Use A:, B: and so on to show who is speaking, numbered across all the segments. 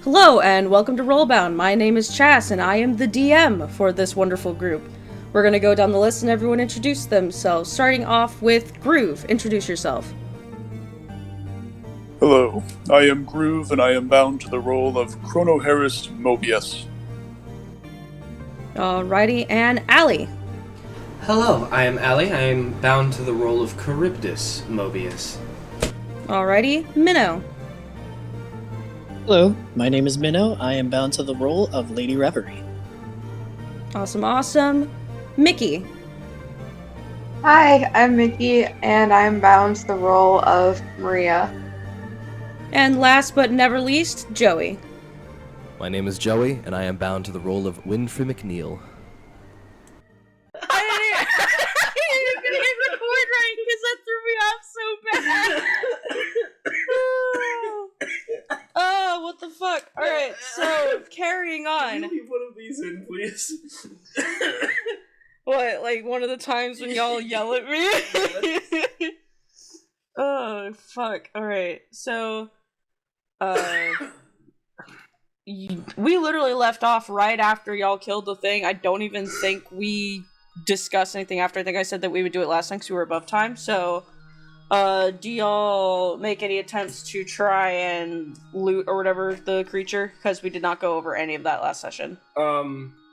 A: Hello and welcome to RollBound. My name is Chas and I am the DM for this wonderful group. We're going to go down the list and everyone introduce themselves, starting off with Groove. Introduce yourself.
B: Hello, I am Groove and I am bound to the role of Chrono Harris Mobius.
A: Alrighty, and Allie.
C: Hello, I am Ali. I am bound to the role of Charybdis Mobius.
A: Alrighty, Minnow.
D: Hello, my name is Minnow. I am bound to the role of Lady Reverie.
A: Awesome. Mickey.
E: Hi, I'm Mickey, and I'm bound to the role of Maria.
A: And last but never least, Joey.
F: My name is Joey, and I am bound to the role of Winfrey McNeil.
A: I didn't hit record right because that threw me off so bad. Oh, what the fuck? Alright, so carrying on.
C: Can you leave one of these in, please?
A: What, like one of the times when y'all yell at me? Oh, fuck. Alright, so, we literally left off right after y'all killed the thing. I don't even think we discussed anything after. I think I said that we would do it last time because we were above time, so, do y'all make any attempts to try and loot or whatever the creature? Because we did not go over any of that last session.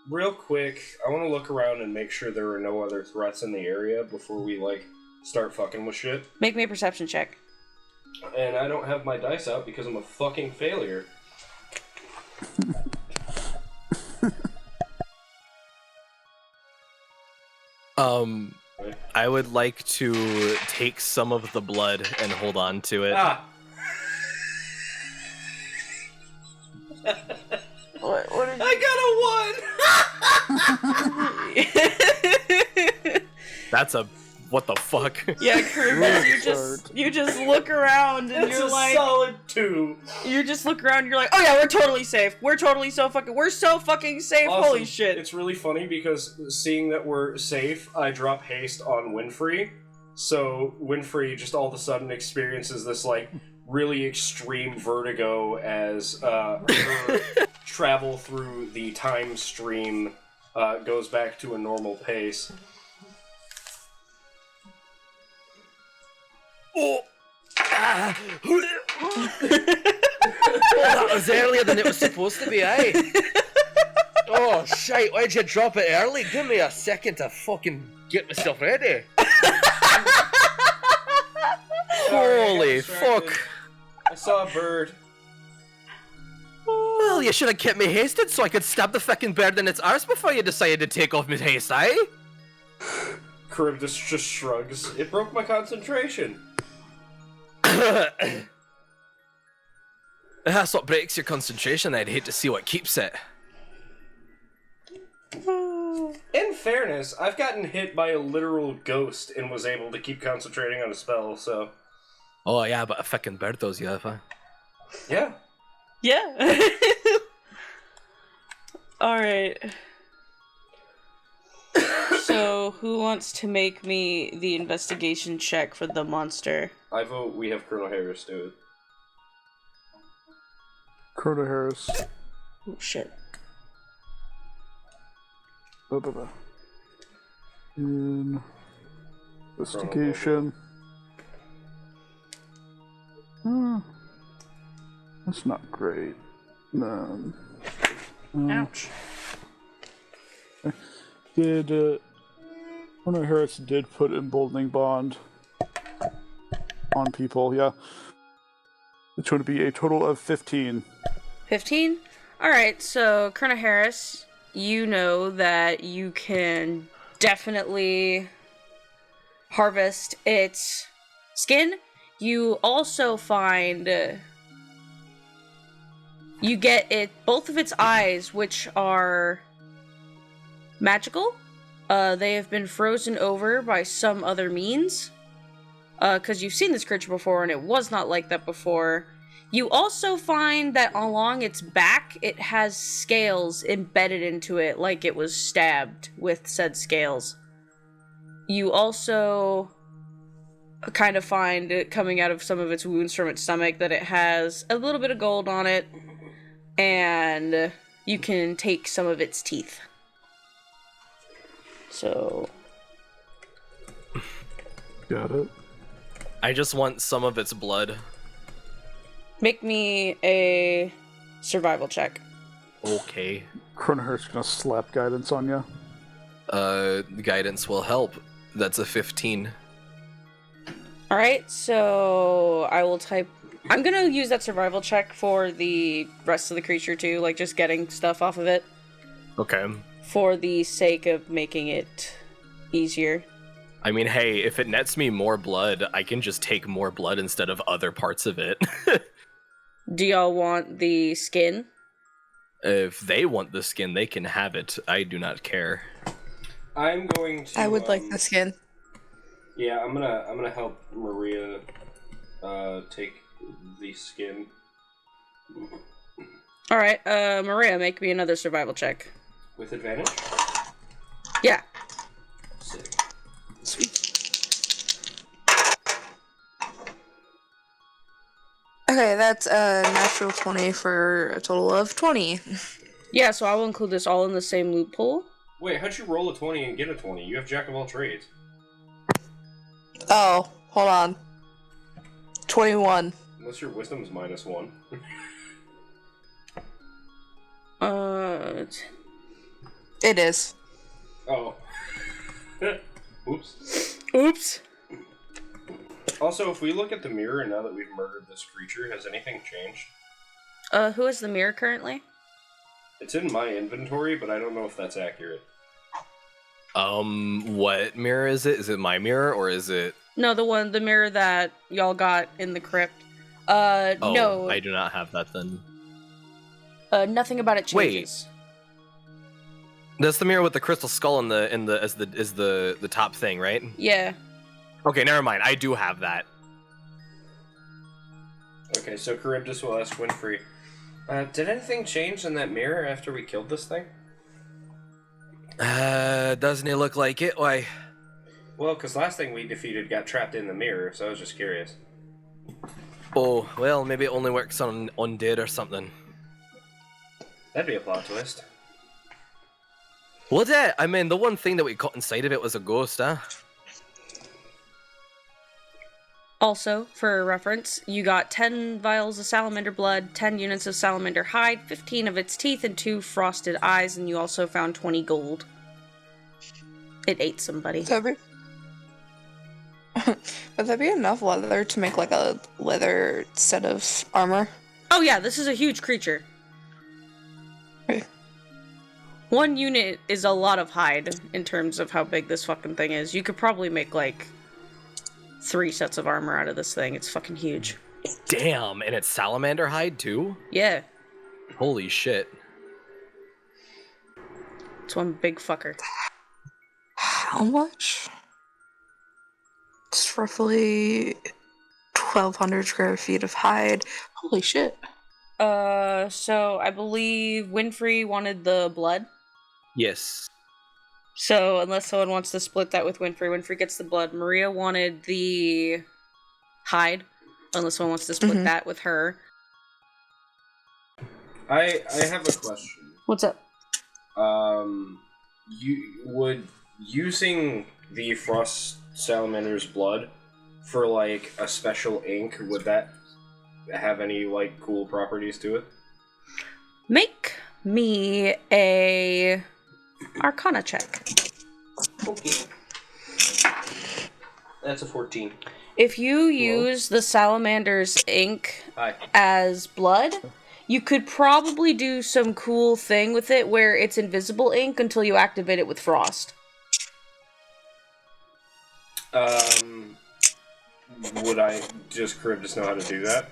C: Real quick, I want to look around and make sure there are no other threats in the area before we, start fucking with shit.
A: Make me a perception check.
C: And I don't have my dice out because I'm a fucking failure.
F: I would like to take some of the blood and hold on to it.
C: Ah!
A: What did
C: I got a 1!
F: That's a... what the fuck?
A: Yeah, Chris, you just look around and
C: That's
A: you're
C: a
A: like...
C: solid 2!
A: You just look around and you're like, oh yeah, we're totally safe. We're so fucking safe.
C: Awesome.
A: Holy shit.
C: It's really funny because seeing that we're safe, I drop haste on Winfrey. So Winfrey just all of a sudden experiences this, really extreme vertigo as her travel through the time stream goes back to a normal pace.
F: Oh! Ah. Oh, that was earlier than it was supposed to be, eh? Oh, shite, why'd you drop it early? Give me a second to fucking get myself ready. Holy fuck.
C: I saw a bird.
F: Well, you should have kept me hasted so I could stab the fucking bird in its arse before you decided to take off my haste, eh?
C: Charybdis just shrugs. It broke my concentration.
F: That's what breaks your concentration. I'd hate to see what keeps it.
C: In fairness, I've gotten hit by a literal ghost and was able to keep concentrating on a spell, so...
F: Oh yeah, but a fucking bird does you, if I...
C: Yeah.
A: Yeah. Alright. So, who wants to make me the investigation check for the monster?
C: I vote we have Colonel Harris do it.
B: Chrono Harris.
A: Oh shit.
B: Investigation. That's not great.
A: Ouch.
B: Chrono Harris did put emboldening bond on people, yeah. It's going to be a total of 15.
A: 15? Alright, so Colonel Harris, you know that you can definitely harvest its skin. You also find... you get both of its eyes, which are magical. They have been frozen over by some other means. Because you've seen this creature before, and it was not like that before. You also find that along its back, it has scales embedded into it, like it was stabbed with said scales. You also kind of find it coming out of some of its wounds from its stomach that it has a little bit of gold on it. and you can take some of its teeth. So...
B: Got it.
F: I just want some of its blood.
A: Make me a survival check.
F: Okay.
B: Chronoheart's gonna slap guidance on you.
F: Guidance will help. That's a 15.
A: Alright, so I will type... I'm gonna use that survival check for the rest of the creature too, like just getting stuff off of it.
F: Okay.
A: For the sake of making it easier.
F: I mean, hey, if it nets me more blood, I can just take more blood instead of other parts of it.
A: Do y'all want the skin?
F: If they want the skin, they can have it. I do not care.
C: I'm going to.
E: I would like the skin.
C: Yeah, I'm gonna help Maria take the skin.
A: Alright, Maria, make me another survival check.
C: With advantage?
A: Yeah.
C: Sick.
E: Okay, that's a natural 20 for a total of 20.
A: Yeah, so I will include this all in the same loot pool.
C: Wait, how'd you roll a 20 and get a 20? You have Jack of all trades.
E: Oh, hold on. 21.
C: Unless your wisdom's -1.
E: It is.
C: Oh. Oops.
A: Oops.
C: Also, if we look at the mirror now that we've murdered this creature, has anything changed?
A: Who has the mirror currently?
C: It's in my inventory, but I don't know if that's accurate.
F: What mirror is it? Is it my mirror, or is it...
A: No, the mirror that y'all got in the crypt.
F: Oh,
A: No.
F: I do not have that then.
A: Nothing about it changes.
F: That's the mirror with the crystal skull is the top thing, right?
A: Yeah.
F: Okay, never mind. I do have that.
C: Okay, so Charybdis will ask Winfrey, did anything change in that mirror after we killed this thing?
F: Doesn't it look like it? Why?
C: Well, because last thing we defeated got trapped in the mirror, so I was just curious.
F: Oh, well, maybe it only works on undead or something.
C: That'd be a plot twist.
F: Would it? I mean, the one thing that we caught inside of it was a ghost, huh?
A: Also, for reference, you got 10 vials of salamander blood, 10 units of salamander hide, 15 of its teeth, and 2 frosted eyes, and you also found 20 gold. It ate somebody.
E: Would that be enough leather to make like a leather set of armor?
A: Oh yeah, this is a huge creature.
E: Okay.
A: 1 unit is a lot of hide in terms of how big this fucking thing is. You could probably make like 3 sets of armor out of this thing. It's fucking huge.
F: Damn, and it's salamander hide too?
A: Yeah.
F: Holy shit.
A: It's one big fucker.
E: How much? It's roughly 1,200 square feet of hide. Holy shit.
A: So I believe Winfrey wanted the blood.
F: Yes.
A: So unless someone wants to split that with Winfrey, Winfrey gets the blood. Maria wanted the hide. Unless someone wants to split that with her.
C: I have a question.
A: What's up?
C: Using the frost salamander's blood for like a special ink, would that have any like cool properties to it?
A: Make me a Arcana check.
C: Okay. That's a 14.
A: If you use the salamander's ink
C: Hi.
A: as blood, you could probably do some cool thing with it where it's invisible ink until you activate it with frost.
C: Would I just Charybdis know how to do that?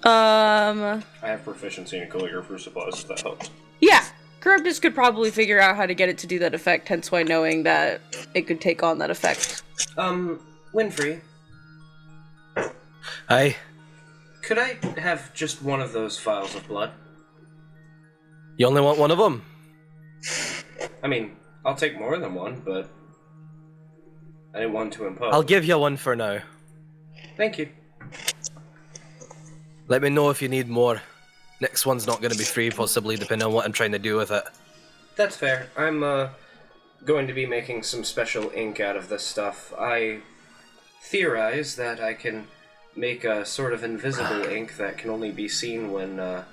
A: I
C: have proficiency in calligrapher supplies, if that helps.
A: Yeah, Charybdis could probably figure out how to get it to do that effect, hence why knowing that it could take on that effect.
C: Winfrey,
F: Aye.
C: could I have just one of those vials of blood?
F: You only want one of them?
C: I mean, I'll take more than one, but I didn't want to impose.
F: I'll give you one for now.
C: Thank you.
F: Let me know if you need more. Next one's not going to be free, possibly, depending on what I'm trying to do with it.
C: That's fair. I'm going to be making some special ink out of this stuff. I theorize that I can make a sort of invisible ink that can only be seen when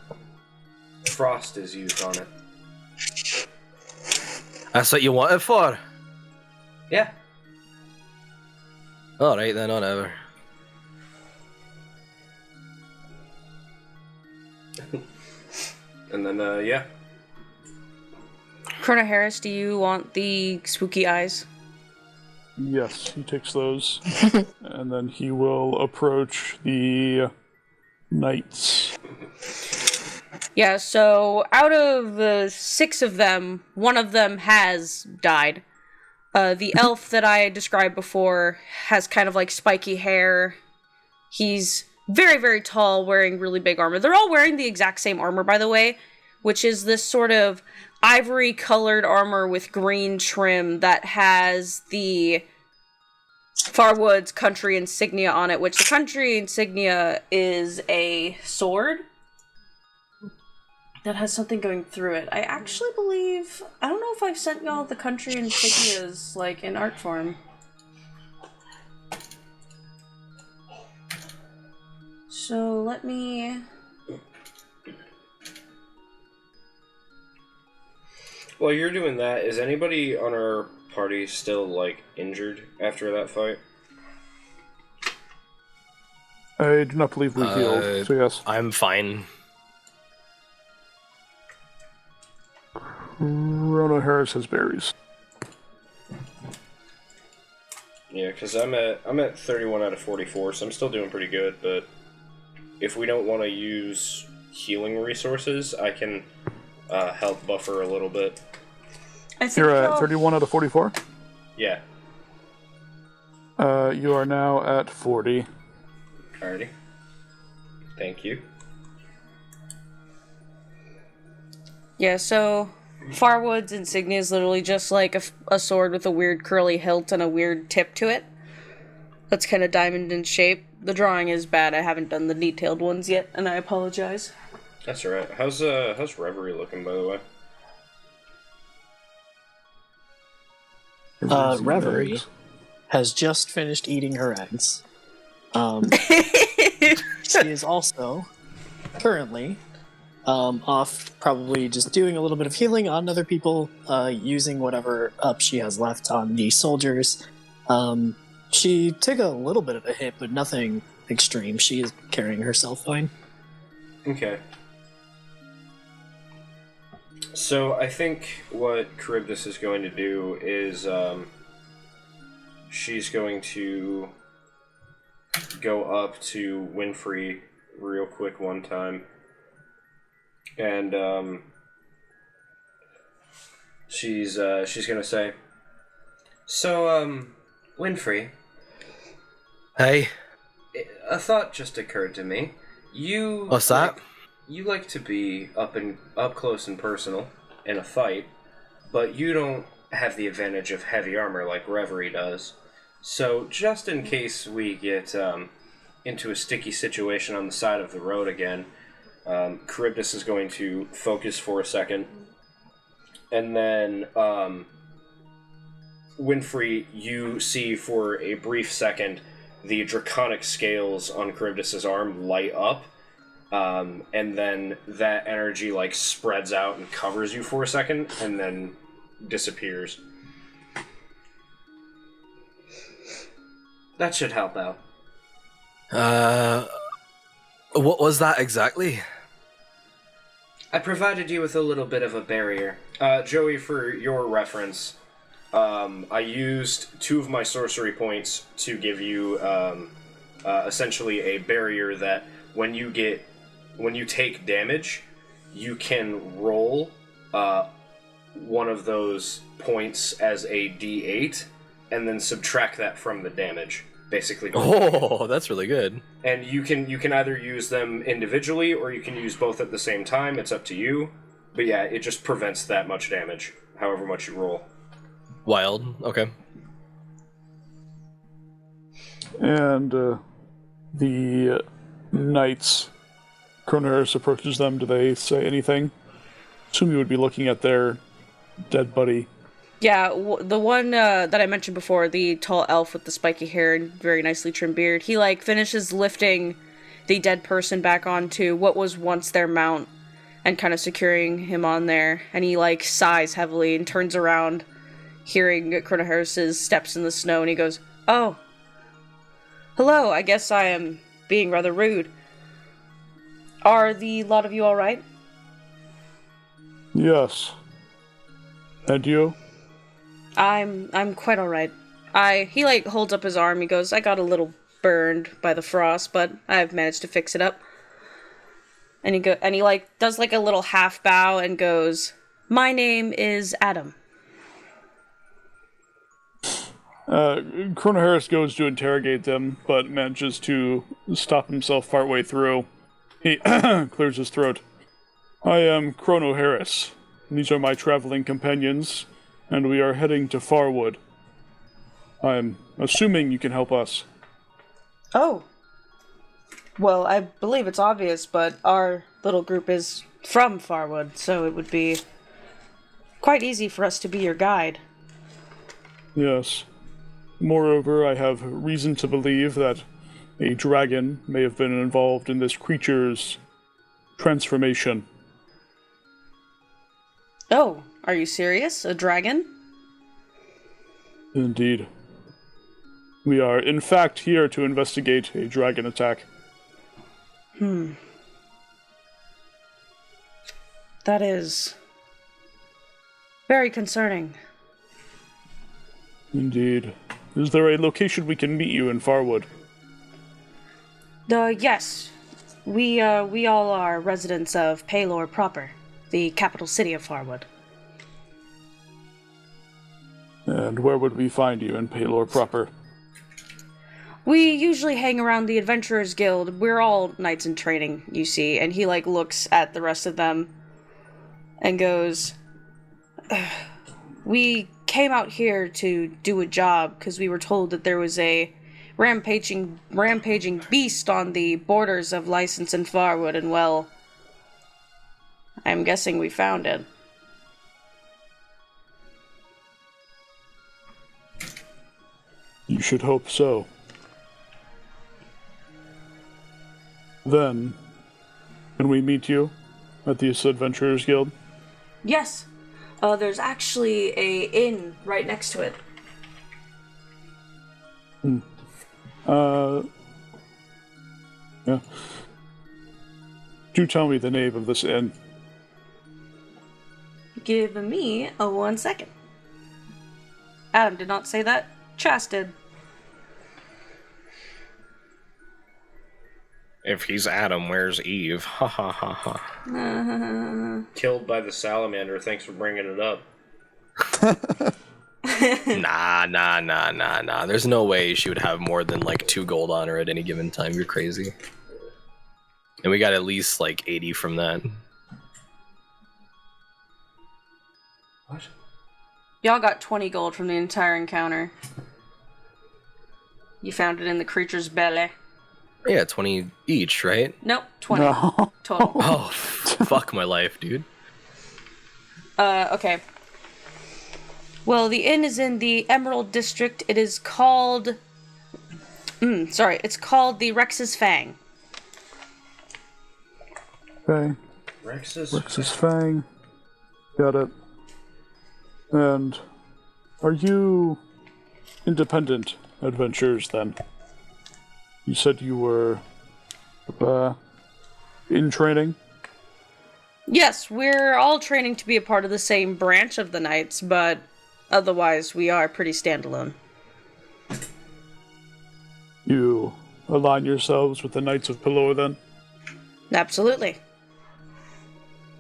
C: frost is used on it.
F: That's what you want it for?
C: Yeah.
F: Alright then, whatever.
C: And then, yeah.
A: Colonel Harris, do you want the spooky eyes?
B: Yes, he takes those. And then he will approach the knights.
A: Yeah, so out of the 6 of them, one of them has died. The elf that I described before has kind of like spiky hair. He's very, very tall, wearing really big armor. They're all wearing the exact same armor, by the way, which is this sort of ivory-colored armor with green trim that has the Farwood's country insignia on it, which the country insignia is a sword that has something going through it. I actually believe... I don't know if I've sent y'all the country insignias, like, in art form. So, let me...
C: While you're doing that, is anybody on our party still, like, injured after that fight?
B: I do not believe we healed, so yes.
F: I'm fine.
B: Rona Harris has berries.
C: Yeah, because I'm at 31 out of 44, so I'm still doing pretty good, but if we don't want to use healing resources, I can help buffer a little bit.
B: You're at 31 out of 44?
C: Yeah.
B: You are now at 40.
C: Alrighty. Thank you.
A: Yeah, so Farwood's insignia is literally just like a sword with a weird curly hilt and a weird tip to it. That's kind of diamond in shape. The drawing is bad. I haven't done the detailed ones yet, and I apologize.
C: That's alright. How's Reverie looking, by the way?
D: Reverie has just finished eating her eggs. She is also currently off probably just doing a little bit of healing on other people, using whatever up she has left on the soldiers. She took a little bit of a hit, but nothing extreme. She is carrying herself fine.
C: Okay. So I think what Charybdis is going to do is she's going to go up to Winfrey real quick one time, and she's gonna say, "So, Winfrey,
F: Hey,
C: a thought just occurred to me. You
F: what's that?
C: You like to be up close and personal in a fight, but you don't have the advantage of heavy armor like Reverie does. So just in case we get into a sticky situation on the side of the road again, Charybdis is going to focus for a second, and then Winfrey, you see for a brief second the draconic scales on Charybdis's arm light up. And then that energy like spreads out and covers you for a second, and then disappears. That should help out.
F: What was that exactly?
C: I provided you with a little bit of a barrier. Joey, for your reference, I used 2 of my sorcery points to give you essentially a barrier that when you take damage, you can roll one of those points as a D8, and then subtract that from the damage. Basically.
F: Oh, that's really good.
C: And you can either use them individually, or you can use both at the same time. It's up to you. But yeah, it just prevents that much damage, however much you roll.
F: Wild. Okay.
B: And the knights Cronaris approaches them. Do they say anything? Assume you would be looking at their dead buddy.
A: Yeah, the one that I mentioned before, the tall elf with the spiky hair and very nicely trimmed beard, he, like, finishes lifting the dead person back onto what was once their mount and kind of securing him on there, and he, like, sighs heavily and turns around, hearing Cronaris' steps in the snow, and he goes, "Oh. Hello, I guess I am being rather rude. Are the lot of you alright?"
B: Yes. And you?
A: I'm quite alright. He, like, holds up his arm, he goes, "I got a little burned by the frost, but I've managed to fix it up." And he like, does, like, a little half bow and goes, "My name is Adam."
B: Cronaris goes to interrogate them, but manages to stop himself partway through. He clears his throat. "I am Chrono Harris. These are my traveling companions, and we are heading to Farwood. I'm assuming you can help us."
A: Oh. Well, I believe it's obvious, but our little group is from Farwood, so it would be quite easy for us to be your guide.
B: Yes. Moreover, I have reason to believe that a dragon may have been involved in this creature's transformation.
A: Oh, are you serious? A dragon?
B: Indeed. We are, in fact, here to investigate a dragon attack.
A: That is very concerning.
B: Indeed. Is there a location we can meet you in Farwood?
A: Yes. We all are residents of Paylor proper, the capital city of Farwood.
B: And where would we find you in Paylor proper?
A: We usually hang around the Adventurers Guild. We're all knights in training, you see. And he, like, looks at the rest of them and goes, "We came out here to do a job because we were told that there was a rampaging beast on the borders of License and Farwood, and, well, I'm guessing we found it."
B: You should hope so. Then, can we meet you at the Adventurers Guild?
A: Yes. There's actually a inn right next to it.
B: Yeah. Do tell me the name of this inn.
A: Give me a 1 second. Adam did not say that. Chast did.
G: If he's Adam, where's Eve? Ha ha ha ha.
C: Killed by the salamander. Thanks for bringing it up.
F: Nah. There's no way she would have more than like 2 gold on her at any given time. You're crazy. And we got at least like 80 from that.
C: What?
A: Y'all got 20 gold from the entire encounter. You found it in the creature's belly.
F: Yeah, 20 each, right?
A: Nope, 20
B: No.
A: total.
F: Oh, fuck my life, dude.
A: Okay. Well, the inn is in the Emerald District. It is called... it's called the Rex's Fang.
B: Okay.
C: Rex's
B: Fang. Got it. And are you independent adventurers then? You said you were in training?
A: Yes, we're all training to be a part of the same branch of the Knights, but otherwise we are pretty standalone.
B: You align yourselves with the Knights of Pelor then?
A: Absolutely.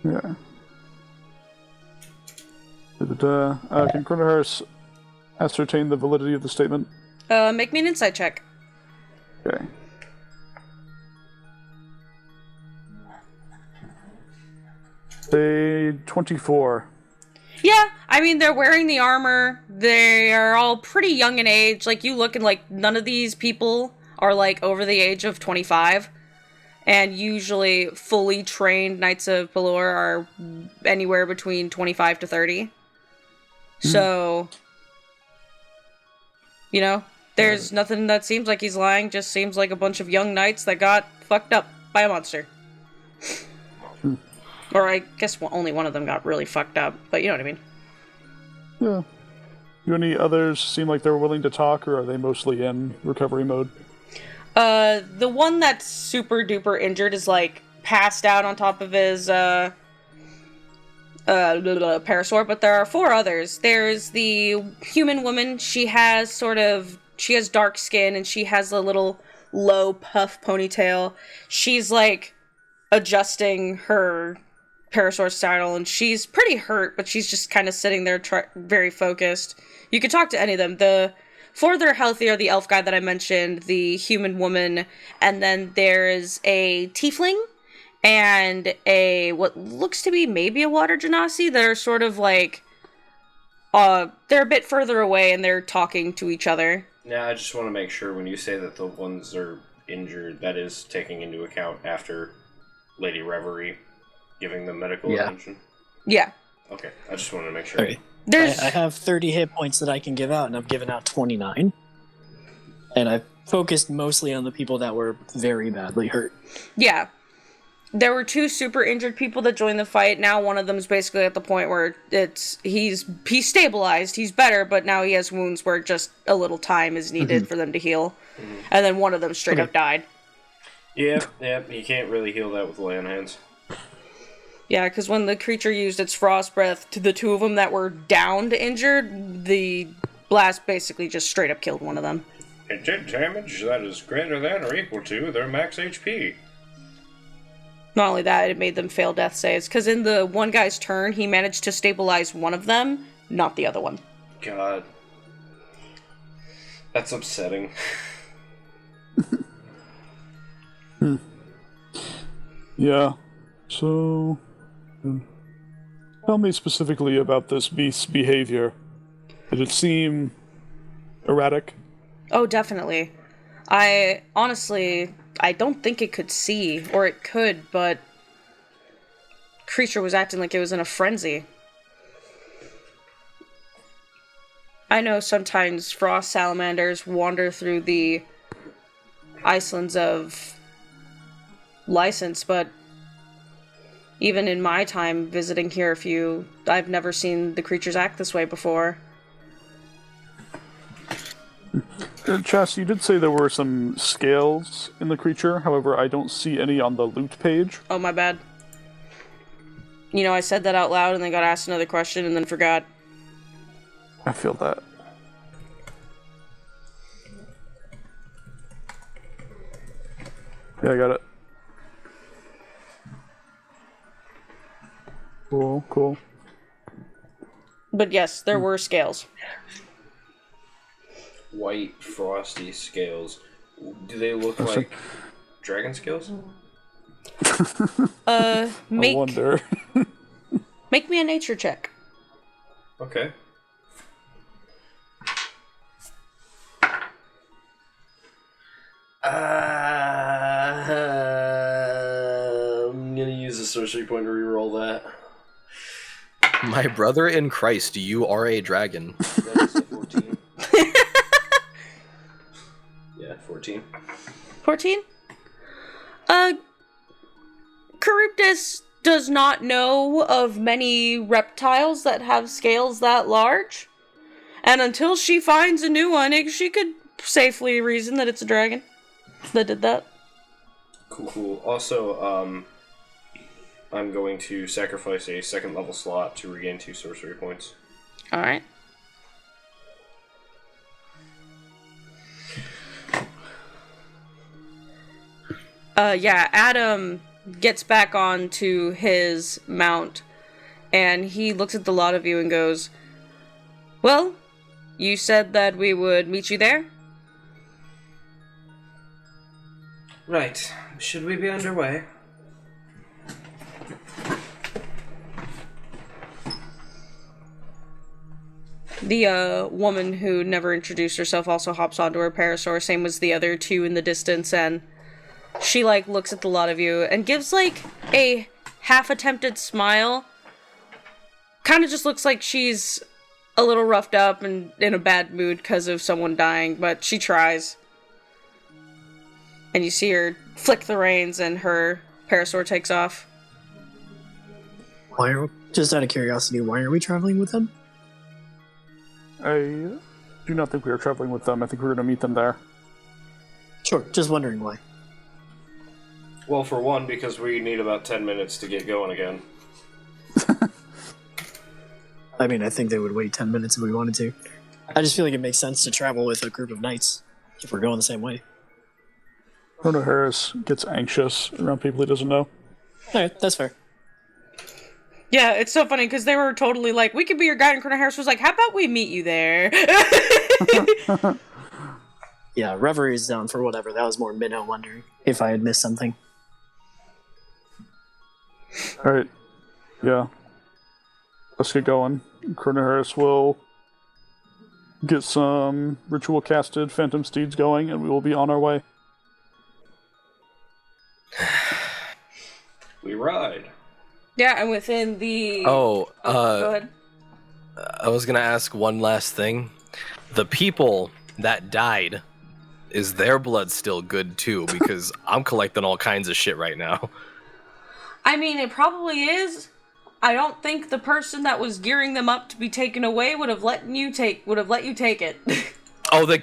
B: Yeah. Can Cronaris ascertain the validity of the statement?
A: Make me an insight check.
B: Okay. Say 24.
A: Yeah, I mean, they're wearing the armor. They are all pretty young in age. Like, you look and, like, none of these people are, like, over the age of 25. And usually fully trained Knights of Pelor are anywhere between 25 to 30. So, you know, there's nothing that seems like he's lying, just seems like a bunch of young knights that got fucked up by a monster. Or I guess only one of them got really fucked up, but you know what I mean.
B: Yeah. Do any others seem like they're willing to talk, or are they mostly in recovery mode?
A: The one that's super duper injured is like passed out on top of his parasaur, but there are 4 others. There's the human woman. She has dark skin and she has a little low puff ponytail. She's like adjusting her parasaur saddle and she's pretty hurt, but she's just kind of sitting there very focused. You could talk to any of them. The 4 that are healthy are the elf guy that I mentioned, the human woman, and then there's a tiefling and a what looks to be maybe a water genasi that are sort of like they're a bit further away and they're talking to each other.
C: Yeah, I just want to make sure when you say that the ones are injured, that is taking into account after Lady Reverie giving them medical attention.
A: Yeah.
C: Okay, I just wanted to make sure.
D: Okay. I have 30 hit points that I can give out, and I've given out 29. And I've focused mostly on the people that were very badly hurt.
A: Yeah. There were 2 super injured people that joined the fight. Now one of them's basically at the point where he's stabilized, he's better, but now he has wounds where just a little time is needed for them to heal. And then one of them straight up died.
C: Yeah, you can't really heal that with lay on hands.
A: Yeah, because when the creature used its frost breath to the 2 of them that were downed injured, the blast basically just straight up killed one of them.
C: It did damage that is greater than or equal to their max HP.
A: Not only that, it made them fail death saves, because in the one guy's turn, he managed to stabilize one of them, not the other one.
C: God. That's upsetting.
B: Yeah. So, tell me specifically about this beast's behavior. Did it seem erratic?
A: Oh, definitely. Honestly, I don't think it could see, or it could, but creature was acting like it was in a frenzy. I know sometimes frost salamanders wander through the Icelands of license, but even in my time visiting here I've never seen the creatures act this way before.
B: Chas, you did say there were some scales in the creature, however, I don't see any on the loot page.
A: Oh, my bad. You know, I said that out loud and then got asked another question and then forgot.
B: I feel that. Yeah, I got it. Cool.
A: But yes, there were scales.
C: White, frosty scales. Do they look like dragon scales?
B: I wonder.
A: Make me a nature check.
C: Okay. I'm gonna use a sorcery point to reroll that.
G: My brother in Christ, you are a dragon.
C: That is a 14. Yeah, 14.
A: 14? Charybdis does not know of many reptiles that have scales that large. And until she finds a new one, she could safely reason that it's a dragon that did that.
C: Cool. Also, I'm going to sacrifice a second level slot to regain 2 sorcery points.
A: Alright. Yeah, Adam gets back onto his mount, and he looks at the lot of you and goes, "Well, you said that we would meet you there?"
C: Right. Should we be underway?
A: The woman who never introduced herself also hops onto her parasaur, same as the other 2 in the distance, and She, like, looks at the lot of you and gives, like, a half-attempted smile. Kind of just looks like she's a little roughed up and in a bad mood because of someone dying, but she tries. And you see her flick the reins and her parasaur takes off.
D: Just out of curiosity, why are we traveling with them?
B: I do not think we are traveling with them. I think we're going to meet them there.
D: Sure, just wondering why.
C: Well, for one, because we need about 10 minutes to get going again.
D: I mean, I think they would wait 10 minutes if we wanted to. I just feel like it makes sense to travel with a group of knights if we're going the same way.
B: Chrono Harris gets anxious around people he doesn't know.
D: Alright, that's fair.
A: Yeah, it's so funny because they were totally like, we could be your guide, and Colonel Harris was like, how about we meet you there?
D: Yeah, Reverie is down for whatever. That was more Minnow wondering if I had missed something.
B: Alright. Yeah. Let's get going. Chrono Harris will get some ritual casted phantom steeds going, and we will be on our way.
C: We ride.
A: Yeah, and within the...
F: Oh,
A: go ahead.
F: I was gonna ask one last thing. The people that died, is their blood still good too? Because I'm collecting all kinds of shit right now.
A: I mean, it probably is. I don't think the person that was gearing them up to be taken away would have let you take it.
F: They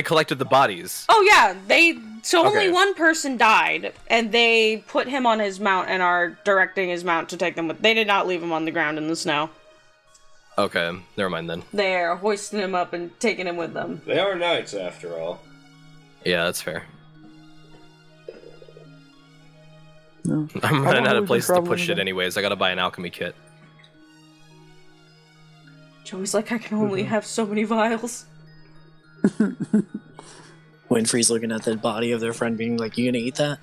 F: collected the bodies.
A: Oh yeah, only
F: Okay.
A: one person died, and they put him on his mount and are directing his mount to take them with. They did not leave him on the ground in the snow.
F: Okay, never mind then.
A: They're hoisting him up and taking him with them.
C: They are knights, after all.
F: Yeah, that's fair.
B: Yeah.
F: I'm running out of places to
B: traveling
F: put shit
B: again?
F: anyways. I gotta buy an alchemy kit.
A: Joey's like, I can only have so many vials.
D: Winfrey's looking at the body of their friend being like, you gonna eat that?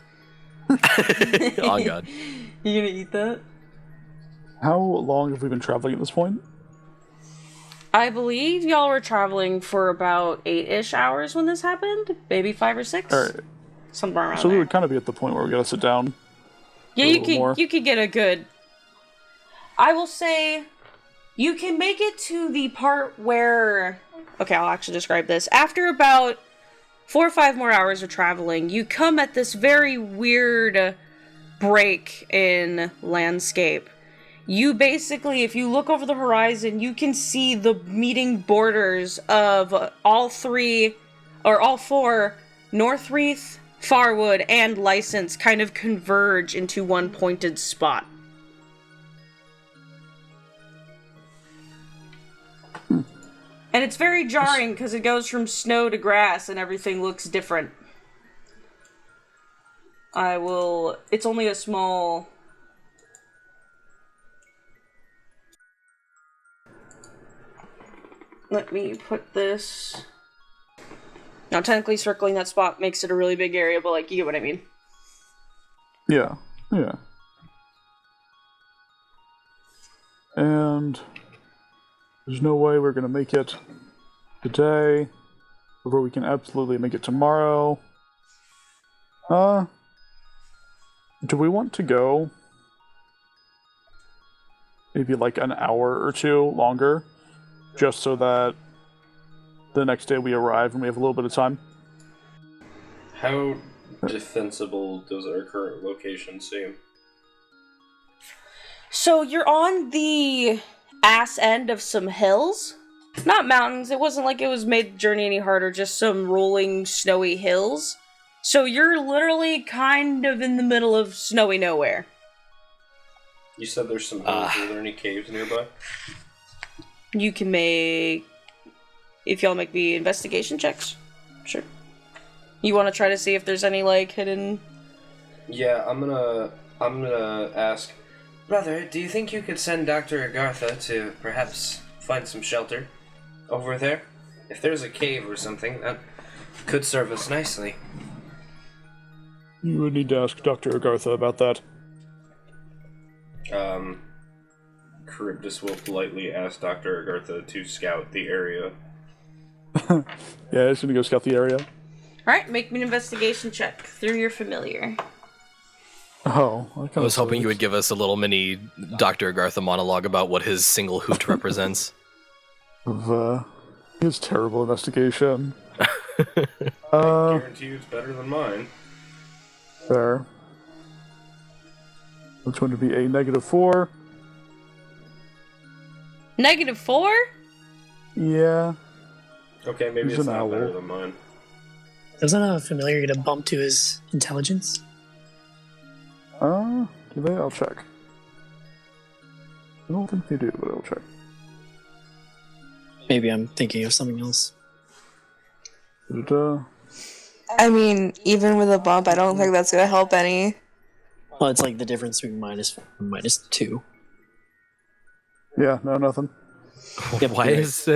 F: Oh god.
A: You gonna eat that?
B: How long have we been traveling at this point?
A: I believe y'all were traveling for about 8-ish hours when this happened. Maybe 5 or 6.
B: Alright.
A: Somewhere around
B: So we
A: there.
B: would kind of be at the point where we gotta sit down.
A: Yeah,
B: a
A: you
B: little more.
A: could get a good... I will say, you can make it to the part where... Okay, I'll actually describe this. After about 4 or 5 more hours of traveling, you come at this very weird break in landscape. You basically, if you look over the horizon, you can see the meeting borders of all 4 Northreath, Farwood, and License kind of converge into one pointed spot. And it's very jarring because it goes from snow to grass and everything looks different. It's only a small... Let me put this... Now, technically circling that spot makes it a really big area, but, like, you get what I mean.
B: Yeah. Yeah. And there's no way we're gonna make it today, before we can absolutely make it tomorrow. Do we want to go maybe like an hour or 2 longer, just so that the next day we arrive and we have a little bit of time?
C: How defensible does our current location seem?
A: So, you're on the ass end of some hills. Not mountains, it wasn't like it was made the journey any harder, just some rolling, snowy hills. So you're literally kind of in the middle of snowy nowhere.
C: You said there's some hills. Are there any caves nearby?
A: You can make... If y'all make the investigation checks. Sure. You want to try to see if there's any, like, hidden...
C: Yeah, I'm gonna ask... Brother, do you think you could send Dr. Agartha to perhaps find some shelter over there? If there's a cave or something, that could serve us nicely.
B: You would need to ask Dr. Agartha about that.
C: Charybdis will politely ask Dr. Agartha to scout the area.
B: Yeah, he's gonna go scout the area.
A: Alright, make me an investigation check through your familiar.
B: Oh,
G: I was hoping you would give us a little mini Dr. Agartha monologue about what his single hoot represents.
B: Of his terrible investigation.
C: I guarantee you it's better than mine.
B: There. It's going to be a -4.
A: -4?
B: Yeah.
C: Okay, maybe
B: He's
C: it's
B: an
C: not
B: owl.
C: better than mine.
D: Doesn't a familiar get a bump to his intelligence?
B: Do they? I'll check. I don't think they do, but I'll check.
D: Maybe I'm thinking of something else.
E: I mean, even with a bump, I don't think that's gonna help any.
D: Well, it's like the difference between -4 and -2.
B: Yeah, no, nothing.
D: Yep,
G: why
D: you're
G: is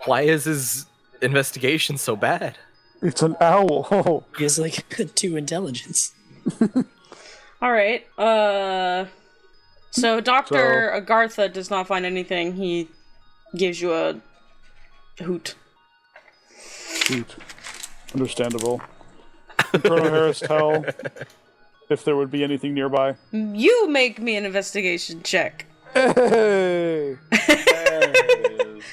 G: why is his investigation so bad?
B: It's an owl.
D: He has like 2 intelligence.
A: Alright, so Dr. Agartha does not find anything. He gives you a hoot.
B: Shoot. Understandable. Did Colonel Harris tell if there would be anything nearby?
A: You make me an investigation check.
B: Hey!
C: There it is.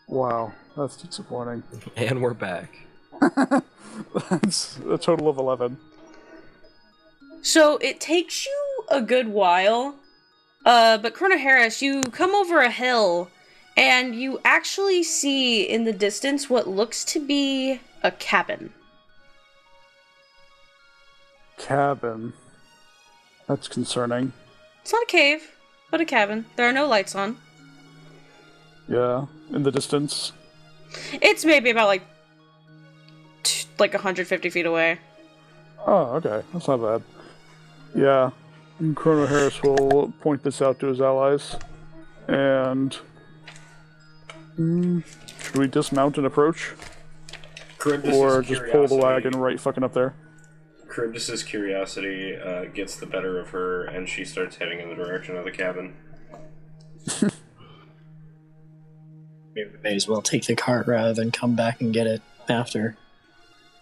B: Wow, that's disappointing.
G: And we're back.
B: That's a total of 11.
A: So it takes you a good while, but Colonel Harris, you come over a hill, and you actually see in the distance what looks to be a cabin.
B: Cabin. That's concerning.
A: It's not a cave, but a cabin. There are no lights on.
B: Yeah, in the distance.
A: It's maybe about like 150 feet away.
B: Oh, okay. That's not bad. Yeah. Colonel Harris will point this out to his allies. And... should we dismount and approach? Or just pull the wagon right fucking up there?
C: Charybdis's curiosity gets the better of her, and she starts heading in the direction of the cabin.
D: Maybe we may as well take the cart rather than come back and get it after.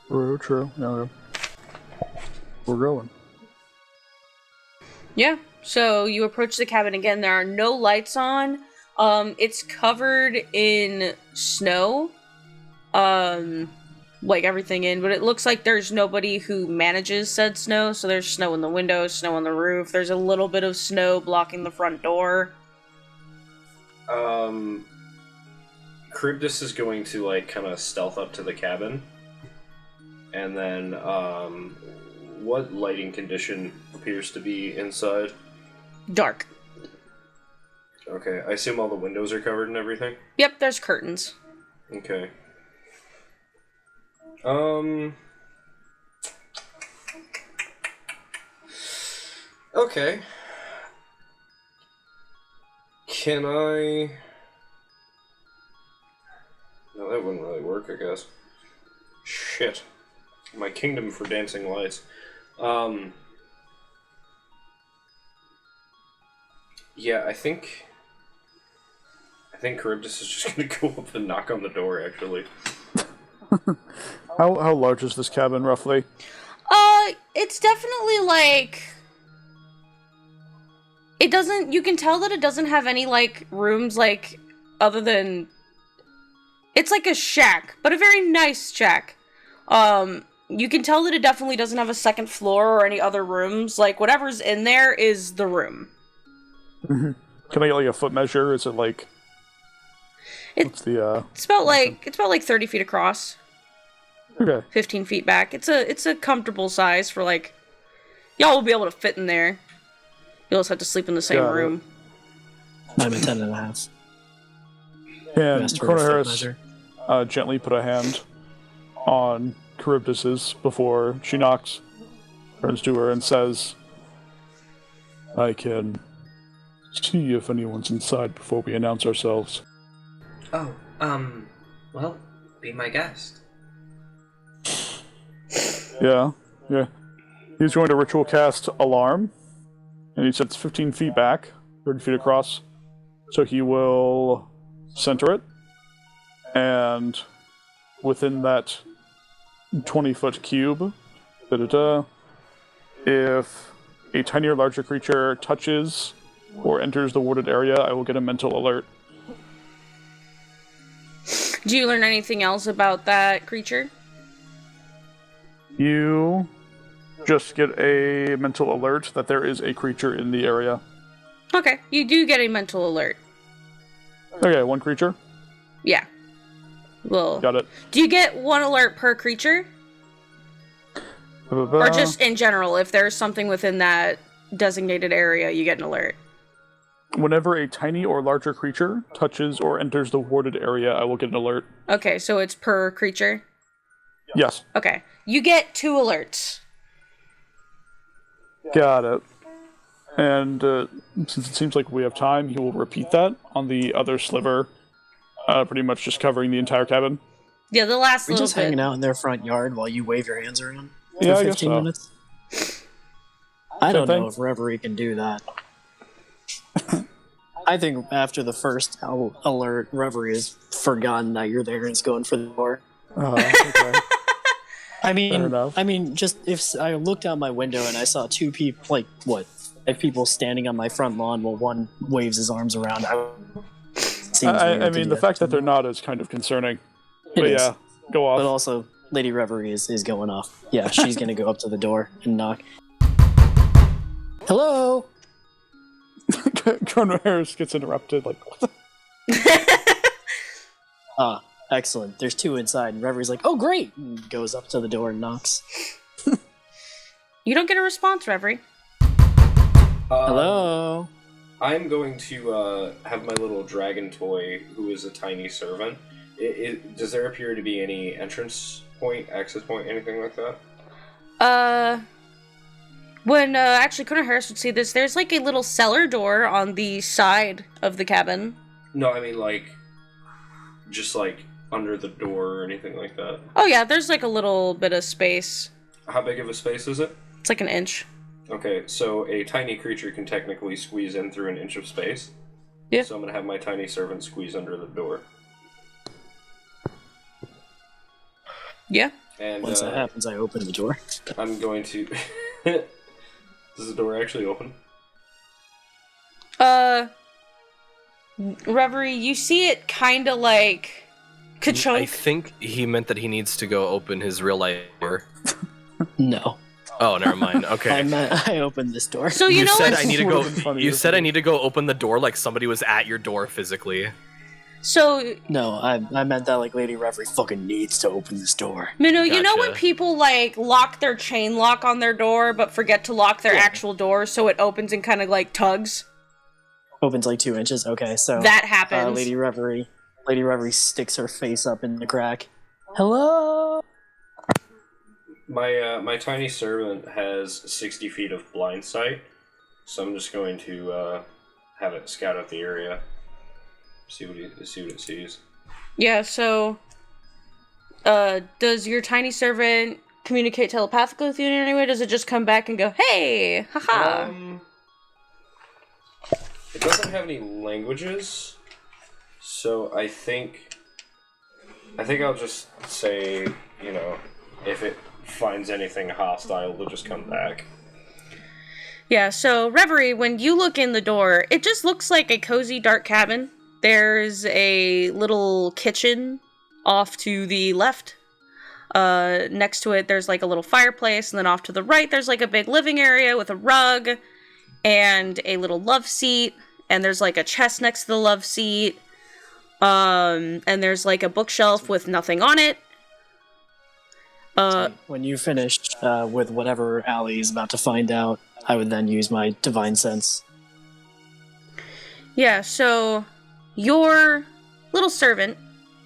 B: True. No. We're going.
A: Yeah, so you approach the cabin again. There are no lights on. It's covered in snow. Like everything in, but it looks like there's nobody who manages said snow, so there's snow in the windows, snow on the roof, there's a little bit of snow blocking the front door.
C: Charybdis is going to, like, kind of stealth up to the cabin. And then, what lighting condition appears to be inside?
A: Dark.
C: Okay, I assume all the windows are covered and everything?
A: Yep, there's curtains.
C: Okay. Okay. Can I... No, that wouldn't really work, I guess. Shit. My kingdom for dancing lights. Yeah, I think Charybdis is just gonna go up and knock on the door, actually.
B: How large is this cabin, roughly?
A: It's definitely like... It doesn't... You can tell that it doesn't have any, like, rooms, like, other than... It's like a shack, but a very nice shack. You can tell that it definitely doesn't have a second floor or any other rooms. Like, whatever's in there is the room.
B: Can I get, like, a foot measure? Is it, like... What's the,
A: It's about like 30 feet across.
B: Okay.
A: 15 feet back. It's a comfortable size for, like... Y'all will be able to fit in there. You'll just have to sleep in the same
B: Got it.
A: room.
D: I'm at 10.5.
B: And
D: Asked for a
B: Colonel
D: foot
B: Harris
D: measure.
B: Gently put a hand on Charybdis's before she knocks, turns to her and says, I can see if anyone's inside before we announce ourselves.
H: Oh, well, be my guest.
B: Yeah. He's going to ritual cast Alarm, and he sits 15 feet back, 30 feet across. So he will center it, and within that 20-foot cube, if a tiny or larger creature touches or enters the warded area, I will get a mental alert.
A: Do you learn anything else about that creature?
B: You just get a mental alert that there is a creature in the area.
A: Okay, you do get a mental alert.
B: Okay, one creature?
A: Yeah. Well,
B: Got it.
A: do you get one alert per creature? Or just in general, if there's something within that designated area, you get an alert?
B: Whenever a tiny or larger creature touches or enters the warded area, I will get an alert.
A: Okay, so it's per creature?
B: Yes.
A: Okay. You get 2 alerts.
B: Got it. And since it seems like we have time, he will repeat that on the other sliver, pretty much just covering the entire cabin.
A: Yeah, the last
D: We're
A: little
D: just
A: bit.
D: hanging out in their front yard while you wave your hands around for
B: Yeah, I guess
D: 15
B: so.
D: minutes. I don't
B: thing.
D: know if Reverie can do that. I think after the first alert, Reverie has forgotten that you're there and is going for the door.
B: Okay. Fair
D: I
B: enough.
D: mean, just if I looked out my window and I saw 2 people, like, what, 5 people standing on my front lawn while one waves his arms around.
B: I mean, the fact that they're not is kind of concerning.
D: It
B: But
D: is.
B: yeah, go off.
D: But also, Lady Reverie is going off. Yeah, she's gonna go up to the door and knock. Hello?
B: Chrono Harris gets interrupted, like, what the?
D: Ah, excellent. There's 2 inside, and Reverie's like, oh, great! And goes up to the door and knocks.
A: You don't get a response, Reverie.
D: Hello?
C: I'm going to have my little dragon toy, who is a tiny servant. Does there appear to be any entrance point, access point, anything like that?
A: When actually Connor Harris would see this, there's like a little cellar door on the side of the cabin.
C: No, I mean like, just like under the door or anything like that.
A: Oh yeah, there's like a little bit of space.
C: How big of a space is it?
A: It's like an inch.
C: Okay, so a tiny creature can technically squeeze in through an inch of space.
A: Yeah.
C: So I'm gonna have my tiny servant squeeze under the door.
A: Yeah.
C: And
D: Once that happens, I open the door.
C: I'm going to. Does the door actually open?
A: Reverie, you see it kind of like ka-chunk.
G: I think he meant that he needs to go open his real life door.
D: No.
G: Oh, never mind. Okay.
D: I opened this door.
A: So you know
G: said
A: what's-
G: I need to
B: Would've
G: go.
B: been funny
G: You
B: if
G: said
B: you-
G: I need to go open the door like somebody was at your door physically.
A: So
D: No, I meant that like Lady Reverie fucking needs to open this door.
A: Mino, you know when
G: Gotcha.
A: people like lock their chain lock on their door but forget to lock their actual door so it opens and kind of like tugs?
D: Opens like 2 inches. Okay, so
A: That happens.
D: Lady Reverie sticks her face up in the crack. Hello.
C: My tiny servant has 60 feet of blind sight, so I'm just going to have it scout out the area, see what it sees.
A: Yeah, so does your tiny servant communicate telepathically with you in any way? Does it just come back and go, "Hey, haha"?
C: It doesn't have any languages, so I think I'll just say, you know, if it finds anything hostile, it'll just come back.
A: Yeah, so Reverie, when you look in the door, it just looks like a cozy dark cabin. There's a little kitchen off to the left. Next to it, there's like a little fireplace, and then off to the right, there's like a big living area with a rug and a little love seat, and there's like a chest next to the love seat. And there's like a bookshelf with nothing on it.
D: When you finish with whatever Allie is about to find out, I would then use my divine sense.
A: Yeah, so your little servant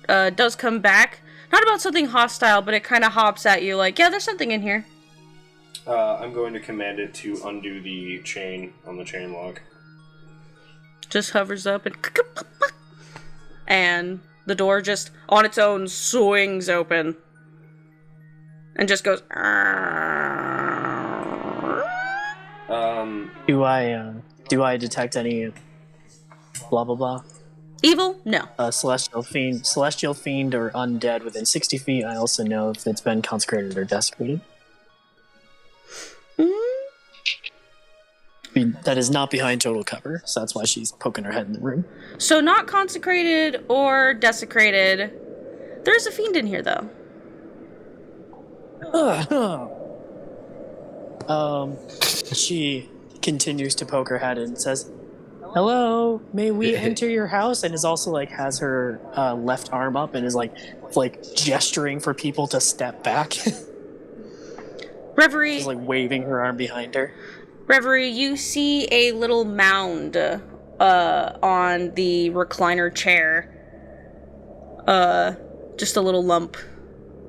A: does come back. Not about something hostile, but it kind of hops at you like, yeah, there's something in here.
C: I'm going to command it to undo the chain on the chain lock.
A: Just hovers up and the door just on its own swings open and just goes.
D: Do I detect any blah blah blah?
A: Evil? No.
D: Celestial fiend, or undead within 60 feet. I also know if it's been consecrated or desecrated.
A: Mm.
D: I mean, that is not behind total cover, so that's why she's poking her head in the room.
A: So not consecrated or desecrated. There's a fiend in here, though.
D: She continues to poke her head and says, "Hello, may we enter your house?" And is also like has her left arm up and is like gesturing for people to step back.
A: Reverie.
D: She's like waving her arm behind her.
A: Reverie, you see a little mound on the recliner chair. Just a little lump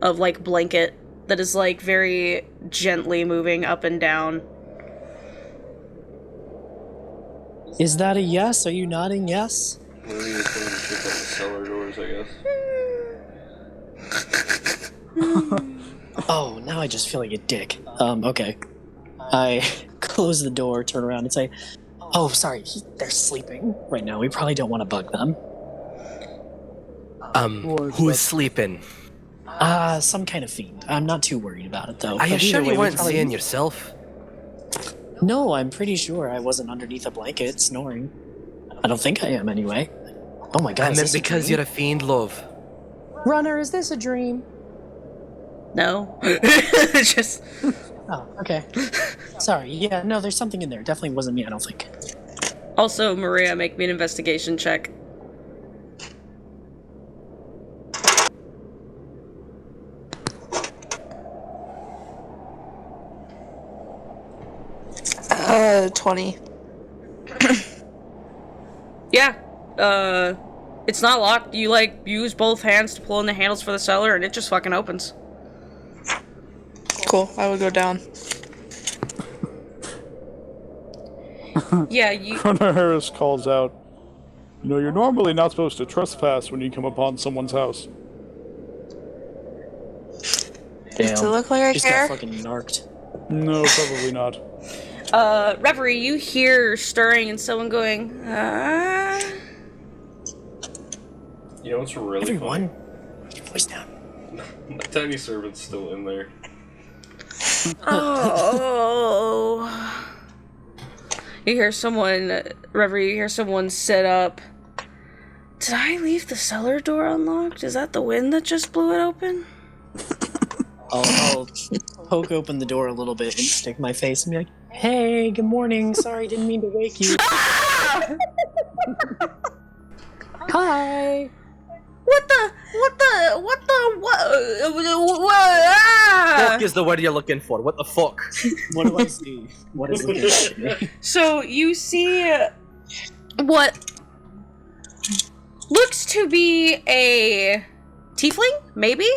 A: of like blanket that is like very gently moving up and down.
D: Is that a yes? Are you nodding yes?
C: Maria's going to check out the cellar doors, I guess.
D: Oh, now I just feel like a dick. Okay. I close the door, turn around, and say, "Oh, sorry, they're sleeping right now. We probably don't want to bug them."
F: Who's sleeping?
D: Some kind of fiend. I'm not too worried about it, though.
F: Are you
D: But
F: sure
D: either way,
F: you
D: we
F: weren't
D: probably-
F: seeing yourself?
D: No, I'm pretty sure I wasn't underneath a blanket snoring. I don't think I am, anyway. Oh my god,
F: I
D: is
F: meant
D: this a
F: because
D: dream?
F: you're a fiend, love.
D: Runner, is this a dream?
A: No. Just...
D: Oh, okay. Sorry, yeah, no, there's something in there. Definitely wasn't me, I don't think.
A: Also, Maria, make me an investigation check.
E: Uh, 20.
A: Yeah. It's not locked. You, like, use both hands to pull in the handles for the cellar, and it just fucking opens.
E: Cool, I would go down.
A: Yeah, you...
B: Colonel Harris calls out, "You know, you're normally not supposed to trespass when you come upon someone's house."
D: Damn.
E: Does it look like I
D: Just
E: care?
D: got fucking narked.
B: No, probably not.
A: Reverie, you hear stirring and someone going,
C: You know what's really
D: Everyone, keep your voice down.
C: funny? My tiny servant's still in there.
A: Oh. You hear someone, Reverie, you hear someone sit up. Did I leave the cellar door unlocked? Is that the wind that just blew it open?
D: I'll poke open the door a little bit and stick my face and be like, "Hey, good morning. Sorry, didn't mean to wake you." Hi.
F: Fuck is the word you're looking for. What the fuck?
D: What do I see? What is it?
A: So you see what looks to be a tiefling, maybe?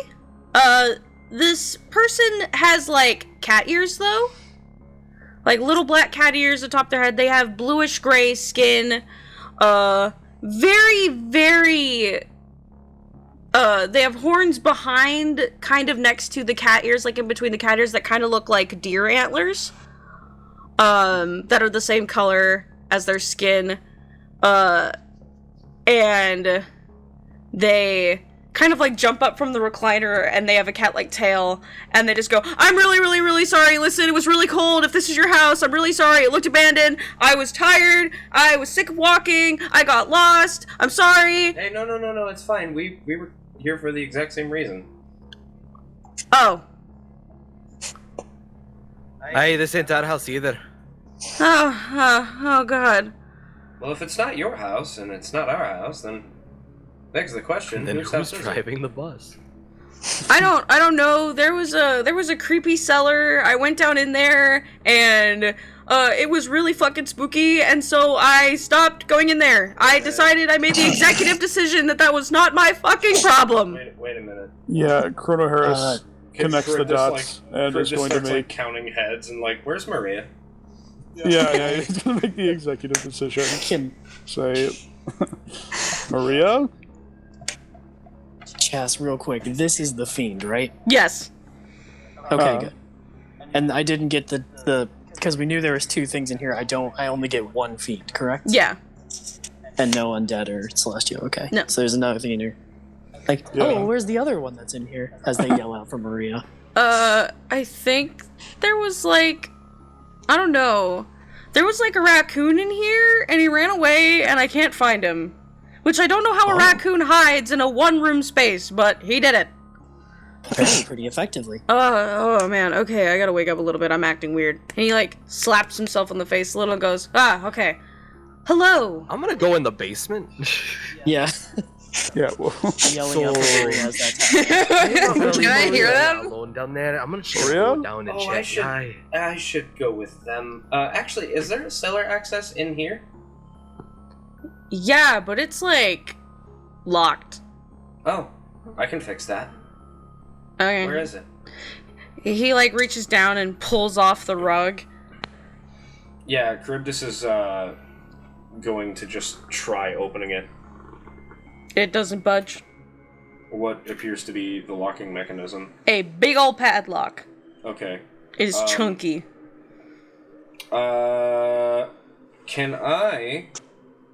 A: This person has like cat ears though. Like little black cat ears atop their head. They have bluish gray skin. Very, very they have horns behind, kind of next to the cat ears, like in between the cat ears, that kind of look like deer antlers. That are the same color as their skin. And they kind of like jump up from the recliner and they have a cat-like tail and they just go, "I'm really, really, really sorry. Listen, it was really cold. If this is your house, I'm really sorry. It looked abandoned. I was tired. I was sick of walking. I got lost. I'm sorry."
C: Hey, no, it's fine. We were here for the exact same reason.
A: Oh.
F: Hey, this ain't our house either.
A: Oh god.
C: Well, if it's not your house and it's not our house, then begs the question:
F: And then
C: whose
F: who's
C: house is it?
F: driving the bus?
A: I don't know. There was a creepy cellar. I went down in there and it was really fucking spooky, and so I stopped going in there. I decided, I made the executive decision that was not my fucking problem.
C: Wait a minute.
B: Yeah, Chrono Harris connects the
C: Fred just,
B: dots and
C: Fred
B: is
C: just
B: going to
C: starts,
B: make...
C: counting heads and where's Maria?
B: Yeah, he's going to make the executive decision.
D: Kim.
B: Say, "Maria?"
D: Chas, real quick. This is the fiend, right?
A: Yes.
D: Okay, good. And I didn't get the because we knew there was two things in here. I only get one fiend, correct?
A: Yeah.
D: And no undead or celestial. Okay.
A: No.
D: So there's another thing in here. Like,
B: Yeah.
D: oh, where's the other one that's in here? As they yell out for Maria.
A: I think there was like, I don't know. There was like a raccoon in here, and he ran away, and I can't find him. Which I don't know how a raccoon hides in a one-room space, but he did it.
D: Apparently pretty effectively.
A: Oh man, okay, I gotta wake up a little bit, I'm acting weird. And he like, slaps himself in the face a little and goes, okay. Hello!
G: I'm gonna go in the basement.
D: Yeah.
B: Yeah, well,
D: Yelling out for Maria as that happens.
E: Can I hear them?
G: Alone down there. I'm gonna just
B: Maria?
G: go down and
C: Oh,
G: check.
C: I should go with them. Actually, is there cellar access in here?
A: Yeah, but it's like, locked.
C: Oh, I can fix that.
A: Okay.
C: Where is it?
A: He like reaches down and pulls off the rug.
C: Yeah, Charybdis is going to just try opening it.
A: It doesn't budge.
C: What appears to be the locking mechanism.
A: A big old padlock.
C: Okay.
A: It is chunky.
C: Can I...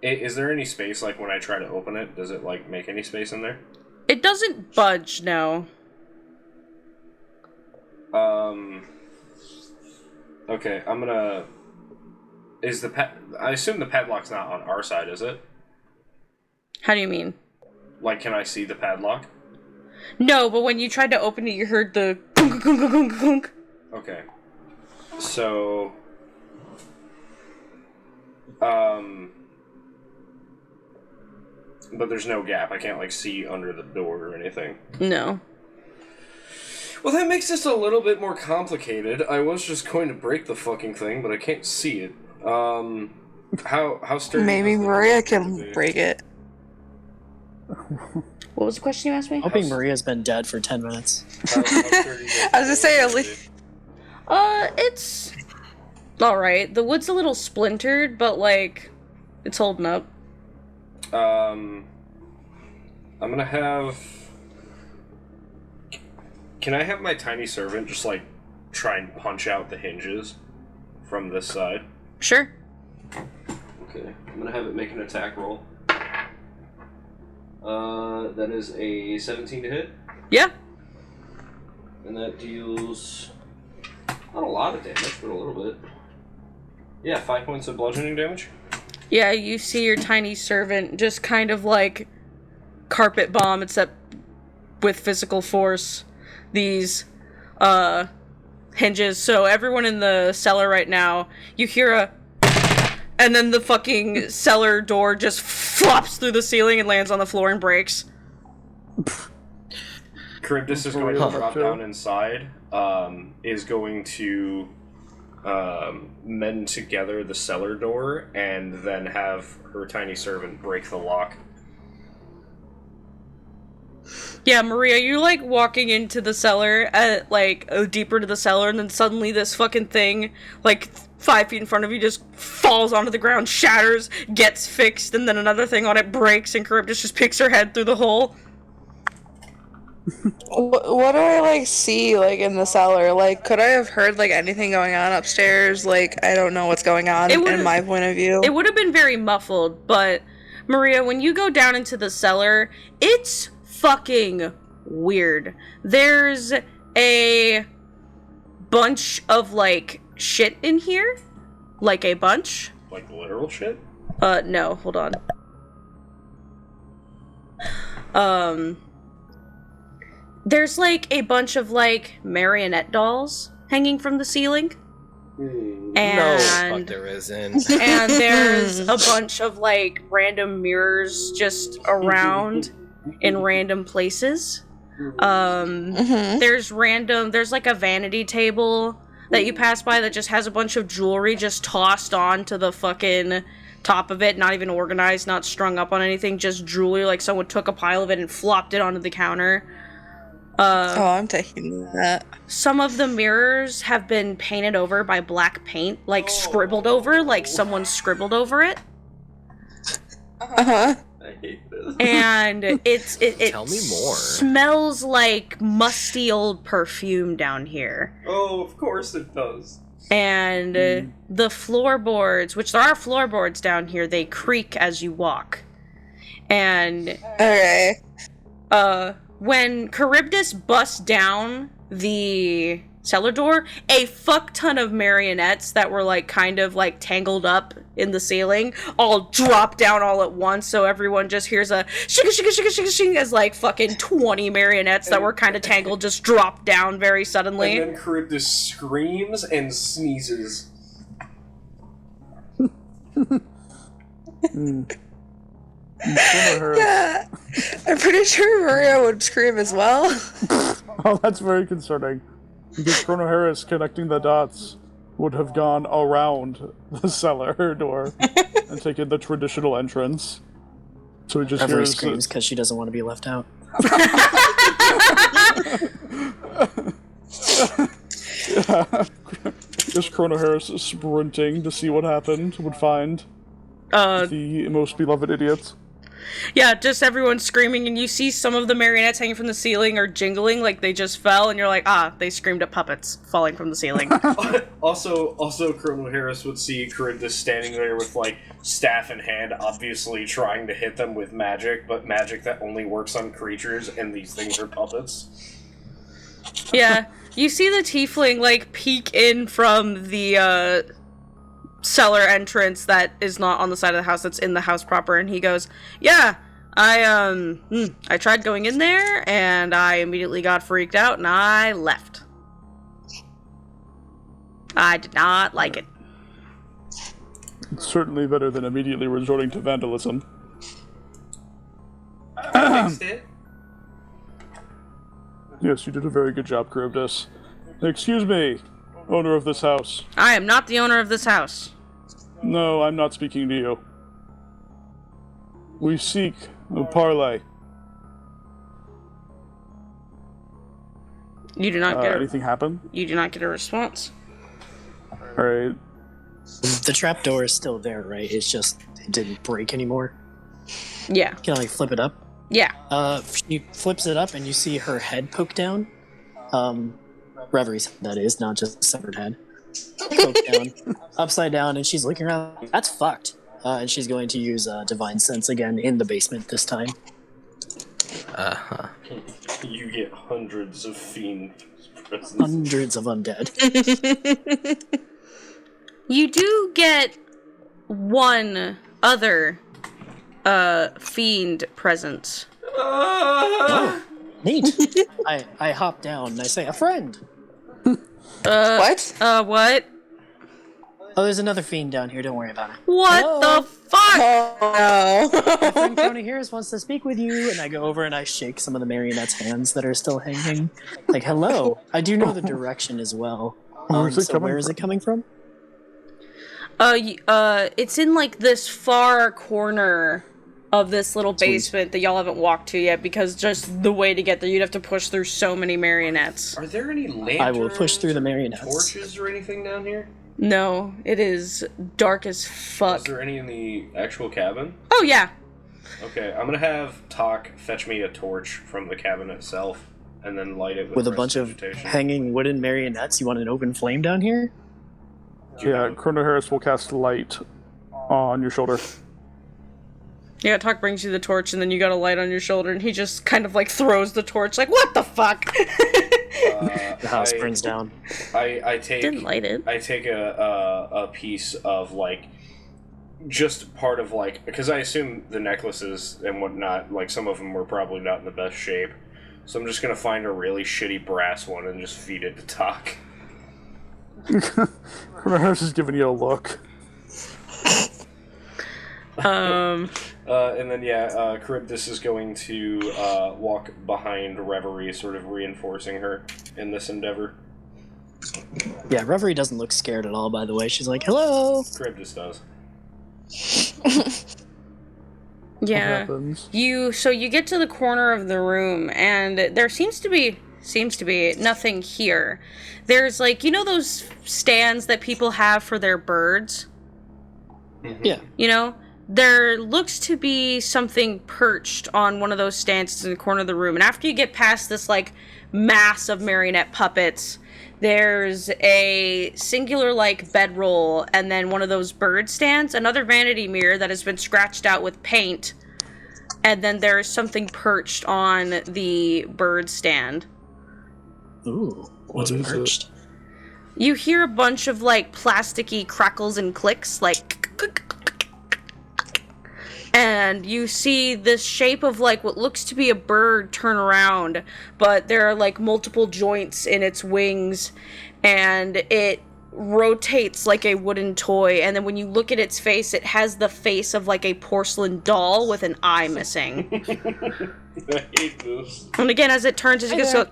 C: Is there any space, like, when I try to open it? Does it, like, make any space in there?
A: It doesn't budge, no.
C: Okay, I'm gonna... Is the I assume the padlock's not on our side, is it?
A: How do you mean?
C: Like, can I see the padlock?
A: No, but when you tried to open it, you heard the gunk, gunk, gunk, gunk, gunk.
C: Okay. So... But there's no gap. I can't, like, see under the door or anything.
A: No.
C: Well, that makes this a little bit more complicated. I was just going to break the fucking thing, but I can't see it. How sturdy?
E: Maybe
C: does the
E: Maria
C: door
E: can
C: be?
E: break it.
A: What was the question you asked me?
D: Hoping Maria's been dead for 10 minutes.
C: How sturdy does
E: I was
C: the
E: gonna say,
C: door
E: at
C: need
E: least-
C: to
A: It's... alright. The wood's a little splintered, but, like, it's holding up.
C: be? I'm gonna have... Can I have my tiny servant just, like, try and punch out the hinges from this side?
A: Sure.
C: Okay, I'm gonna have it make an attack roll. That is a 17 to hit,
A: Yeah.
C: and that deals not a lot of damage, but a little bit. Yeah, 5 points of bludgeoning damage.
A: Yeah, you see your tiny servant just kind of like carpet bomb, except with physical force, these hinges. So everyone in the cellar right now, you hear a, and then the fucking cellar door just flops through the ceiling and lands on the floor and breaks.
C: Charybdis is going to drop down inside, is going to mend together the cellar door, and then have her tiny servant break the lock.
A: Yeah, Maria, you're like walking into the cellar, deeper to the cellar, and then suddenly this fucking thing, like 5 feet in front of you, just falls onto the ground, shatters, gets fixed, and then another thing on it breaks, and Charybdis just picks her head through the hole.
E: What do I like see like in the cellar? Like, could I have heard like anything going on upstairs? Like, I don't know what's going on in my point of view.
A: It would have been very muffled, but Maria, when you go down into the cellar, it's fucking weird. There's a bunch of like shit in here, like a bunch.
C: Like literal shit?
A: No, hold on. There's like a bunch of like marionette dolls hanging from the ceiling.
G: No,
A: And
G: fuck there isn't.
A: and there's a bunch of like random mirrors just around in random places. There's like a vanity table that you pass by that just has a bunch of jewelry just tossed onto the fucking top of it, not even organized, not strung up on anything, just jewelry, like someone took a pile of it and flopped it onto the counter.
E: Oh, I'm taking that.
A: Some of the mirrors have been painted over by black paint, like scribbled over, like someone scribbled over it.
E: Uh-huh.
C: I hate this.
A: And it
G: Tell me more.
A: smells like musty old perfume down here.
C: Oh, of course it does.
A: And the floorboards, which there are floorboards down here, they creak as you walk. And
E: Okay.
A: when Charybdis busts down the cellar door, a fuck ton of marionettes that were like kind of like tangled up in the ceiling all drop down all at once, so everyone just hears a shika shika shika shika shika as like fucking 20 marionettes that were kind of tangled just drop down very suddenly.
C: And then Charybdis screams and sneezes.
E: Yeah, I'm pretty sure Maria would scream as well.
B: Oh, that's very concerning. Because Chrono Harris connecting the dots would have gone around the cellar door and taken the traditional entrance. So he just
D: Reverie
B: hears
D: screams because she doesn't want to be left out.
B: just Chrono Harris sprinting to see what happened, would find the most beloved idiots.
A: Yeah, just everyone screaming, and you see some of the marionettes hanging from the ceiling are jingling like they just fell, and you're like, they screamed at puppets falling from the ceiling.
C: Also, Chrono Harris would see Charybdis standing there with, like, staff in hand, obviously trying to hit them with magic, but magic that only works on creatures, and these things are puppets.
A: Yeah, you see the tiefling, like, peek in from the, cellar entrance that is not on the side of the house, that's in the house proper, and he goes, yeah, I tried going in there, and I immediately got freaked out, and I left. I did not like it.
B: It's certainly better than immediately resorting to vandalism.
C: I fixed it.
B: Yes, you did a very good job, Charybdis. Excuse me, owner of this house.
A: I am not the owner of this house.
B: No, I'm not speaking to you. We seek a parley.
A: You do not get
B: anything happen?
A: You do not get a response.
B: Alright.
D: The trapdoor is still there, right? It's just, it didn't break anymore.
A: Yeah.
D: Can I, like, flip it up?
A: Yeah.
D: She flips it up and you see her head poke down. Reverie's head, that is, not just a severed head. Poke down, upside down, and she's looking around. That's fucked. And she's going to use Divine Sense again in the basement this time.
C: You get hundreds of fiend presents.
D: Hundreds of undead.
A: You do get one other fiend presence.
D: Oh, neat. I hop down and I say, a friend.
E: What?
A: What?
D: Oh, there's another fiend down here. Don't worry about it.
A: What
D: Hello?
A: the fuck?
E: Oh no.
D: My friend Tony Harris wants to speak with you. And I go over and I shake some of the marionette's hands that are still hanging. Like, hello. I do know the direction as well. Where is it coming from?
A: It's in like this far corner of this little basement that y'all haven't walked to yet, because just the way to get there, you'd have to push through so many marionettes.
C: Are there any lanterns?
D: I will push through the marionettes.
C: Torches or anything down here?
A: No, it is dark as fuck.
C: Is there any in the actual cabin?
A: Oh yeah.
C: Okay, I'm gonna have Talk fetch me a torch from the cabin itself, and then light it
D: With a bunch of hanging wooden marionettes. You want an open flame down here?
B: Yeah, Chrono Harris will cast light on your shoulder.
A: Yeah, Talk brings you the torch, and then you got a light on your shoulder, and he just kind of like throws the torch, like, what the fuck?
D: The house burns down.
C: I take
A: Didn't light it.
C: I take a piece of, like, just part of, like, because I assume the necklaces and whatnot, like, some of them were probably not in the best shape, so I'm just gonna find a really shitty brass one and just feed it to Talk.
B: Chrono Harris is giving you a look.
C: And then, Charybdis is going to walk behind Reverie, sort of reinforcing her in this endeavor.
D: Yeah, Reverie doesn't look scared at all, by the way. She's like, hello!
C: Charybdis does.
A: Yeah. So you get to the corner of the room, and there seems to be nothing here. There's, like, you know those stands that people have for their birds?
C: Mm-hmm.
D: Yeah.
A: You know? there looks to be something perched on one of those stances in the corner of the room. And after you get past this, like, mass of marionette puppets, there's a singular, like, bedroll, and then one of those bird stands, another vanity mirror that has been scratched out with paint, and then there's something perched on the bird stand.
D: Ooh, what's perched?
A: You hear a bunch of, like, plasticky crackles and clicks, like... And you see this shape of, like, what looks to be a bird turn around, but there are, like, multiple joints in its wings, and it rotates like a wooden toy, and then when you look at its face, it has the face of, like, a porcelain doll with an eye missing.
C: I hate this.
A: And again, as it turns, as you just go...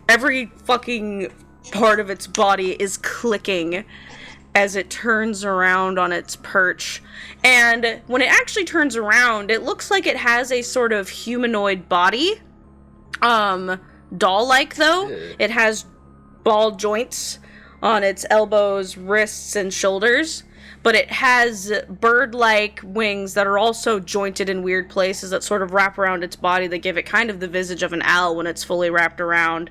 A: Every fucking part of its body is clicking as it turns around on its perch. And when it actually turns around, it looks like it has a sort of humanoid body. Doll-like, though. It has ball joints on its elbows, wrists, and shoulders. But it has bird-like wings that are also jointed in weird places that sort of wrap around its body that give it kind of the visage of an owl when it's fully wrapped around.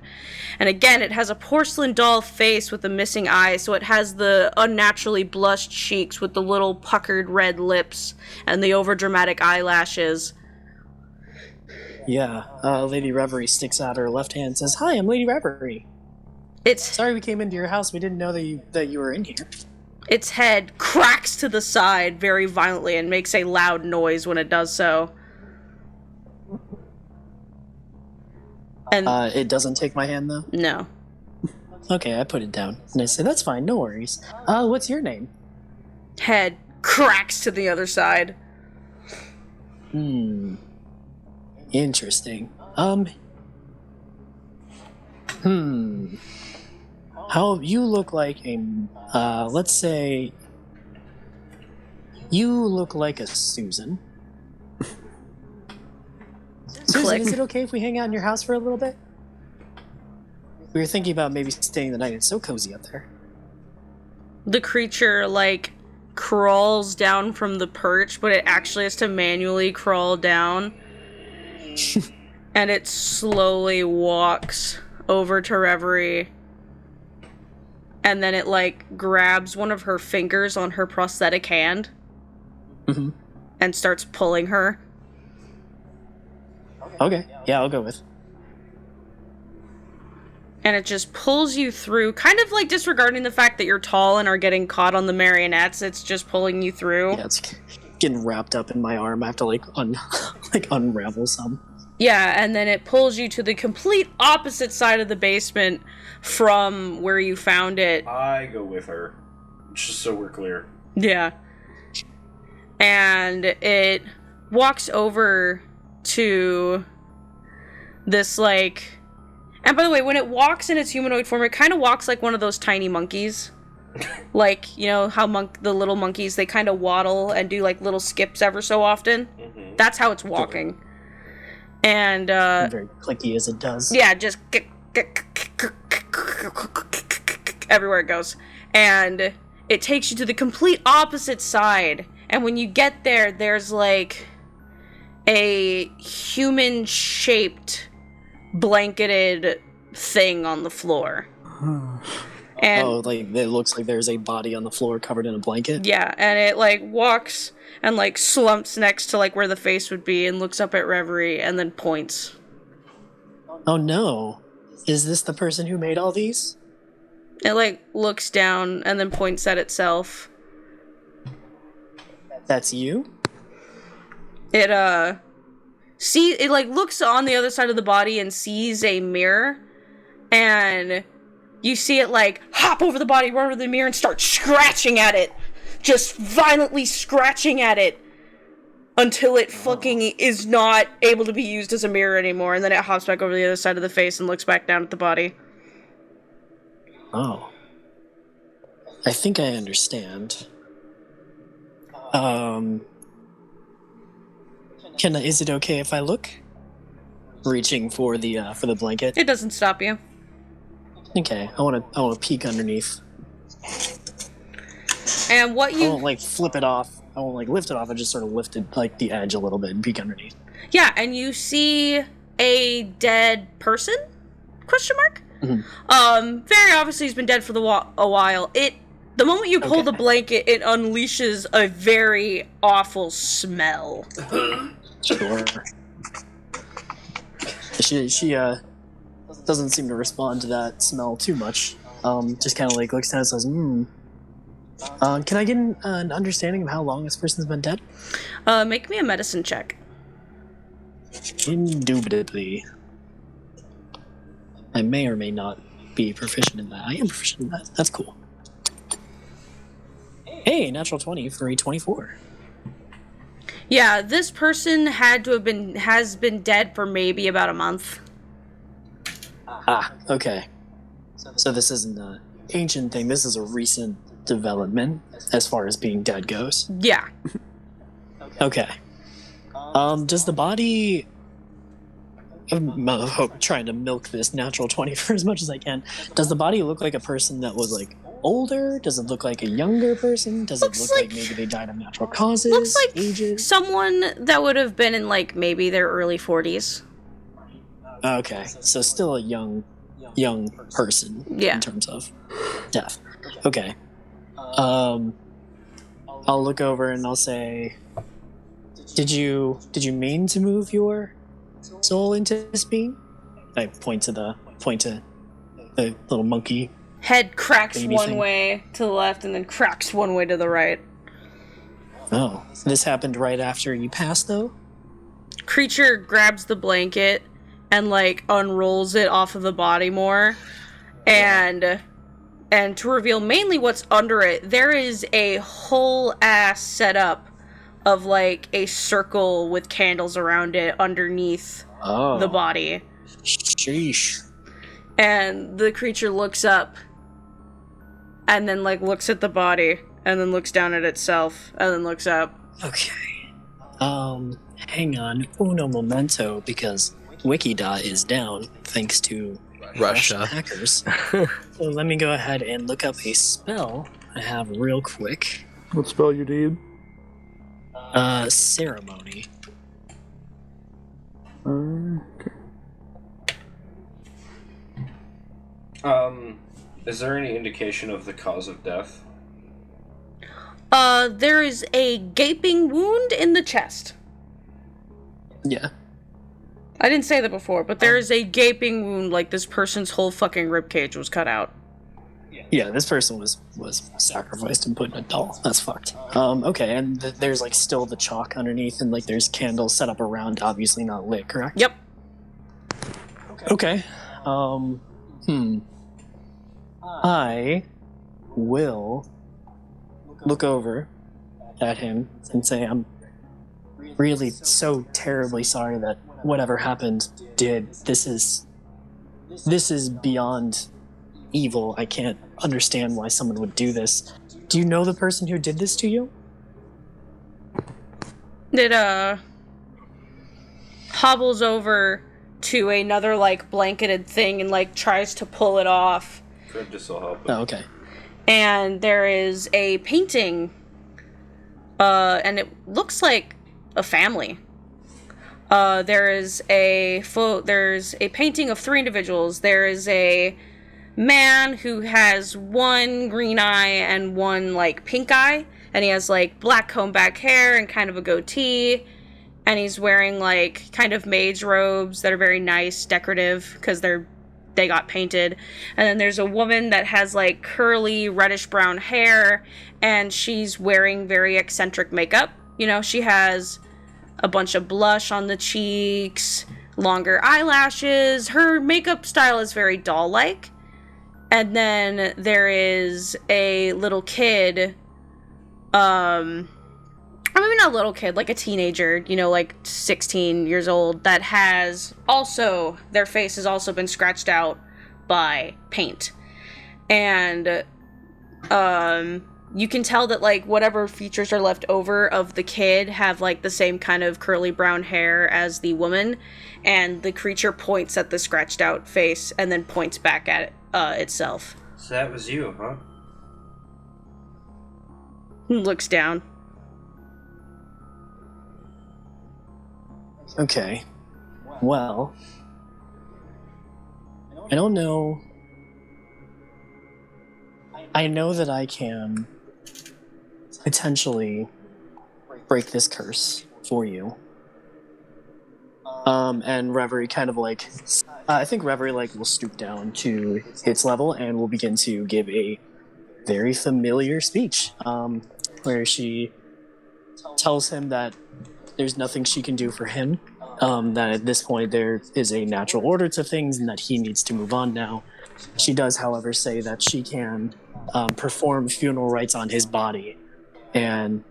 A: And again, it has a porcelain doll face with a missing eye, so it has the unnaturally blushed cheeks with the little puckered red lips and the overdramatic eyelashes.
D: Yeah, Lady Reverie sticks out her left hand and says, "Hi, I'm Lady Reverie. Sorry we came into your house. We didn't know that you were in here."
A: Its head cracks to the side very violently and makes a loud noise when it does so. And
D: it doesn't take my hand, though?
A: No.
D: Okay, I put it down. And I say, "That's fine, no worries. What's your name?"
A: Head cracks to the other side.
D: Interesting. How you look like a, let's say, you look like a Susan. Susan, is it okay if we hang out in your house for a little bit? We were thinking about maybe staying the night. It's so cozy up there.
A: The creature, like, crawls down from the perch, but it actually has to manually crawl down. And it slowly walks over to Reverie. And then it, like, grabs one of her fingers on her prosthetic hand. And starts pulling her.
D: Okay, yeah, I'll go with.
A: And it just pulls you through, kind of like disregarding the fact that you're tall and are getting caught on the marionettes. It's just pulling you through.
D: Yeah, it's getting wrapped up in my arm. I have to, like, unravel some.
A: Yeah, and then it pulls you to the complete opposite side of the basement from where you found it.
C: I go with her, just so we're clear.
A: Yeah. And it walks over to this, like... And by the way, when it walks in its humanoid form, it kind of walks like one of those tiny monkeys. Like, you know how the little monkeys, they kind of waddle and do, like, little skips ever so often? That's how it's walking. And,
D: very clicky as it does.
A: Yeah, just... everywhere it goes. And it takes you to the complete opposite side. And when you get there, there's, like, a human-shaped blanketed thing on the floor. And
D: like, it looks like there's a body on the floor covered in a blanket?
A: Yeah, and it, like, walks and, like, slumps next to, like, where the face would be and looks up at Reverie and then points.
D: Oh no. Is this the person who made all these?
A: It, like, looks down and then points at itself.
D: That's you?
A: It, like, looks on the other side of the body and sees a mirror, and you see it, like, hop over the body, run over the mirror, and start scratching at it. Just violently scratching at it until it fucking is not able to be used as a mirror anymore, and then it hops back over the other side of the face and looks back down at the body.
D: Oh. I think I understand. Is it okay if I look? Reaching for the blanket.
A: It doesn't stop you.
D: Okay, I wanna peek underneath.
A: And what
D: I
A: you...
D: won't, like, flip it off. I won't, like, lift it off. I just sort of lift it, like, the edge a little bit and peek underneath.
A: Yeah, and you see a dead person? Question mark?
D: Mm-hmm.
A: Very obviously he's been dead for a while. The moment you pull the blanket, it unleashes a very awful smell.
D: Sure. She doesn't seem to respond to that smell too much. Just kind of like looks down and says, can I get an understanding of how long this person's been dead?
A: Make me a medicine check.
D: Indubitably. I may or may not be proficient in that. I am proficient in that. That's cool. Hey, natural 20 for a 24.
A: Yeah, this person has been dead for maybe about a month.
D: Ah, okay. So this isn't an ancient thing. This is a recent development as far as being dead goes.
A: Yeah.
D: Okay. Does the body... I'm trying to milk this natural 20 for as much as I can. Does the body look like a person that was, like, older? Does it look like a younger person? Does it look like maybe they died of natural causes?
A: Looks like
D: ages?
A: someone that would have been in, like, maybe their early 40s.
D: Okay, so still a young person in terms of death. Okay. I'll look over and I'll say, Did you mean to move your soul into this being? I point to the little monkey.
A: Head cracks one
D: thing.
A: way to the left and then cracks one way to the right.
D: Oh, this happened right after you passed, though?
A: Creature grabs the blanket and, like, unrolls it off of the body more. And to reveal mainly what's under it, there is a whole ass setup of, like, a circle with candles around it underneath the body.
D: Sheesh.
A: And the creature looks up and then, like, looks at the body and then looks down at itself and then looks up.
D: Okay. Hang on. Uno momento, because Wikidot is down thanks to
G: Russia
D: hackers. So let me go ahead and look up a spell I have real quick.
B: What spell you need?
D: Ceremony.
B: Okay.
C: Is there any indication of the cause of death?
A: There is a gaping wound in the chest.
D: Yeah.
A: I didn't say that before, but there is a gaping wound, like this person's whole fucking ribcage was cut out.
D: Yeah, this person was sacrificed and put in a doll. That's fucked. Okay, and there's like still the chalk underneath, and like there's candles set up around, obviously not lit, correct?
A: Yep.
D: Okay. I will look over at him and say, I'm really so terribly sorry that whatever happened did. This is beyond evil. I can't understand why someone would do this. Do you know the person who did this to you?
A: It, hobbles over to another, like, blanketed thing and, like, tries to pull it off.
C: Good, this will help.
D: Oh, okay.
A: And there is a painting, and it looks like a family. There's a painting of 3 individuals. There is a man who has one green eye and one, like, pink eye, and he has, like, black combed back hair and kind of a goatee, and he's wearing, like, kind of mage robes that are very nice, decorative, because they got painted. And then there's a woman that has, like, curly reddish brown hair, and she's wearing very eccentric makeup. You know, she has a bunch of blush on the cheeks, longer eyelashes. Her makeup style is very doll-like. And then there is a little kid, or maybe not a little kid, like a teenager, you know, like 16 years old, that has also, their face has also been scratched out by paint. And, you can tell that, like, whatever features are left over of the kid have, like, the same kind of curly brown hair as the woman, and the creature points at the scratched out face and then points back at itself.
C: So that was you, huh?
A: Looks down.
D: Okay. Well, I don't know. I know that I can potentially break this curse for you. And Reverie kind of like, I think Reverie like will stoop down to its level and will begin to give a very familiar speech, where she tells him that there's nothing she can do for him, that at this point there is a natural order to things and that he needs to move on now. She does, however, say that she can perform funeral rites on his body and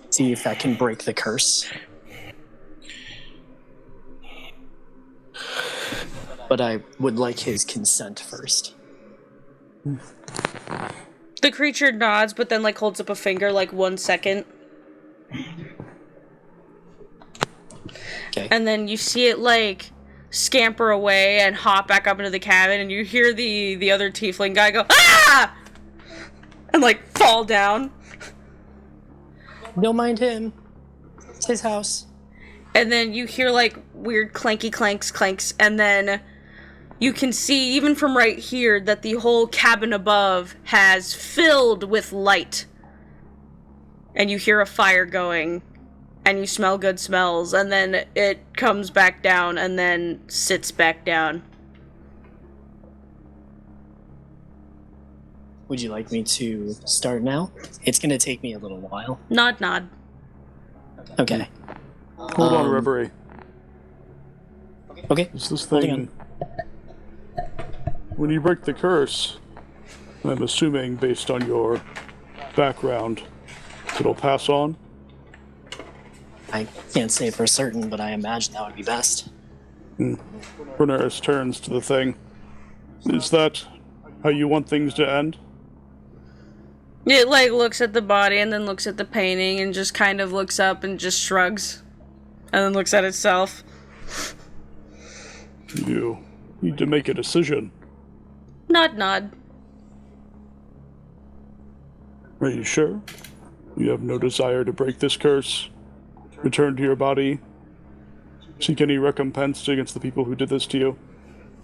D: see if that can break the curse. But I would like his consent first.
A: The creature nods, but then like holds up a finger like 1 second.
D: Okay.
A: And then you see it like scamper away and hop back up into the cabin, and you hear the other tiefling guy go, "Ah!" and like fall down.
D: Don't mind him. It's his house.
A: And then you hear like weird clanky clanks, and then you can see even from right here that the whole cabin above has filled with light. And you hear a fire going, and you smell good smells, and then it comes back down and then sits back down.
D: Would you like me to start now? It's going to take me a little while.
A: Nod.
D: Okay.
B: Hold on, Reverie.
D: Okay.
B: Is this
D: Holding
B: thing... When you break the curse, I'm assuming, based on your background, it'll pass on?
D: I can't say for certain, but I imagine that would be best.
B: Renaris turns to the thing. Is that how you want things to end?
A: It like looks at the body and then looks at the painting and just kind of looks up and just shrugs. And then looks at itself.
B: You need to make a decision.
A: Nod.
B: Are you sure? You have no desire to break this curse? Return to your body? Seek any recompense against the people who did this to you?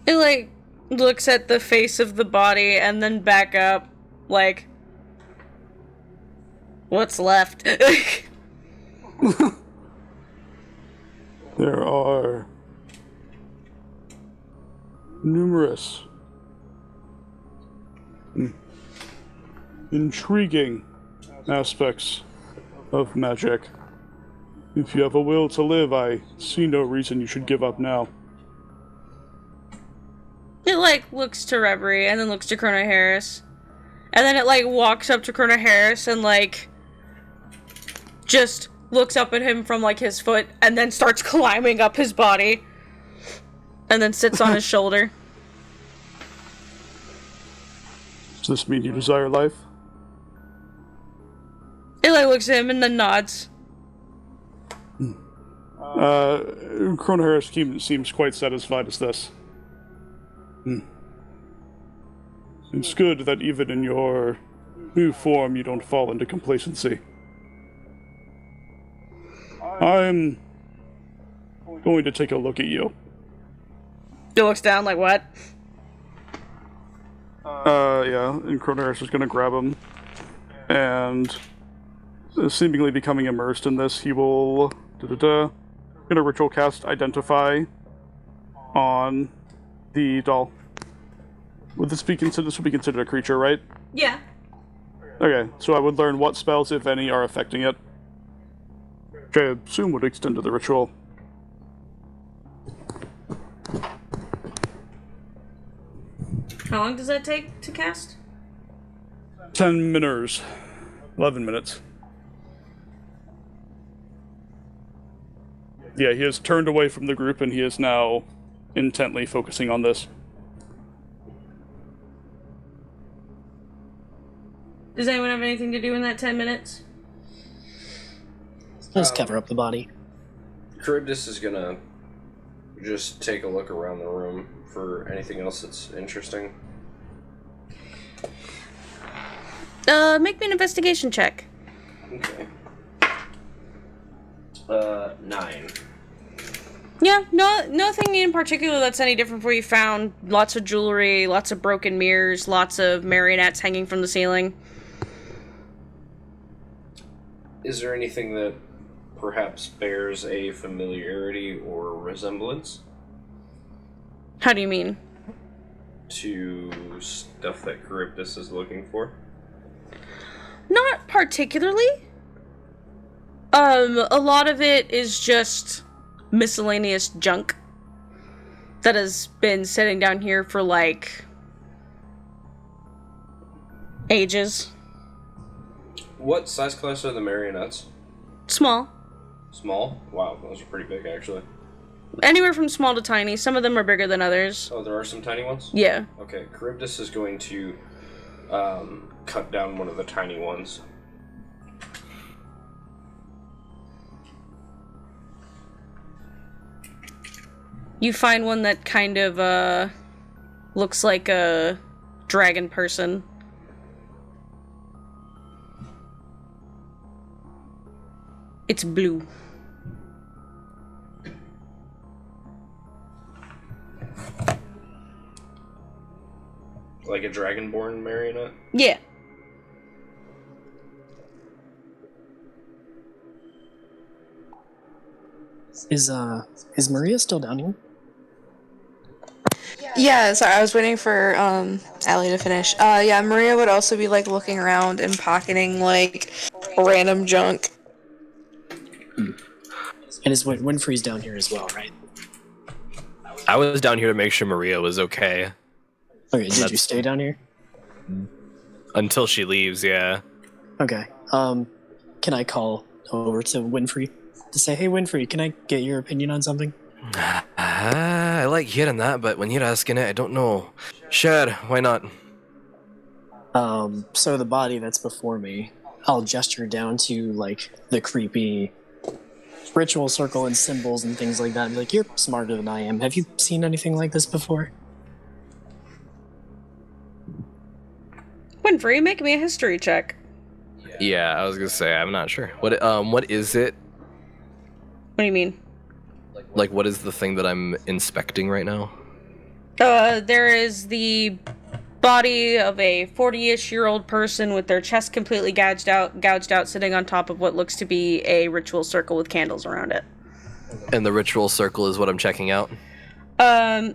A: It like looks at the face of the body and then back up, like, what's left?
B: There are numerous intriguing aspects of magic. If you have a will to live, I see no reason you should give up now.
A: It like looks to Reverie and then looks to Chrono Harris. And then it like walks up to Chrono Harris and like just looks up at him from like his foot and then starts climbing up his body. And then sits on his shoulder.
B: Does this mean you desire life?
A: It like looks at him and then nods.
B: Chrono Harris seems quite satisfied as this. It's good that even in your new form you don't fall into complacency. I'm going to take a look at you.
A: It looks down like what?
B: Yeah, and Chrono Harris is going to grab him, and seemingly becoming immersed in this, he will gonna ritual cast Identify on the doll. This would be considered a creature, right?
A: Yeah.
B: Okay, so I would learn what spells, if any, are affecting it. Which I assume would extend to the ritual.
A: How long does that take to cast?
B: 10 minutes. 11 minutes. Yeah, he has turned away from the group and he is now intently focusing on this.
A: Does anyone have anything to do in that 10 minutes?
D: Just cover up the body.
C: Charybdis is gonna just take a look around the room for anything else that's interesting.
A: Make me an investigation check.
C: Okay. 9.
A: Yeah, nothing in particular that's any different from what you found. Lots of jewelry, lots of broken mirrors, lots of marionettes hanging from the ceiling.
C: Is there anything that perhaps bears a familiarity or resemblance
A: How do you mean?
C: to stuff that Charybdis is looking for?
A: Not particularly. A lot of it is just miscellaneous junk that has been sitting down here for, like, ages.
C: What size class are the marionettes?
A: Small.
C: Small? Wow, those are pretty big, actually.
A: Anywhere from small to tiny. Some of them are bigger than others.
C: Oh, there are some tiny ones?
A: Yeah.
C: Okay, Charybdis is going to cut down one of the tiny ones.
A: You find one that kind of, looks like a dragon person. It's blue.
C: Like a dragonborn marionette?
A: Yeah.
D: Is Maria still down here?
E: Yeah, sorry, I was waiting for Allie to finish. Yeah, Maria would also be like looking around and pocketing like random junk.
D: And is Winfrey's down here as well, right?
G: I was down here to make sure Maria was okay.
D: Okay, did you stay down here?
G: Until she leaves, yeah.
D: Okay. Can I call over to Winfrey to say, hey, Winfrey, can I get your opinion on something?
G: I like hearing that, but when you're asking it, I don't know. Sure, why not?
D: So the body that's before me, I'll gesture down to, like, the creepy ritual circle and symbols and things like that. Be like, you're smarter than I am. Have you seen anything like this before?
A: Winfrey, make me a history check.
G: Yeah, I was gonna say, I'm not sure. What is it?
A: What do you mean?
G: Like, what is the thing that I'm inspecting right now?
A: There is the body of a 40-ish-year-old person with their chest completely gouged out, sitting on top of what looks to be a ritual circle with candles around it.
G: And the ritual circle is what I'm checking out?
A: I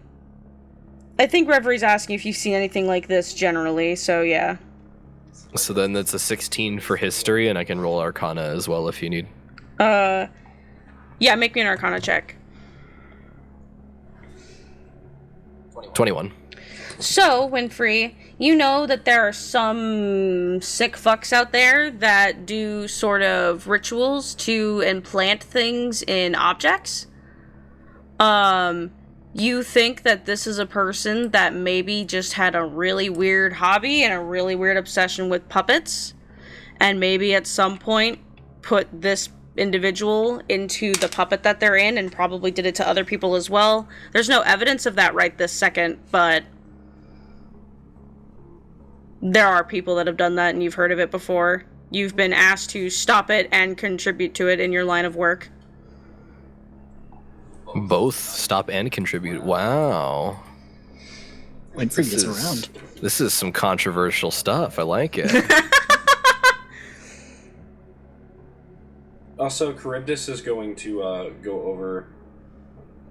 A: think Revery's asking if you've seen anything like this generally, so yeah.
G: So then that's a 16 for history, and I can roll Arcana as well if you need.
A: Yeah, make me an Arcana check.
G: 21.
A: So, Winfrey, you know that there are some sick fucks out there that do sort of rituals to implant things in objects. You think that this is a person that maybe just had a really weird hobby and a really weird obsession with puppets, and maybe at some point put this individual into the puppet that they're in and probably did it to other people as well. There's no evidence of that right this second, but there are people that have done that and you've heard of it before. You've been asked to stop it and contribute to it in your line of work.
G: Both stop and contribute. Wow.
D: Winfrey gets around.
G: This is some controversial stuff. I like it.
C: Also, Charybdis is going to go over,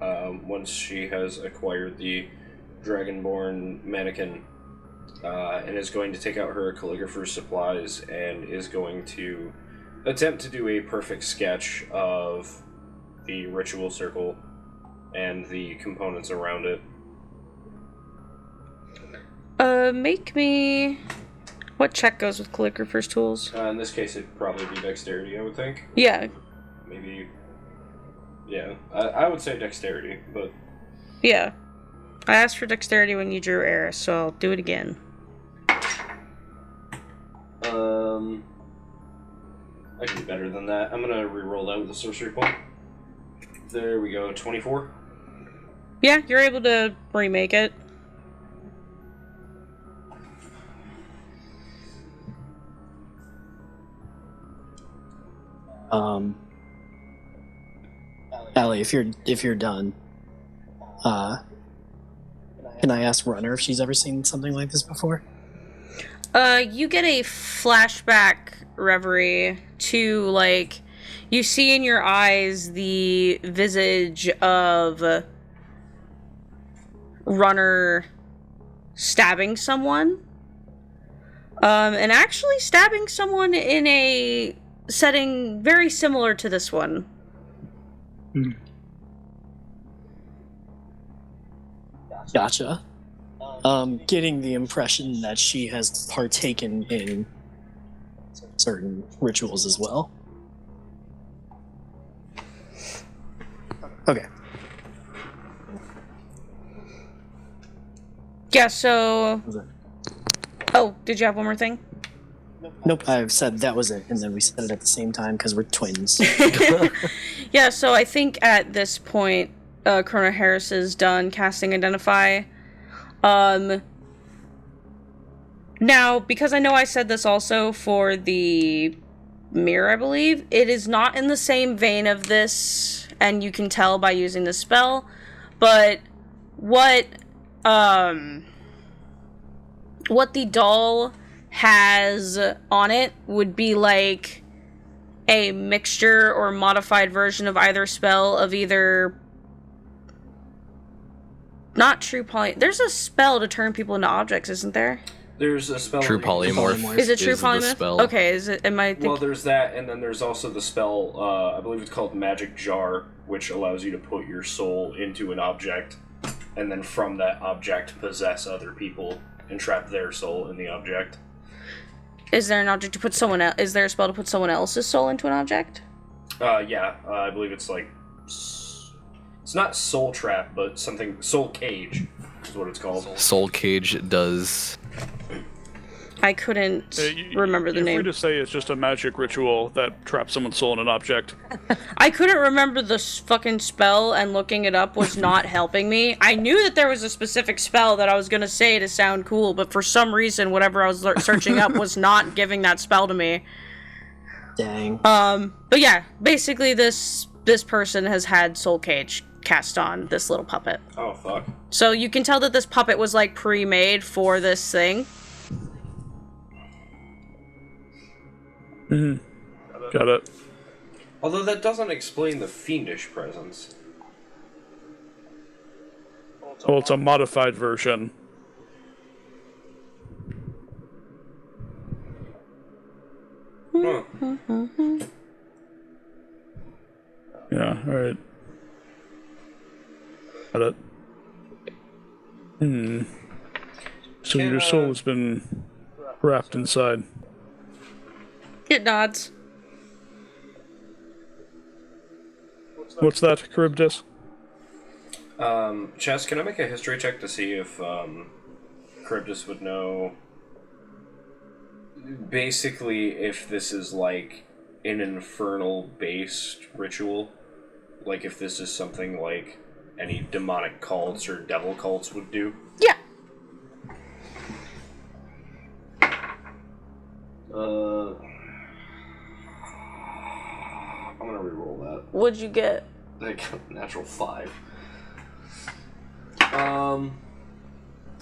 C: once she has acquired the Dragonborn mannequin, and is going to take out her calligrapher's supplies and is going to attempt to do a perfect sketch of the ritual circle and the components around it.
A: Make me... What check goes with calligrapher's tools?
C: In this case, it'd probably be dexterity, I would think.
A: Yeah.
C: Maybe... Yeah, I would say dexterity, but...
A: Yeah. I asked for dexterity when you drew Eris, so I'll do it again.
C: I can do better than that. I'm gonna re-roll that with a sorcery point. There we go, 24.
A: Yeah, you're able to remake it.
D: Allie, if you're done, can I ask Runner if she's ever seen something like this before?
A: You get a flashback, Reverie, to, like, you see in your eyes the visage of Runner stabbing someone. And actually stabbing someone in a setting very similar to this one.
D: Gotcha. Getting the impression that she has partaken in certain rituals as well. Okay.
A: Yeah, so... Oh, did you have one more thing?
D: Nope, I've said that was it, and then we said it at the same time because we're twins.
A: Yeah, so I think at this point, Chrono Harris is done casting Identify. Now, because I know I said this also for the mirror, I believe, it is not in the same vein of this, and you can tell by using the spell, but what the doll has on it would be like a mixture or modified version of either spell of either... Not true There's a spell to turn people into objects, isn't there?
C: There's a spell.
G: True polymorph.
A: Is it true
G: the
A: polymorph?
G: spell.
A: Okay, is it? Am I?
C: Well, there's that, and then there's also the spell. I believe it's called Magic Jar, which allows you to put your soul into an object, and then from that object possess other people and trap their soul in the object.
A: Is there an object to put someone else? Is there a spell to put someone else's soul into an object?
C: Yeah, I believe it's like it's not soul trap, but something soul cage is what it's called.
G: Soul Cage does.
A: I couldn't remember the
B: you're
A: name.
B: Free to say it's just a magic ritual that traps someone's soul in an object.
A: I couldn't remember the fucking spell, and looking it up was not helping me. I knew that there was a specific spell that I was gonna say to sound cool, but for some reason, whatever I was searching up was not giving that spell to me.
D: Dang.
A: But yeah, basically this person has had Soul Cage cast on this little puppet.
C: Oh fuck.
A: So you can tell that this puppet was like pre-made for this thing.
B: Got it.
C: Although that doesn't explain the fiendish presence.
B: Well, it's a modified version.
C: Huh.
B: Yeah, alright. Got it. So your soul has been wrapped inside.
A: It nods.
B: What's that, Charybdis?
C: Chess, can I make a history check to see if Charybdis would know basically if this is like an infernal based ritual? Like if this is something like any demonic cults or devil cults would do?
A: Yeah.
C: I'm gonna reroll that.
A: What'd you get?
C: I got natural 5.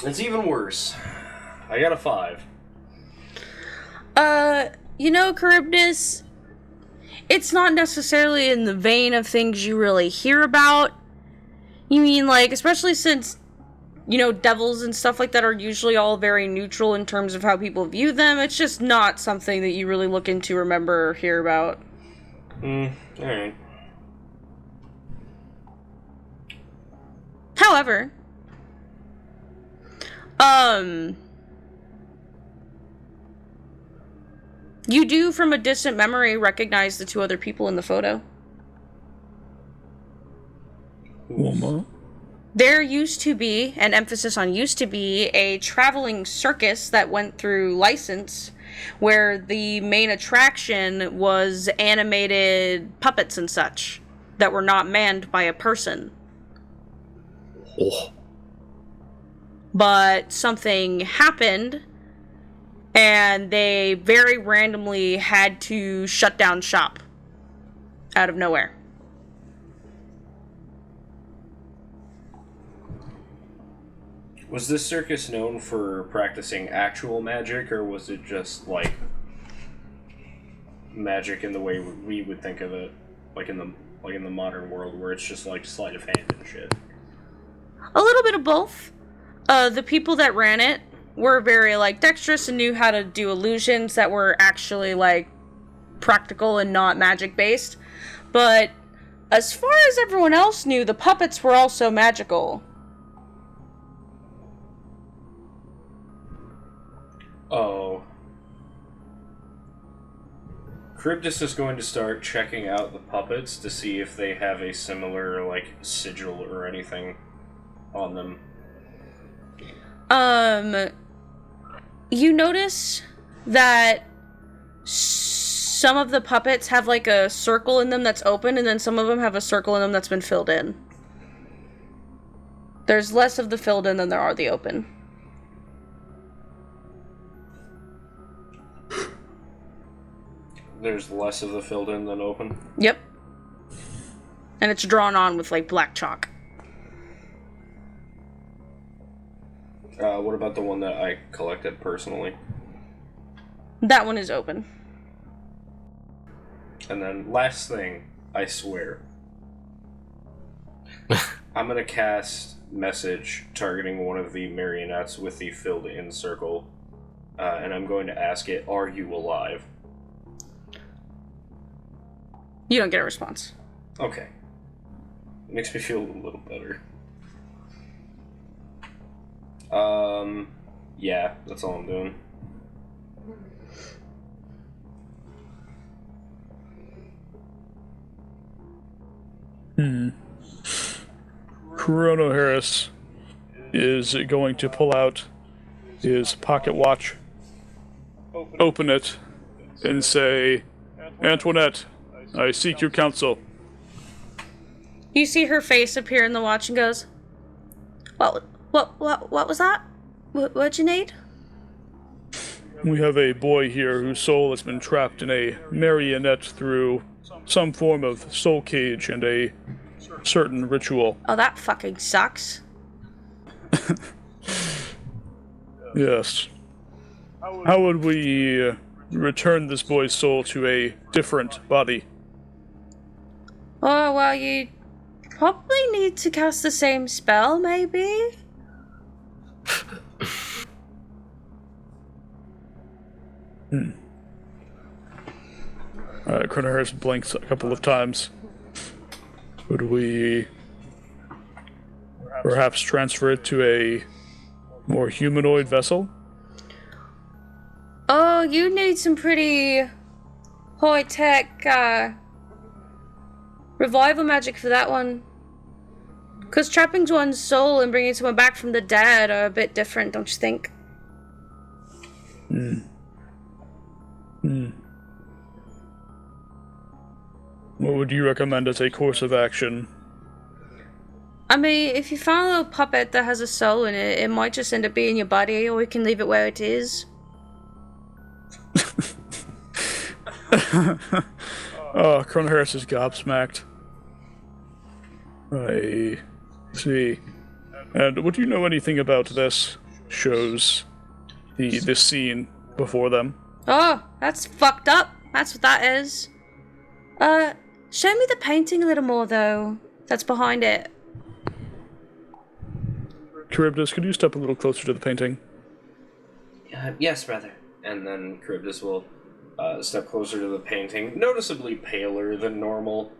C: It's even worse. I got a 5.
A: You know, Charybdis, it's not necessarily in the vein of things you really hear about. You mean, like, especially since, you know, devils and stuff like that are usually all very neutral in terms of how people view them. It's just not something that you really look into, remember, or hear about.
C: Alright.
A: However, you do, from a distant memory, recognize the two other people in the photo.
B: Wilma?
A: There used to be, and emphasis on used to be, a traveling circus that went through license, where the main attraction was animated puppets and such, that were not manned by a person.
G: Oh.
A: But something happened, and they very randomly had to shut down shop. out of nowhere.
C: Was this circus known for practicing actual magic, or was it just, like, magic in the way we would think of it, like in the modern world, where it's just, like, sleight of hand and shit?
A: A little bit of both. The people that ran it were very, like, dexterous and knew how to do illusions that were actually, like, practical and not magic-based. But as far as everyone else knew, the puppets were also magical.
C: Oh. Charybdis is going to start checking out the puppets to see if they have a similar, like, sigil or anything on them.
A: You notice that some of the puppets have, like, a circle in them that's open, and then some of them have a circle in them that's been filled in. There's less of the filled in than there are the open.
C: There's less of the filled in than open?
A: Yep. And it's drawn on with, like, black chalk.
C: What about the one that I collected personally?
A: That one is open.
C: And then, last thing, I swear. I'm gonna cast Message targeting one of the marionettes with the filled-in circle, and I'm going to ask it, are you alive?
A: You don't get a response.
C: Okay. Makes me feel a little better. Yeah, that's all I'm doing.
B: Chrono Harris is going to pull out his pocket watch, open it, and say, Antoinette, I seek your counsel.
A: You see her face appear in the watch and goes, What was that? What'd you need?
B: We have a boy here whose soul has been trapped in a marionette through some form of soul cage and a certain ritual.
A: Oh, that fucking sucks.
B: Yes. How would we return this boy's soul to a different body?
A: Oh, well, you probably need to cast the same spell, maybe?
B: Chrono Harris blinks a couple of times. Would we perhaps transfer it to a more humanoid vessel?
A: Oh, you need some pretty high-tech, revival magic for that one. Because trapping one's soul and bringing someone back from the dead are a bit different, don't you think?
B: What would you recommend as a course of action?
A: I mean, if you found a little puppet that has a soul in it, it might just end up being your body, or we can leave it where it is.
B: Oh, Chrono Harris is gobsmacked. I see. And would you know anything about this? Shows this scene before them.
A: Oh, that's fucked up. That's what that is. Show me the painting a little more, though. That's behind it.
B: Charybdis, could you step a little closer to the painting?
C: Yes, brother. And then Charybdis will step closer to the painting, noticeably paler than normal,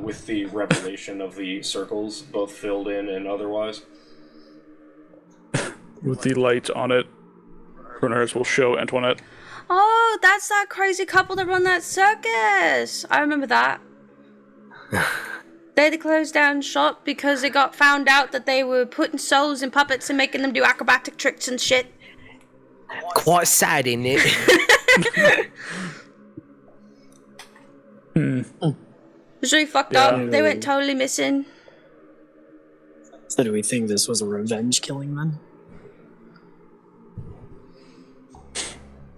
C: with the revelation of the circles, both filled in and otherwise.
B: With the light on it, Chrono Harris will show Antoinette.
A: Oh, that's that crazy couple that run that circus. I remember that. They had to close down shop because it got found out that they were putting souls in puppets and making them do acrobatic tricks and shit.
F: Quite sad, isn't it?
A: It was really fucked up. They went totally missing.
D: So do we think this was a revenge killing then?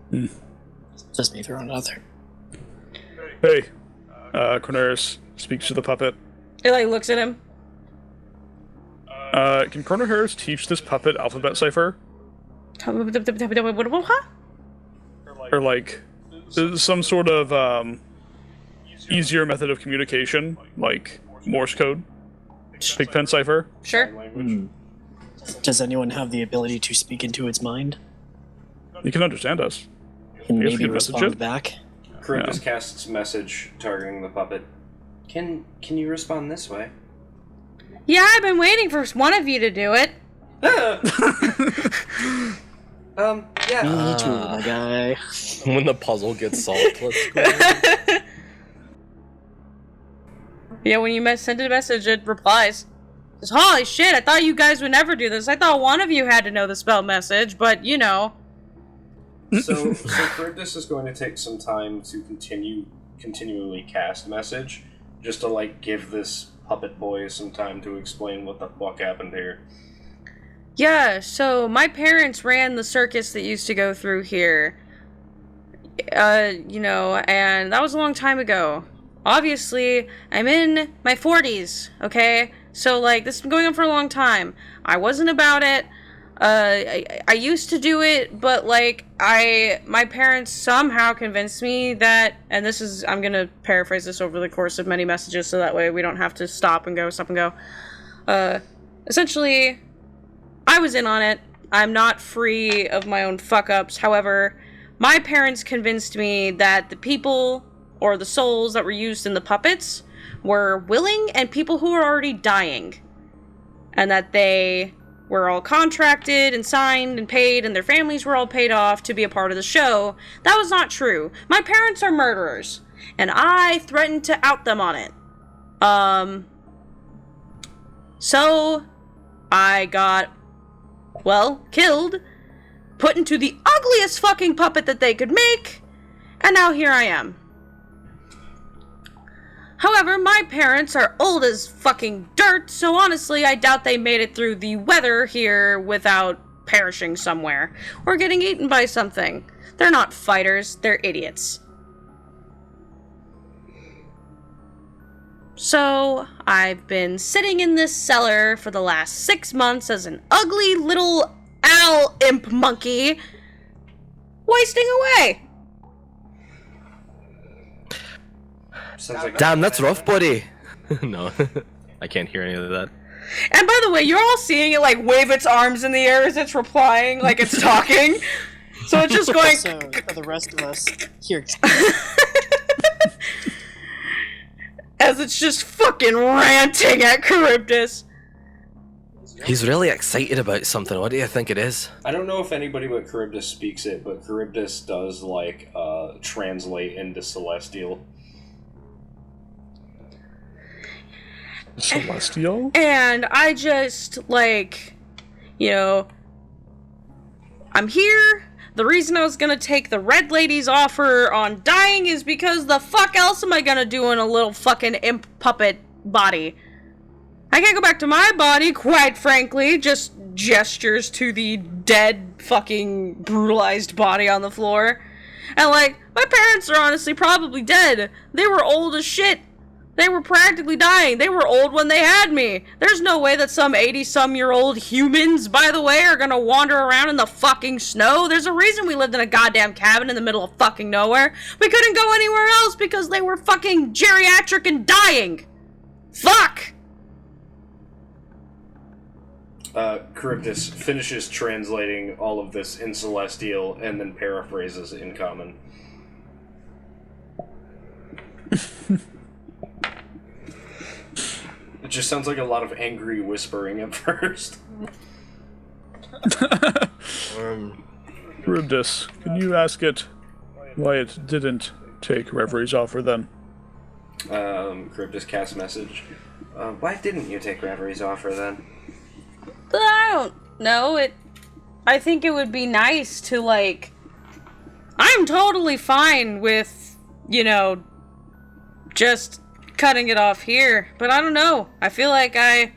B: Hmm.
D: Just me throwing it out there.
B: Hey, Cronaris speaks to the puppet.
A: It like looks at him.
B: Can Cronaris teach this puppet alphabet cipher?
A: Huh?
B: Or like some sort of easier method of communication, like Morse code, Big Pen cipher.
A: Sure.
D: Does anyone have the ability to speak into its mind?
B: You can understand us.
D: And
B: I guess we
D: maybe
B: could message
D: respond
B: it.
D: back?
C: Charybdis
B: Yeah.
C: casts message targeting the puppet. Can you respond this way?
A: Yeah, I've been waiting for one of you to do it.
C: Yeah.
D: Me too, my guy.
G: When the puzzle gets solved, let's go.
A: Yeah, when you send a message, it replies. Says, holy shit, I thought you guys would never do this. I thought one of you had to know the spell message, but you know.
C: So Charybdis is going to take some time to continually cast message, just to like give this puppet boy some time to explain what the fuck happened here.
A: Yeah, so my parents ran the circus that used to go through here. And that was a long time ago. Obviously, I'm in my 40s, okay? So, like, this has been going on for a long time. I wasn't about it. I used to do it, but, like, my parents somehow convinced me that, and I'm gonna paraphrase this over the course of many messages so that way we don't have to stop and go. Essentially, I was in on it. I'm not free of my own fuck-ups. However, my parents convinced me that the people, or the souls that were used in the puppets, were willing and people who were already dying. And that they were all contracted and signed and paid, and their families were all paid off to be a part of the show. That was not true. My parents are murderers, and I threatened to out them on it. So I got, killed, put into the ugliest fucking puppet that they could make, and now here I am. However, my parents are old as fucking dirt, so honestly, I doubt they made it through the weather here without perishing somewhere, or getting eaten by something. They're not fighters, they're idiots. So, I've been sitting in this cellar for the last 6 months as an ugly little owl imp monkey, wasting away.
C: Sounds like
G: Damn, that's rough, buddy. No, I can't hear any of that.
A: And by the way, you're all seeing it like wave its arms in the air as it's replying, like it's talking. So it's just going.
D: So, for the rest of us, here.
A: As it's just fucking ranting at Charybdis.
G: He's really excited about something. What do you think it is?
C: I don't know if anybody but Charybdis speaks it, but Charybdis does like translate into Celestial.
B: Celestial?
A: And I just, I'm here. The reason I was gonna take the Red Lady's offer on dying is because the fuck else am I gonna do in a little fucking imp puppet body? I can't go back to my body, quite frankly. Just gestures to the dead, fucking brutalized body on the floor. And, my parents are honestly probably dead. They were old as shit. They were practically dying. They were old when they had me. There's no way that some 80-some-year-old humans, by the way, are gonna wander around in the fucking snow. There's a reason we lived in a goddamn cabin in the middle of fucking nowhere. We couldn't go anywhere else because they were fucking geriatric and dying. Fuck!
C: Charybdis finishes translating all of this in Celestial and then paraphrases in Common. It just sounds like a lot of angry whispering at first.
B: Charybdis, can you ask it why it didn't take Reveries offer then?
C: Charybdis casts message. Why didn't you take Reveries offer then?
A: I don't know. I think it would be nice to, I'm totally fine with, just cutting it off here. But I don't know. I feel like I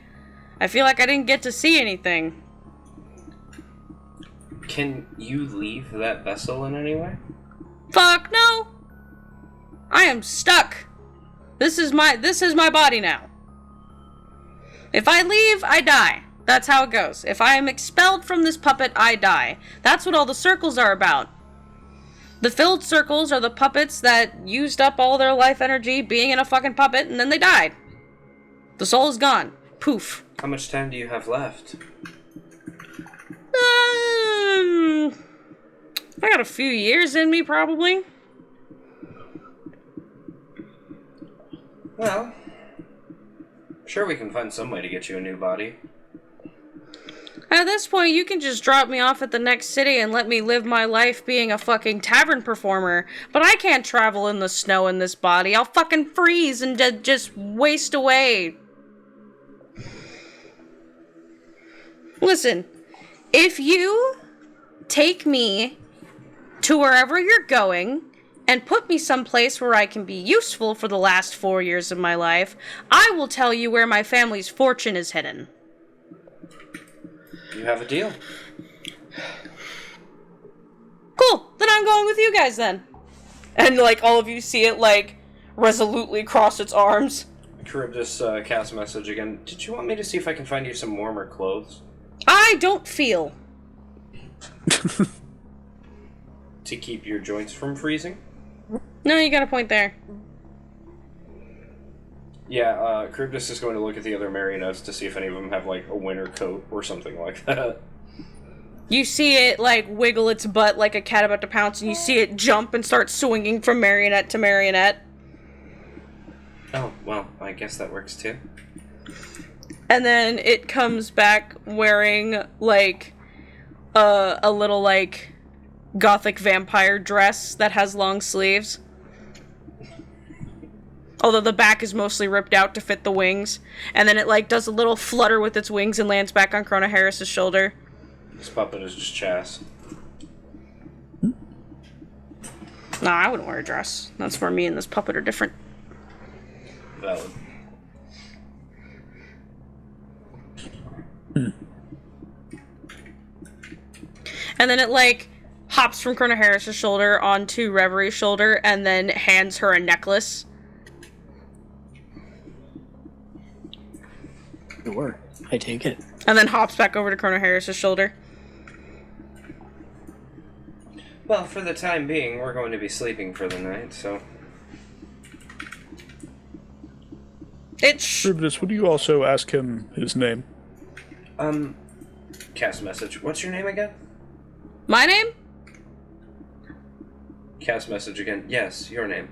A: didn't get to see anything.
C: Can you leave that vessel in any way?
A: Fuck no! I am stuck. This is my body now. If I leave, I die. That's how it goes. If I am expelled from this puppet, I die. That's what all the circles are about. The filled circles are the puppets that used up all their life energy being in a fucking puppet, and then they died. The soul is gone. Poof.
H: How much time do you have left?
A: I got a few years in me, probably.
H: Well, sure we can find some way to get you a new body.
A: At this point, you can just drop me off at the next city and let me live my life being a fucking tavern performer. But I can't travel in the snow in this body. I'll fucking freeze and just waste away. Listen, if you take me to wherever you're going and put me someplace where I can be useful for the last 4 years of my life, I will tell you where my family's fortune is hidden.
H: You have a deal.
A: Cool, then I'm going with you guys then. And, like, all of you see it, like, resolutely cross its arms.
C: Charybdis cast message again. Did you want me to see if I can find you some warmer clothes?
A: I don't feel.
C: To keep your joints from freezing?
A: No, you got a point there.
C: Yeah, Charybdis is going to look at the other marionettes to see if any of them have, like, a winter coat or something like that.
A: You see it, like, wiggle its butt like a cat about to pounce, and you see it jump and start swinging from marionette to marionette.
H: Oh, well, I guess that works too.
A: And then it comes back wearing, like, a little, like, gothic vampire dress that has long sleeves. Although the back is mostly ripped out to fit the wings. And then it, like, does a little flutter with its wings and lands back on Krona Harris's shoulder.
C: This puppet is just Chas.
A: Nah, I wouldn't wear a dress. That's where me and this puppet are different.
C: Valid.
A: And then it, like, hops from Krona Harris's shoulder onto Reverie's shoulder and then hands her a necklace.
D: Sure, I take it.
A: And then hops back over to Krona Harris's shoulder.
H: Well, for the time being, we're going to be sleeping for the night, so...
B: Charybdis, would you also ask him his name?
C: Cast message. What's your name again?
A: My name?
C: Cast message again. Yes, your name.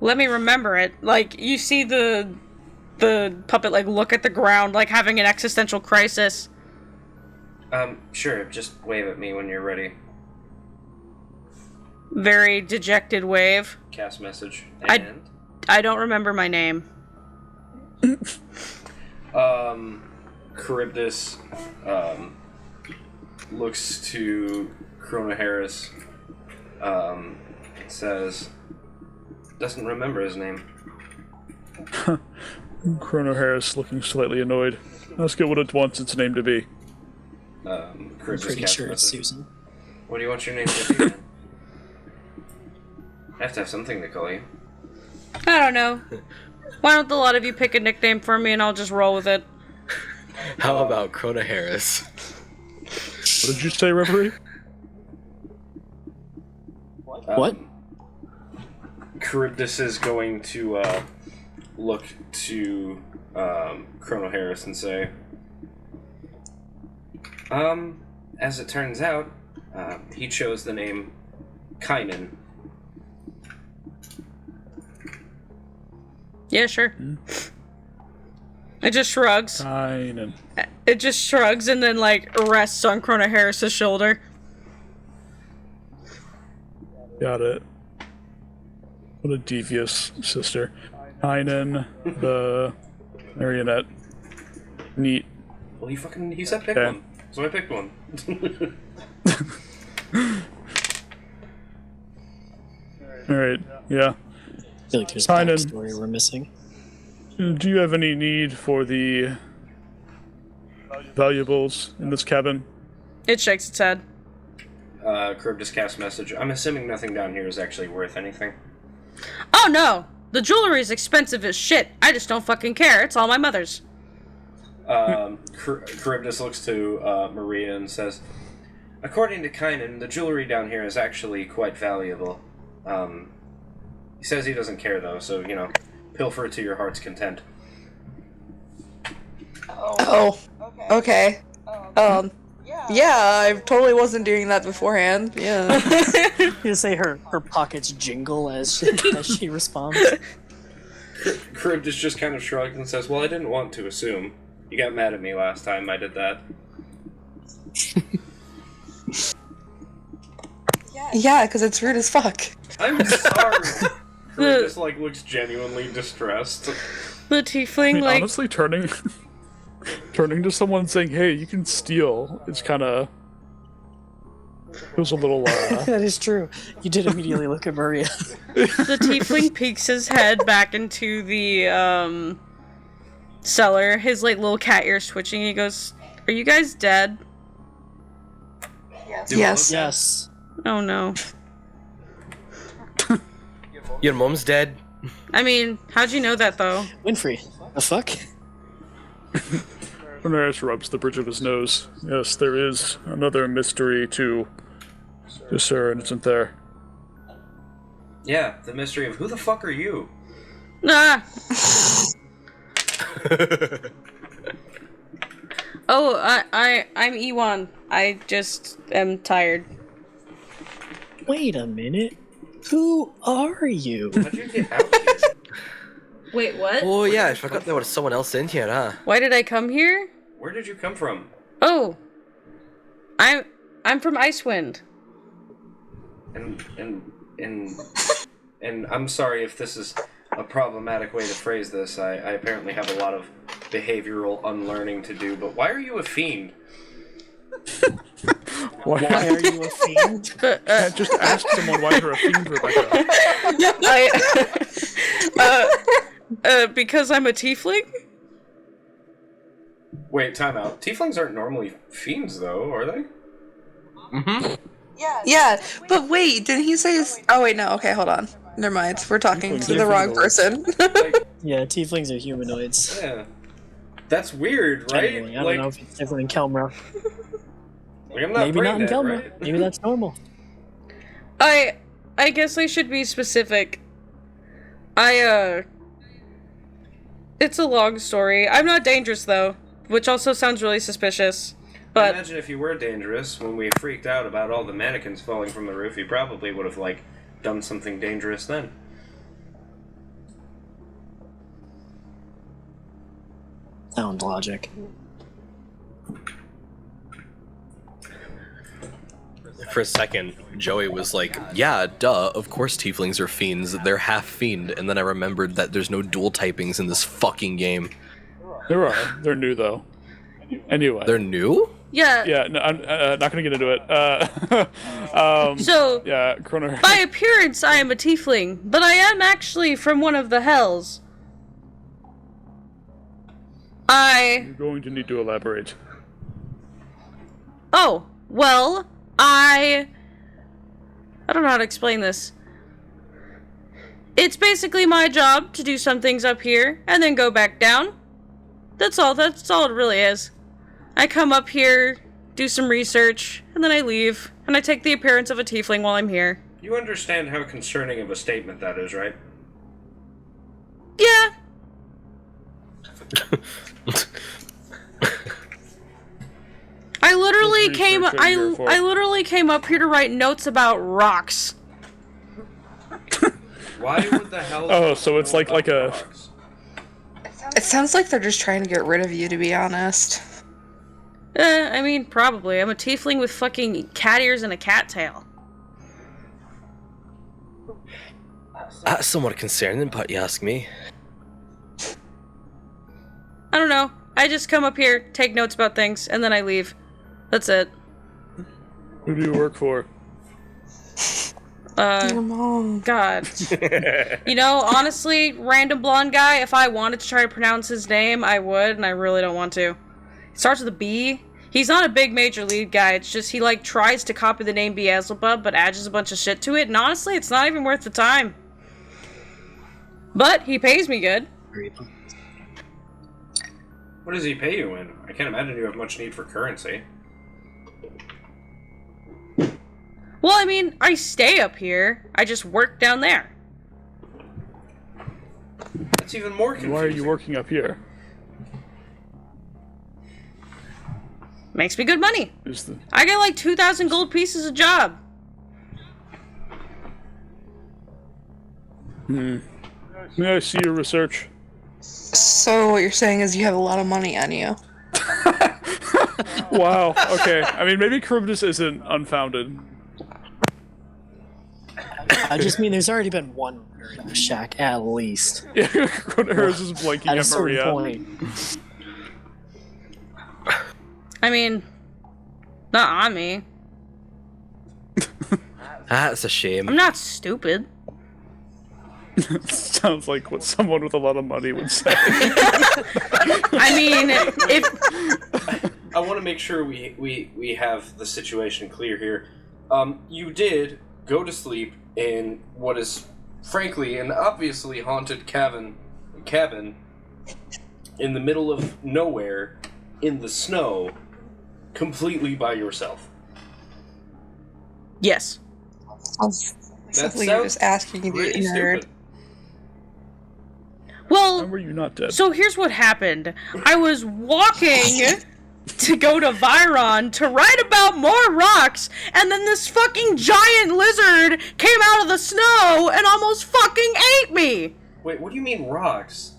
A: Let me remember it. Like, you see the puppet, like, look at the ground, like, having an existential crisis.
H: Sure, just wave at me when you're ready.
A: Very dejected wave.
C: Cast message.
H: And?
A: I don't remember my name.
C: Charybdis, looks to Krona Harris, says, doesn't remember his name.
B: Krona Harris looking slightly annoyed. Ask it what it wants its name to be.
C: Charybdis
D: Pretty
C: cast
D: sure it's
C: message.
D: Susan.
H: What do you want your name to be then? I have to have something to call you.
A: I don't know. Why don't a lot of you pick a nickname for me and I'll just roll with it?
G: How about Krona Harris?
B: What did you say, Reverie?
D: What?
C: Charybdis is going to look to Krona Harris and say,
H: As it turns out, he chose the name Kynan.
A: Yeah, sure. It just shrugs.
B: Fine.
A: It just shrugs and then, like, rests on Krona Harris's shoulder.
B: Got it. What a devious sister. Heinen, the marionette. Neat.
C: well, he said pick
B: Okay.
C: one. So I picked one.
B: Alright, yeah.
D: I feel like there's a
B: Tynan.
D: backstory we're missing.
B: Do you have any need for the valuables in this cabin?
A: It shakes its head.
C: Charybdis cast message. I'm assuming nothing down here is actually worth anything.
A: Oh no! The jewelry's expensive as shit. I just don't fucking care. It's all my mother's.
C: Charybdis looks to Maria and says, according to Kynan, the jewelry down here is actually quite valuable. He says he doesn't care though, so, pilfer to your heart's content.
E: Oh, okay. Yeah, I totally wasn't doing that beforehand. Yeah.
D: You say her pockets jingle as she responds.
C: Charybdis just kind of shrugs and says, well, I didn't want to assume. You got mad at me last time I did that.
E: Yeah, because it's rude as fuck.
C: I'm sorry. Charybdis, looks genuinely distressed.
A: The tiefling,
B: honestly, turning to someone and saying, hey, you can steal, is kind of... feels a little,
D: That is true. You did immediately look at Maria.
A: The tiefling peeks his head back into the, cellar. His, little cat ears twitching. He goes, are you guys dead?
E: Yes.
D: Yes.
A: Oh, no.
F: Your mom's dead.
A: I mean, how'd you know that, though?
D: Winfrey. The fuck?
B: Ramirez rubs the bridge of his nose. Yes, there is another mystery to discern, isn't there?
C: Yeah, the mystery of who the fuck are you?
A: Ah! Oh, I'm Ewan. I just am tired.
D: Wait a minute. Who are you?
C: How'd you get out here?
A: Wait, what?
F: Oh yeah, I forgot there was someone else in here, huh?
A: Why did I come here?
C: Where did you come from?
A: Oh, I'm from Icewind.
C: And I'm sorry if this is a problematic way to phrase this. I apparently have a lot of behavioral unlearning to do, but why are you a fiend?
B: Why
D: are you a fiend?
B: Just ask someone why they're a fiend, Rebecca.
A: Because I'm a tiefling?
C: Wait, time out. Tieflings aren't normally fiends, though, are they?
F: Mm-hmm.
E: Yeah, but wait, didn't he say his... Oh, wait, no, okay, hold on. Never mind, we're talking to the wrong person.
D: Yeah, tieflings are humanoids.
C: Yeah. That's weird, right?
D: Anyway, I don't know if it's different in Kelmra.
C: I'm not
D: Maybe not in
C: brain dead,
D: Kelmra.
C: right?
D: Maybe that's normal.
A: I guess I should be specific. It's a long story. I'm not dangerous, though, which also sounds really suspicious. But
C: Imagine if you were dangerous. When we freaked out about all the mannequins falling from the roof, you probably would have, done something dangerous then.
D: Sound logic.
G: For a second, Joey was like, yeah, duh, of course tieflings are fiends. They're half fiend. And then I remembered that there's no dual typings in this fucking game.
B: There are. They're new, though. Anyway.
G: They're new?
A: yeah.
B: Yeah, no, I'm not gonna get into it.
A: So
B: Yeah, Chrono...
A: by appearance, I am a tiefling, but I am actually from one of the hells.
B: You're going to need to elaborate.
A: Oh, well, I don't know how to explain this. It's basically my job to do some things up here and then go back down. That's all it really is. I come up here, do some research, and then I leave, and I take the appearance of a tiefling while I'm here.
C: You understand how concerning of a statement that is, right?
A: Yeah. I literally came up here to write notes about rocks.
C: Why would the hell...
B: Oh, so it's like a...
E: It sounds like they're just trying to get rid of you, to be honest.
A: I mean, probably. I'm a tiefling with fucking cat ears and a cat tail.
F: That's somewhat concerning, but you ask me.
A: I don't know. I just come up here, take notes about things, and then I leave. That's it.
B: Who do you work for?
E: Your mom.
A: God. Honestly, random blonde guy, if I wanted to try to pronounce his name, I would, and I really don't want to. It starts with a B. He's not a big major league guy, it's just he, tries to copy the name Beelzebub, but adds a bunch of shit to it, and honestly, it's not even worth the time. But he pays me good.
H: What does he pay you in? I can't imagine you have much need for currency.
A: Well, I mean, I stay up here. I just work down there.
H: That's even more confusing.
B: Why are you working up here?
A: Makes me good money.
B: Is the...
A: I get like 2,000 gold pieces a job.
B: May I see your research?
E: So what you're saying is you have a lot of money on you.
B: Wow, okay. I mean, maybe Charybdis isn't unfounded.
D: I just mean there's already been one murder in the shack, at least.
B: Yeah, Chronoharis is blanking
D: At a
B: at
D: certain
B: Maria.
D: point.
A: I mean, not on me.
G: That's a shame.
A: I'm not stupid.
B: Sounds like what someone with a lot of money would say.
A: I mean, if
C: I want to make sure we have the situation clear here. You did go to sleep in what is, frankly, an obviously haunted cabin in the middle of nowhere, in the snow, completely by yourself.
A: yes.
E: Something you're just asking you to
C: pretty
E: be nerd.
C: stupid.
B: Why
A: Well,
B: were you not dead?
A: so here's what happened. I was walking to go to Viron to write about more rocks, and then this fucking giant lizard came out of the snow and almost fucking ate me!
C: Wait, what do you mean rocks?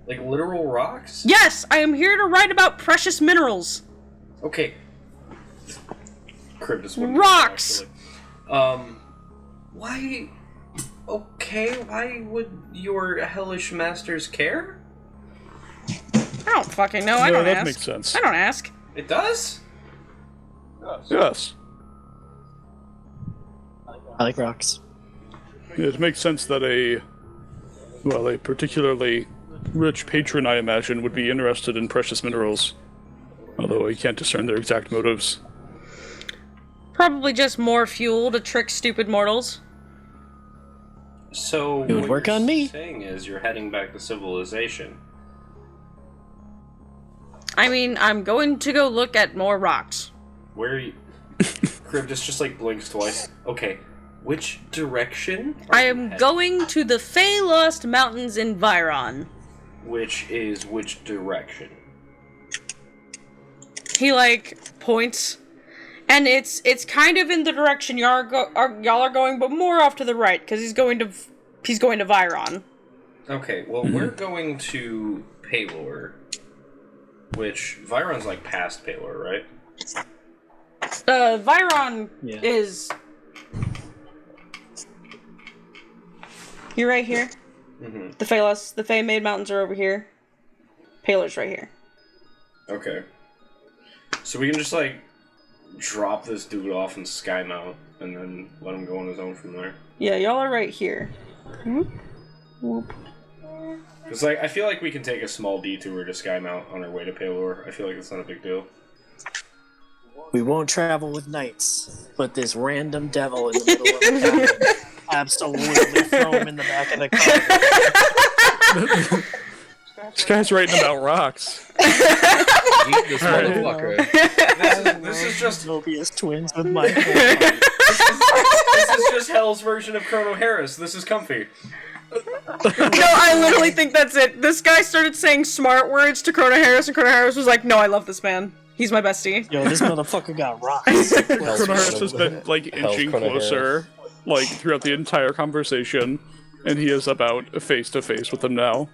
C: Like literal rocks?
A: Yes, I am here to write about precious minerals.
C: Okay. Cryptus wouldn't do that,
A: Rocks!
C: actually. Why... Okay, why would your hellish masters care?
A: I don't fucking know. I
B: No,
A: don't
B: that
A: ask.
B: makes sense.
A: I don't ask.
C: It does?
B: Yes.
D: I like rocks.
B: It makes sense that a particularly rich patron, I imagine, would be interested in precious minerals. Although I can't discern their exact motives.
A: Probably just more fuel to trick stupid mortals.
C: So
D: It would
C: what
D: work
C: you're
D: on me.
C: saying is you're heading back to civilization.
A: I mean, I'm going to go look at more rocks.
C: Where are you... Cryptus just like blinks twice. Okay, which direction? are
A: I
C: you
A: am
C: heading?
A: going to the Fey Lost Mountains in Viron.
C: Which is which direction?
A: He like points, and it's kind of in the direction y'all are going, but more off to the right because he's going to Viron.
C: Okay, well we're going to Palor, which Viron's like past Palor, right?
A: Viron
D: Yeah.
A: is. You're right here.
C: Mm-hmm.
A: The Fey Made Mountains are over here. Palor's right here.
C: Okay. So we can just like drop this dude off in Skymount and then let him go on his own from there.
A: Yeah, y'all are right here.
C: Because like I feel like we can take a small detour to Skymount on our way to Palor. I feel like it's not a big deal.
D: We won't travel with knights, but this random devil in the middle of the cabin, absolutely throw him in the back of the car.
B: This guy's writing about rocks.
F: Eat this
B: Alright.
F: motherfucker.
C: This is just
D: Mobius twins with my
C: this is just Hell's version of Chrono Harris. This is comfy.
A: No, I literally think that's it. This guy started saying smart words to Chrono Harris, and Chrono Harris was like, "No, I love this man. He's my bestie."
D: Yo, this motherfucker got rocks.
B: Chronoharis has been like
G: Hell's
B: inching
G: Chronoharis.
B: closer, like throughout the entire conversation, and he is about face to face with him now.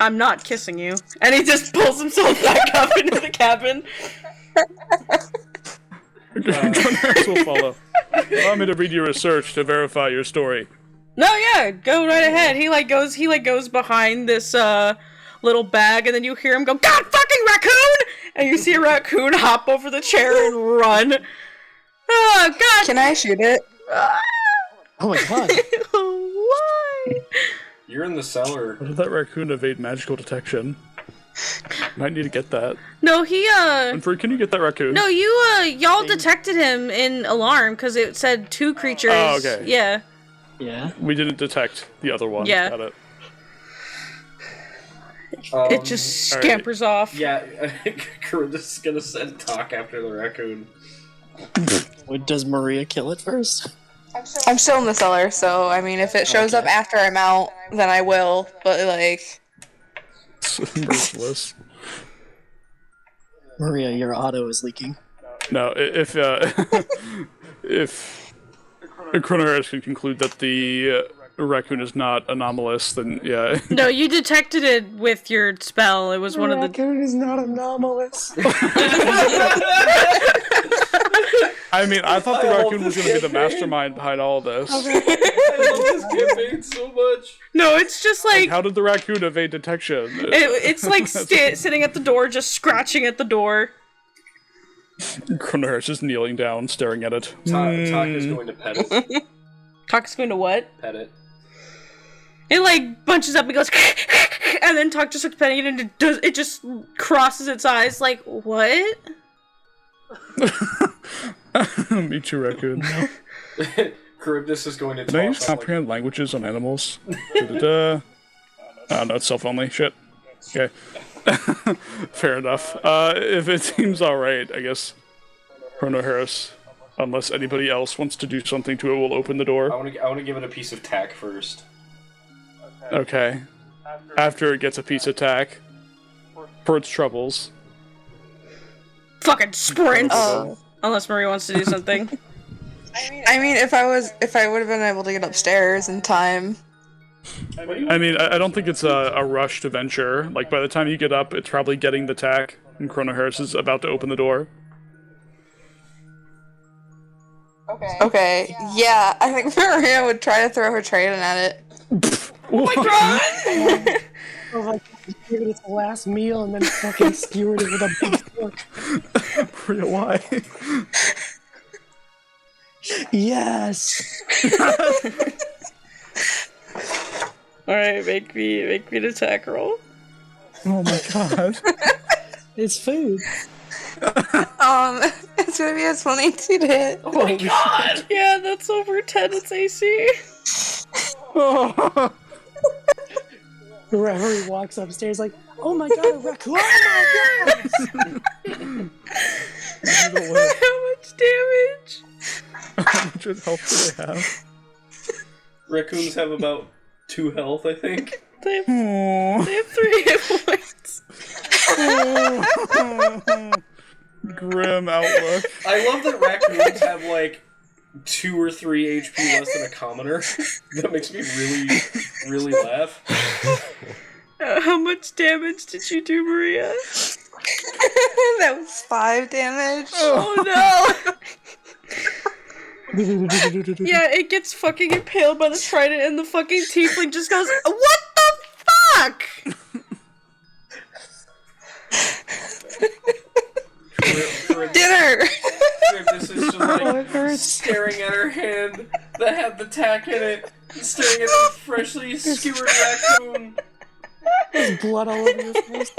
A: I'm not kissing you. And he just pulls himself back up into the cabin.
B: Chronoharis will follow. Allow me to read your research to verify your story.
A: No, yeah, go right ahead. He goes behind this little bag, and then you hear him go, "God fucking raccoon!" And you see a raccoon hop over the chair and run. Oh god.
E: Can I shoot it?
D: Oh my god.
A: Why?
C: You're in the cellar.
B: How did that raccoon evade magical detection? Might need to get that.
A: No, he
B: Winfrey, can you get that raccoon?
A: No, y'all detected him in alarm because it said 2 creatures.
B: Oh, okay.
A: Yeah.
D: Yeah.
B: We didn't detect the other one.
A: Yeah.
B: Got it.
A: It just scampers off.
C: Yeah, Corinda's is gonna send Talk after the raccoon.
D: Does Maria kill it first?
E: I'm still in the cellar, so I mean, if it shows up after I'm out, then I will. But like,
B: Merciless.
D: Maria, your auto is leaking.
B: No, if Chronoharis can conclude that the raccoon is not anomalous, then yeah.
A: No, you detected it with your spell. It was one of the.
D: Raccoon is not anomalous.
B: I mean, I thought the raccoon was going to be the mastermind behind all this.
C: I love this campaign so much.
A: No, it's just like
B: How did the raccoon evade detection?
A: it's like sitting at the door, just scratching at the door.
B: Chronoharis just kneeling down, staring at it.
C: Talk is going to pet it.
A: Talk's going to what?
C: Pet it.
A: It like bunches up and goes, and then Talk just starts petting it, and it just crosses its eyes like, what?
B: Me too, raccoon.
C: Charybdis is going to
B: Can I
C: talk.
B: use comprehend languages on animals? Da-da-da. Oh, no, it's self-only. Shit. Okay. Fair enough. If it seems alright, I guess Chronoharis, unless anybody else wants to do something to it, will open the
C: I
B: door.
C: want to give it a piece of tack first.
B: Okay. After it gets a piece of tack, for its troubles.
A: Fucking sprints.
E: Oh.
A: Unless Marie wants to do something.
E: I mean, if I would have been able to get upstairs in time.
B: I mean, I don't think it's a rushed venture. Like, by the time you get up, it's probably getting the tack, and Chronoharis is about to open the door.
E: Okay, yeah, I think Maria would try to throw her trident at it.
A: Oh my god!
D: Oh my god, give it its last meal and then fucking skewered it with a big fork.
B: Maria, why?
D: Yes!
A: Alright, make me an attack roll.
B: Oh my god.
D: It's food.
E: It's gonna be a 22 to hit.
A: Oh my god! Yeah, that's over 10 its AC.
D: Wherever he walks upstairs, like, oh my god, a raccoon! Oh my god!
A: How much damage?
B: How much health do they have?
C: Raccoons have about 2 health, I think.
A: They have 3 hit points.
B: Grim outlook.
C: I love that raccoons have like 2 or 3 HP less than a commoner. That makes me really, really laugh.
A: How much damage did you do, Maria?
E: That was 5 damage.
A: Oh no! Yeah, it gets fucking impaled by the trident and the fucking tiefling just goes, what the fuck?
E: Dinner!
C: This is just like staring at her hand that had the tack in it, and staring at the freshly skewered raccoon,
D: There's blood all over his face.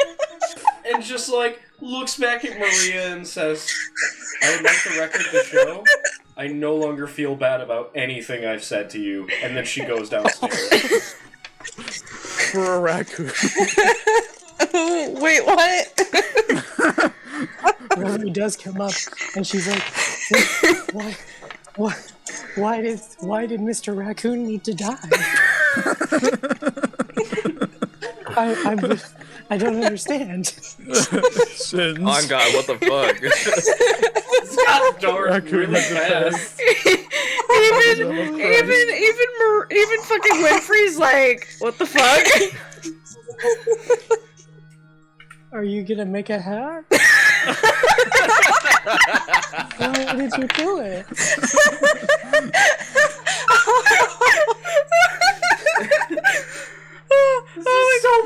C: and just like looks back at Maria and says, I would like the record to show I no longer feel bad about anything I've said to you, and then she goes downstairs.
B: For a raccoon.
E: Wait, what?
D: Rory does come up, and she's like, why did Mr. Raccoon need to die? I don't understand.
B: Sins.
G: Oh god, what the fuck?
C: It's got dark
B: Raccoon
C: really
B: has a
C: fast.
A: even fucking Winfrey's like, what the fuck?
D: Are you gonna make a hat? Why did you do it?
A: Oh my god.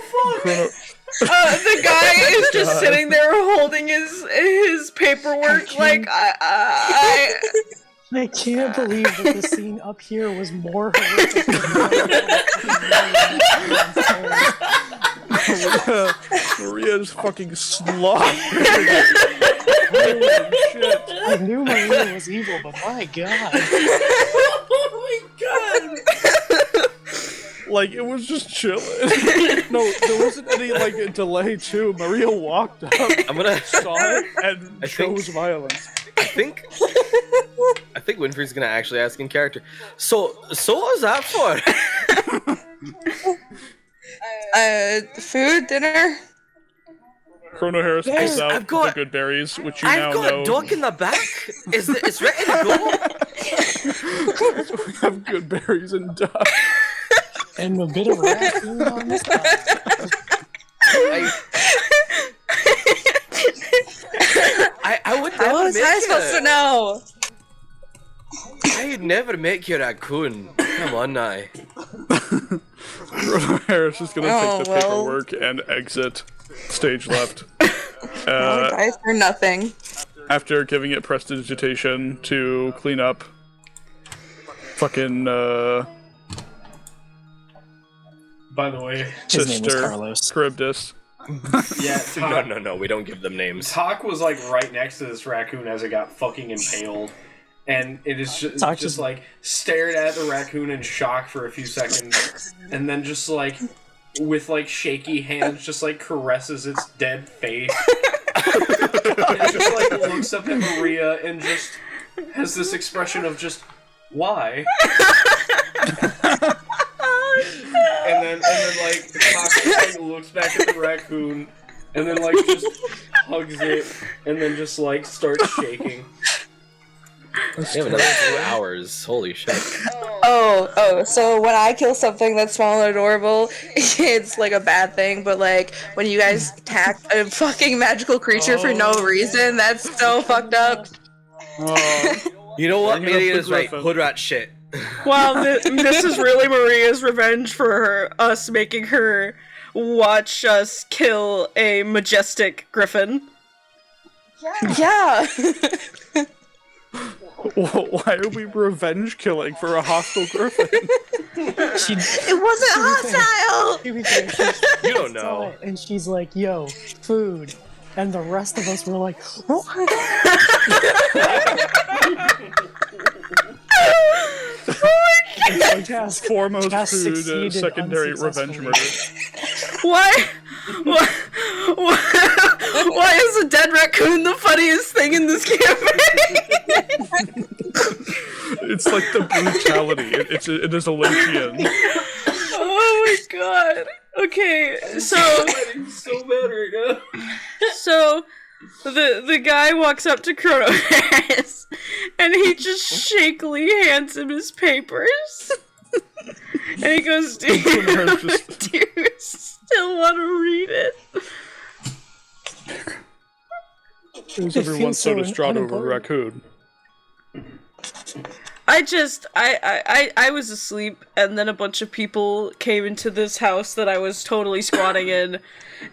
A: The guy is just sitting there holding his paperwork like I
D: can't believe that the scene up here was more horrific than
B: Maria is fucking slaughtered. Holy shit.
D: I knew Maria was evil, but my god.
A: oh my god.
B: Like, it was just chilling. No, there wasn't any, like, delay, too. Maria walked up,
G: I'm gonna.
B: saw it, and chose violence.
G: I think Winfrey's gonna actually ask in character. So what was that for?
E: Food, dinner.
B: Chrono Harris
G: Guys,
B: pulls out
G: I've got-
B: the good berries, which you now
G: I've got
B: know.
G: a dog in the back. It's ready to go.
B: We have good berries and duck.
D: And a bit of raccoon on this side.
G: I would
E: How
G: never
E: was
G: make
E: I supposed to
G: you.
E: know?
G: I'd never make you a raccoon. Come on now.
B: Chrono Harris is gonna take the
E: well.
B: paperwork and exit stage left.
E: Dice or nothing.
B: After giving it prestidigitation to clean up. Fucking,
C: By the way,
D: His name was
B: Sister
D: Carlos.
B: Charybdis.
C: yeah,
G: No, we don't give them names.
C: Talk was like right next to this raccoon as it got fucking impaled. And it is just like stared at the raccoon in shock for a few seconds, and then just like with like shaky hands, just like caresses its dead face, and just like looks up at Maria and just has this expression of just why. and then like the cock just, like, looks back at the raccoon, and then like just hugs it, and then just like starts shaking.
G: We have another 2 hours. Holy shit.
E: Oh, so when I kill something that's small and adorable, it's like a bad thing, but like when you guys attack a fucking magical creature for no reason, that's so fucked up.
G: You know what?
B: Bring it up
G: Maria
B: to
G: is right.
B: Griffin.
G: Hood rat shit.
A: Wow, this is really Maria's revenge for us making her watch us kill a majestic griffin.
E: Yeah.
B: Why are we revenge killing for a hostile griffin?
E: It wasn't hostile!
G: You don't know.
D: And she's like, yo, food. And the rest of us were like, what? Task
B: Foremost food,
D: succeeded
B: secondary revenge murder.
A: Why is a dead raccoon the funniest thing in this campaign?
B: It's like the brutality. It is Olympian.
A: Oh my god. Okay, so
C: So bad right now.
A: So the guy walks up to Chrono Harris and he just shakily hands him his papers. And he goes, do you still want to read it?
B: Who's everyone
D: so
B: so distraught over a
D: unimportant.
B: raccoon?
A: I was asleep, and then a bunch of people came into this house that I was totally squatting in,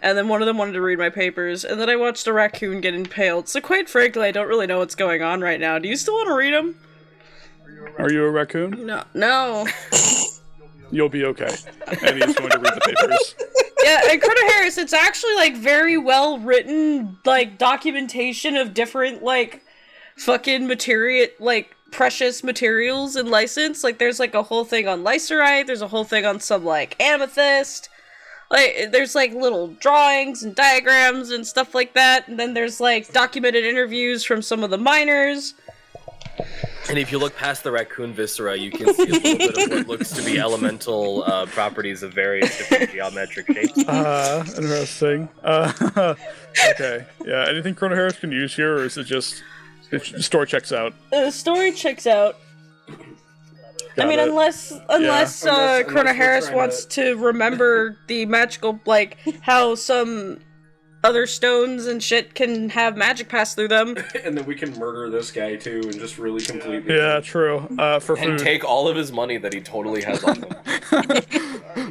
A: and then one of them wanted to read my papers, and then I watched a raccoon get impaled. So quite frankly, I don't really know what's going on right now. Do you still want to read them?
B: Are you a raccoon?
A: No.
B: You'll be okay. And he's going to read the papers.
A: Yeah, and Chrono Harris, it's actually, like, very well written, like, documentation of different, like, fucking precious materials and license. Like, there's, like, a whole thing on lycerite, there's a whole thing on some, like, amethyst. Like, there's, like, little drawings and diagrams and stuff like that, and then there's, like, documented interviews from some of the miners.
G: And if you look past the raccoon viscera, you can see a little bit of what looks to be elemental properties of various different geometric shapes.
B: Interesting. Okay. Yeah, anything Chrono Harris can use here, or is it just... The story checks out?
A: The story checks out.
B: Got
A: I mean,
B: it.
A: unless
C: Unless
A: Chrono
C: we're
A: Harris
C: trying
A: wants
C: to-
A: to remember the magical, like, how some other stones and shit can have magic pass through them.
C: And then we can murder this guy too, and just really completely.
B: Yeah, true. For
G: And
B: food.
G: take all of his money that he totally has on him.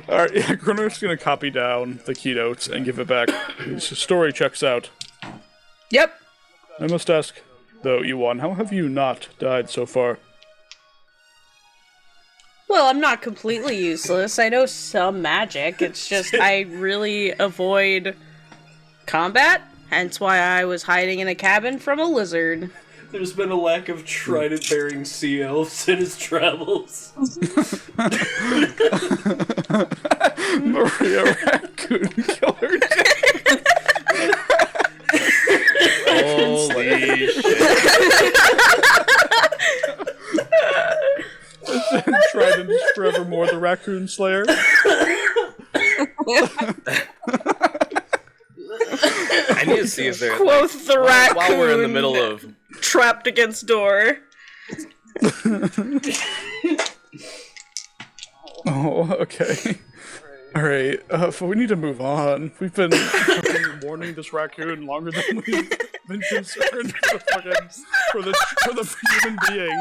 B: Alright, yeah, Chrono's gonna copy down the keynotes and give it back. His story checks out.
A: Yep.
B: I must ask, though, Yuan, how have you not died so far?
A: Well, I'm not completely useless. I know some magic. It's just I really avoid combat. Hence why I was hiding in a cabin from a lizard.
C: There's been a lack of trident-bearing sea elves in his travels.
B: Maria Raccoon Killer.
G: Holy shit.
B: Trident is forevermore the Raccoon Slayer.
G: I need to see if there.
A: Quoth the raccoon.
G: While we're in the middle of.
A: Trapped against door.
B: Oh, okay. Alright, we need to move on. We've been fucking warning this raccoon longer than we've been concerned for the human being.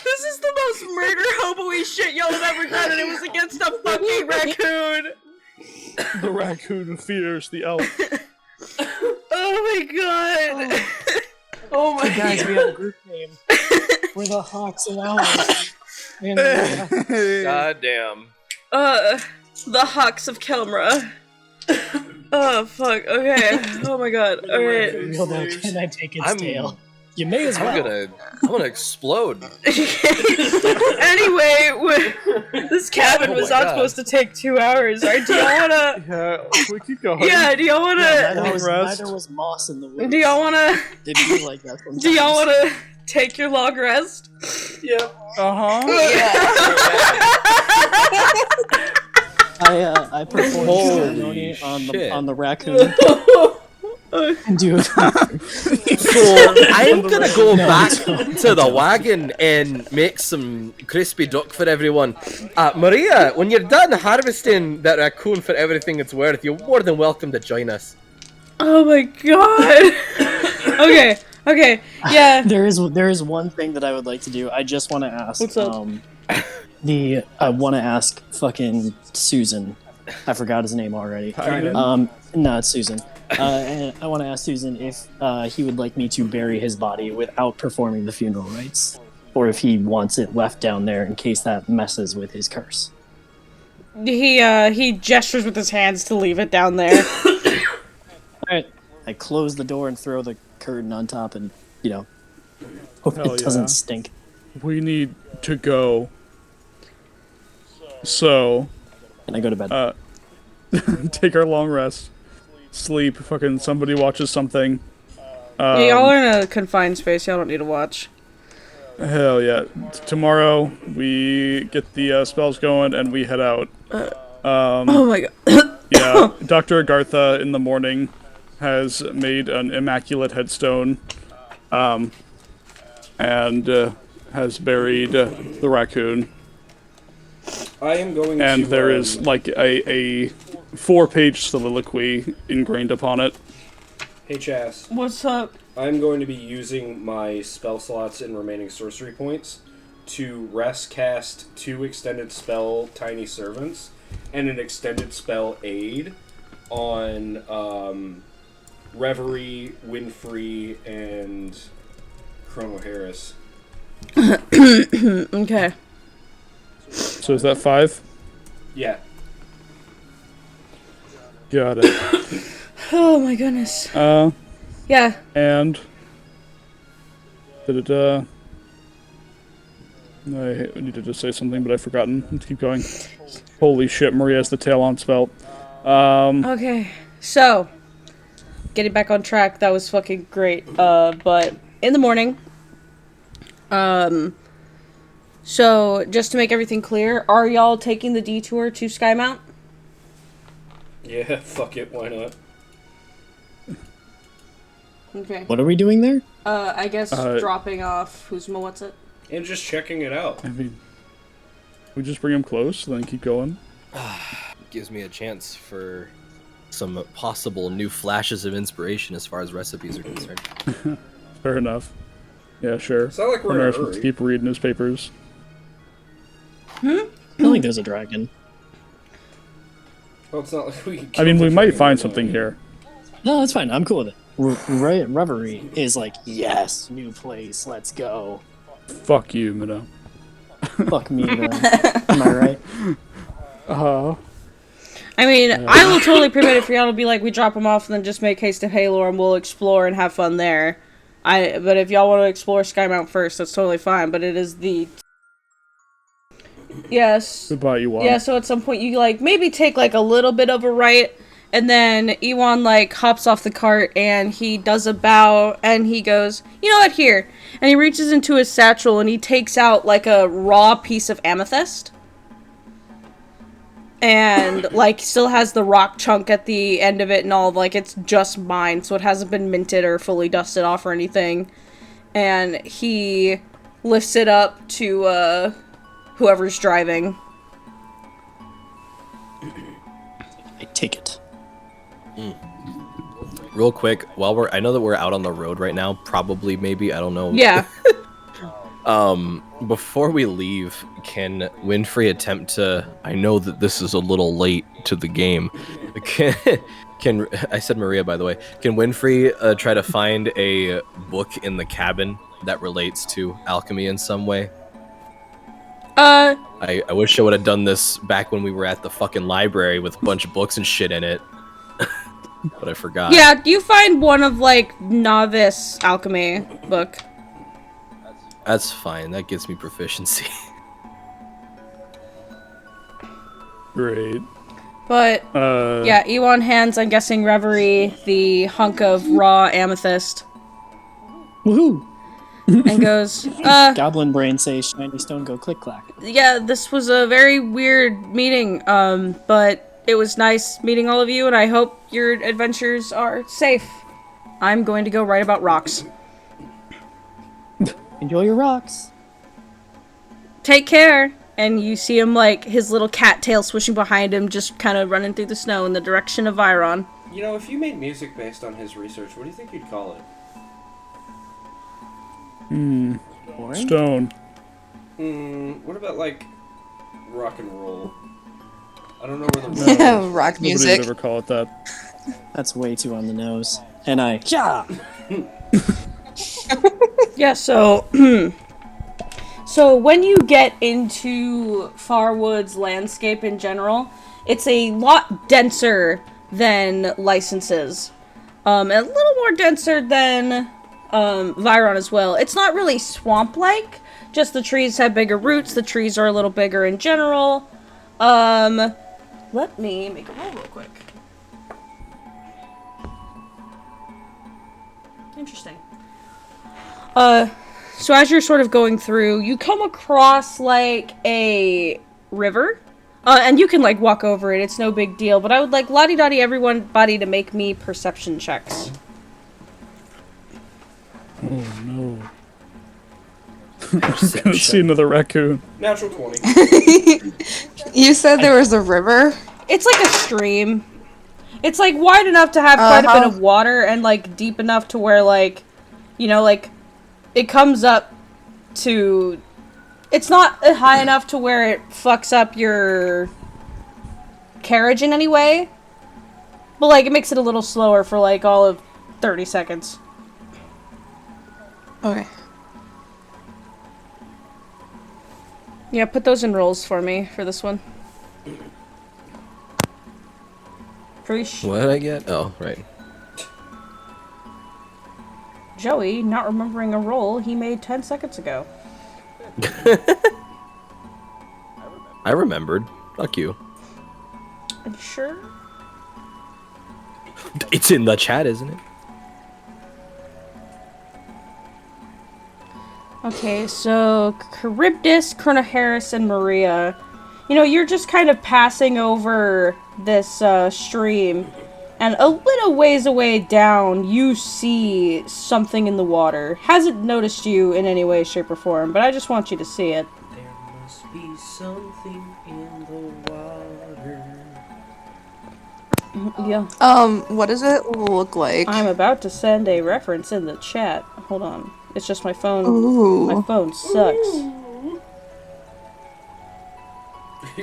A: This is the most murder hobo-y shit y'all have ever done, and it was against a fucking raccoon!
B: The raccoon fears the elf.
A: Oh my god!
C: Oh my
D: Guys, we have a group name. We're the Hawks and Owls. And,
G: God damn.
A: The Hawks of Kelmra. Oh fuck, okay. Oh my god, alright.
D: real though, can I take its tail? You may as well.
G: I'm gonna explode.
A: Anyway, this cabin was not supposed to take 2 hours. Alright, do y'all wanna...
B: Yeah, we keep going.
A: Yeah, do y'all wanna...
D: Neither was moss in the woods.
A: Do y'all wanna...
D: It'd be like that sometimes.
A: Do y'all wanna take your long rest?
C: Yeah.
B: Uh-huh.
D: I performed ceremony on the raccoon. And do it.
G: So I'm gonna go back to the wagon and make some crispy duck for everyone. Maria, when you're done harvesting that raccoon for everything it's worth, you're more than welcome to join us.
A: Oh my god. Okay, yeah.
D: There is one thing that I would like to do. I just want to ask.
A: What's up?
D: I want to ask fucking Susan. I forgot his name already.
C: Kinda.
D: No, it's Susan. And I want to ask Susan if he would like me to bury his body without performing the funeral rites, or if he wants it left down there in case that messes with his curse.
A: He gestures with his hands to leave it down there.
D: Alright. I close the door and throw the curtain on top and, hope
B: Hell
D: it doesn't
B: yeah.
D: stink.
B: We need to go. So,
D: And I go to bed.
B: take our long rest. Sleep. Fucking somebody watches something.
A: Yeah, y'all are in a confined space. Y'all don't need to watch.
B: Hell yeah. Tomorrow, we get the spells going and we head out.
A: Oh my god.
B: Yeah, Dr. Agartha in the morning has made an immaculate headstone, and has buried the raccoon.
C: I am going to...
B: And there is, like, a 4-page soliloquy ingrained upon it.
C: Hey, Chas.
A: What's up?
C: I'm going to be using my spell slots and remaining sorcery points to rest cast 2 extended spell Tiny Servants and an extended spell Aid on Reverie, Winfrey, and Chrono Harris.
A: Okay.
B: So is that 5?
C: Yeah.
B: Got it.
A: Oh my goodness. Yeah.
B: And... I needed to say something, but I've forgotten. Let's keep going. Holy shit, Maria has the tail on spell.
A: Okay. So, getting back on track, that was fucking great. But in the morning, so just to make everything clear, are y'all taking the detour to Skymount?
C: Yeah, fuck it, why not?
A: Okay.
D: What are we doing there?
A: I guess dropping off what's it?
C: And just checking it out.
B: I mean, we just bring him close, then keep going.
G: Gives me a chance for some possible new flashes of inspiration as far as recipes are concerned.
B: Fair enough. Yeah, sure.
C: It's not like we're
B: The
C: in a
B: nurse wants to
C: hurry.
B: keep reading his papers.
D: I don't think there's a dragon.
C: Well, it's not like we.
B: I mean, we might find something here.
D: No, that's fine. I'm cool with it. Reverie is like, yes, new place, let's go.
B: Fuck you, Minnow.
D: Fuck me, then. Am I right?
A: I mean, I will totally permit it for y'all to be like, we drop them off and then just make haste to Halor and we'll explore and have fun there. But if y'all want to explore Skymount first, that's totally fine. But it is the... Yes.
B: Goodbye, Ewan.
A: Yeah, so at some point you, like, maybe take, like, a little bit of a right, and then Ewan, like, hops off the cart, and he does a bow, and he goes, you know what, here. And he reaches into his satchel, and he takes out, like, a raw piece of amethyst. And, like, still has the rock chunk at the end of it and all, like, it's just mine, so it hasn't been minted or fully dusted off or anything. And he lifts it up to, whoever's driving.
D: I take it.
G: Real quick, I know that we're out on the road right now, probably, maybe, I don't know.
A: Yeah.
G: Before we leave, can Winfrey attempt to, I know that this is a little late to the game, can I said Maria, by the way, can Winfrey try to find a book in the cabin that relates to alchemy in some way? I wish I would have done this back when we were at the fucking library with a bunch of books and shit in it. But I forgot.
A: Yeah, you find one of, like, novice alchemy book.
G: That's fine. That gives me proficiency.
B: Great.
A: But, yeah, Ewan hands, I'm guessing, Reverie the hunk of raw amethyst.
D: Woohoo!
A: And goes,
D: Goblin brain say shiny stone go click clack.
A: yeah, this was a very weird meeting, but it was nice meeting all of you, and I hope your adventures are safe. I'm going to go write about rocks.
D: Enjoy your rocks.
A: Take care! And you see him, like, his little cat tail swishing behind him, just kind of running through the snow in the direction of Viron.
C: You know, if you made music based on his research, what do you think you'd call it?
B: Stone.
C: What about, like, rock and roll? I don't know where the
E: Rock
B: Nobody
E: music.
B: would ever call it that.
D: That's way too on the nose. And
A: Yeah, so... So when you get into Farwood's landscape in general, it's a lot denser than licenses. A little more denser than Viron as well. It's not really swamp-like, just the trees have bigger roots, the trees are a little bigger in general. Let me make a roll real quick. Interesting. So as you're sort of going through, you come across, like, a river. And you can, like, walk over it, it's no big deal. But I would like lottie-dottie everybody to make me perception checks.
B: Oh no. I'm gonna see another raccoon.
C: Natural 20.
E: You said there was a river?
A: It's like a stream. It's, like, wide enough to have quite a bit of water and, like, deep enough to where, like, you know, like, it comes up to... It's not high enough to where it fucks up your carriage in any way. But, like, it makes it a little slower for, like, all of 30 seconds.
E: Okay.
A: Yeah, put those in rolls for me for this one.
G: What did I get? Oh, right.
A: Joey, not remembering a roll he made 10 seconds ago.
G: I remembered. Fuck you.
A: Are you sure?
G: It's in the chat, isn't it?
A: Okay, so Charybdis, Chronoharis, and Maria. You know, you're just kind of passing over this stream, and a little ways away down, you see something in the water. Hasn't noticed you in any way, shape, or form, but I just want you to see it.
H: There must be something in the water.
A: Yeah.
E: What does it look like?
A: I'm about to send a reference in the chat. Hold on. It's just my phone.
E: Ooh.
A: My phone sucks.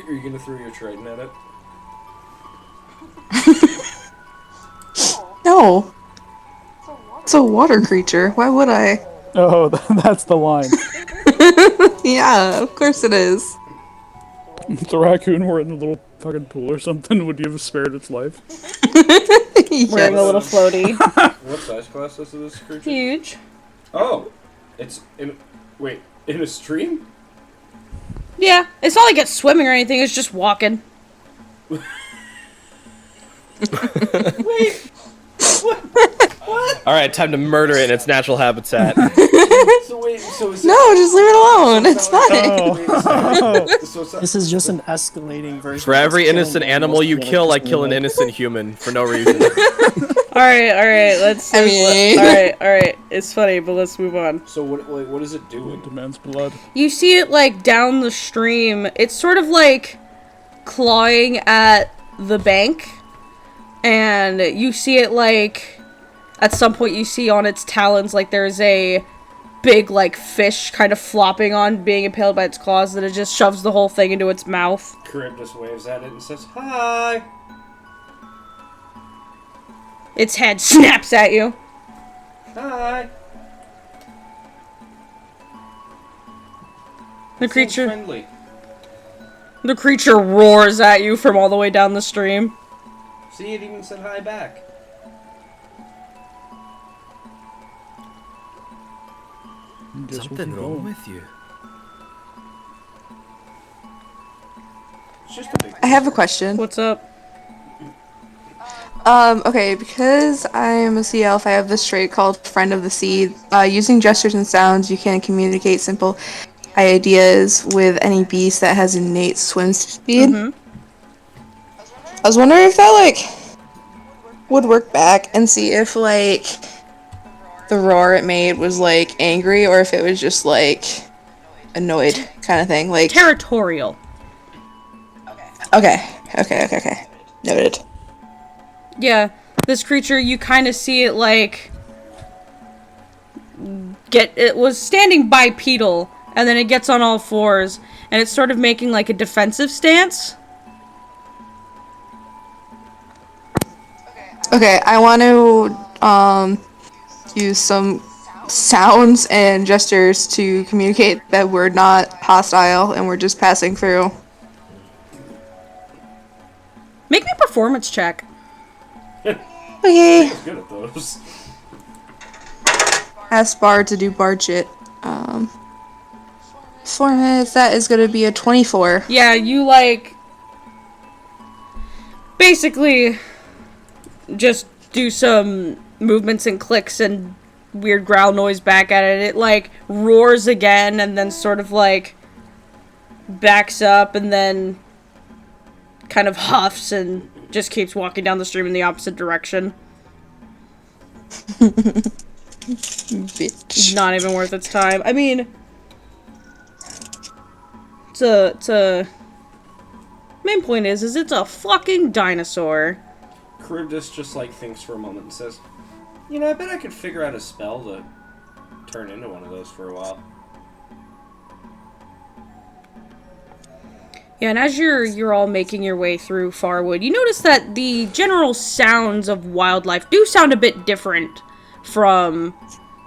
C: Are you gonna throw your trident at it?
E: No. It's a water creature. Why would I?
B: Oh, that's the line.
E: Yeah, of course it is.
B: If the raccoon were in a little fucking pool or something, would you have spared its life?
A: Wearing a little floaty.
C: What size class is this creature?
A: Huge.
C: Oh, it's in. Wait, in a stream?
A: Yeah, it's not like it's swimming or anything, it's just walking.
C: Wait.
G: Alright, time to murder it in its natural habitat.
C: So wait, so is it?
E: No, just leave it alone. It's
B: Oh.
D: This is just an escalating version.
G: For every
D: Just kill
G: innocent
D: one,
G: animal you
D: just
G: kill, I
D: just
G: kill an
D: like-
G: innocent human for no reason.
A: Alright, let's...
E: I mean-
A: Alright, it's funny, but let's move on.
C: So what is it doing?
B: It demands blood.
A: You see it, like, down the stream. It's sort of, like, clawing at the bank. And you see it, like... At some point you see on its talons, like, there's a big, like, fish kind of flopping on, being impaled by its claws, that it just shoves the whole thing into its mouth.
C: Charybdis waves at it and says, "Hi."
A: Its head snaps at you.
C: Hi.
A: The
C: Seems
A: creature...
C: friendly.
A: The creature roars at you from all the way down the stream.
C: See, it even said hi back.
B: Guess we'll
G: Something
B: keep
G: wrong
B: going.
G: with you.
C: It's just a big.
E: I have a question.
A: What's up?
E: Okay, because I am a sea elf, I have this trait called Friend of the Sea. Using gestures and sounds, you can communicate simple ideas with any beast that has innate swim speed.
A: Mm-hmm.
E: I was wondering if that, like, would work back and see if, like, the roar it made was, like, angry or if it was just, like, annoyed kind of thing. Like,
A: Territorial.
E: okay. Noted.
A: Yeah, this creature, you kind of see it, like, it was standing bipedal, and then it gets on all fours, and it's sort of making, like, a defensive stance.
E: Okay, I want to, use some sounds and gestures to communicate that we're not hostile and we're just passing through.
A: Make me a performance check.
E: Okay.
C: It's good at those.
E: Ask Bard to do Bard shit. Performance, that is gonna be a 24.
A: Yeah, you, like, basically just do some movements and clicks and weird growl noise back at it. It, like, roars again and then sort of, like, backs up and then kind of huffs and just keeps walking down the stream in the opposite direction.
E: Bitch.
A: Not even worth its time. I mean, it's a main point is it's a fucking dinosaur.
C: Charybdis just like thinks for a moment and says, "You know, I bet I could figure out a spell to turn into one of those for a while."
A: Yeah, and as you're all making your way through Farwood, you notice that the general sounds of wildlife do sound a bit different from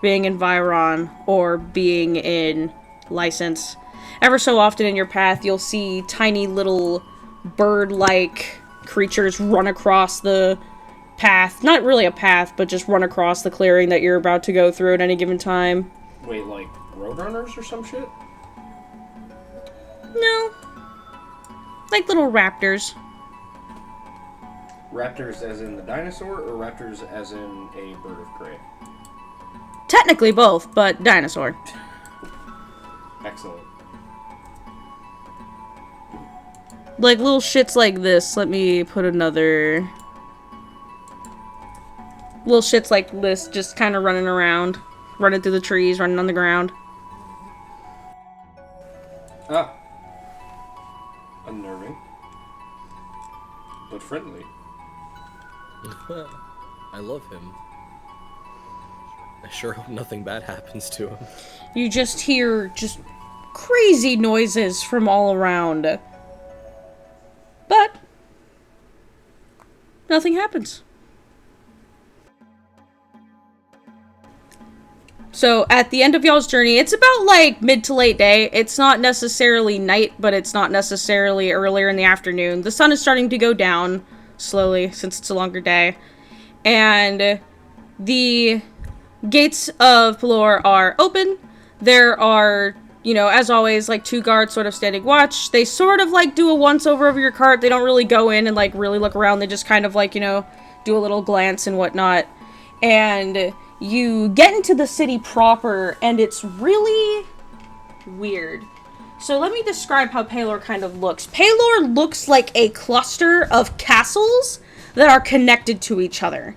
A: being in Viron or being in License. Ever so often in your path, you'll see tiny little bird-like creatures run across the path. Not really a path, but just run across the clearing that you're about to go through at any given time.
C: Wait, like roadrunners or some shit?
A: No. Like little raptors.
C: Raptors as in the dinosaur, or raptors as in a bird of prey?
A: Technically both, but dinosaur.
C: Excellent.
A: Like little shits like this. Let me put another... Little shits like this just kind of running around. Running through the trees, running on the ground.
C: Ah. Unnerving. But friendly.
G: I love him. I sure hope nothing bad happens to him.
A: You just hear just crazy noises from all around. nothing happens. So at the end of y'all's journey, it's about like mid to late day. It's not necessarily night, but it's not necessarily earlier in the afternoon. The sun is starting to go down slowly since it's a longer day. And the gates of Pelor are open. There are, you know, as always, like 2 guards sort of standing watch. They sort of like do a once over of your cart. They don't really go in and like really look around. They just kind of like, you know, do a little glance and whatnot. And you get into the city proper, and it's really weird. So let me describe how Pelor kind of looks. Pelor looks like a cluster of castles that are connected to each other.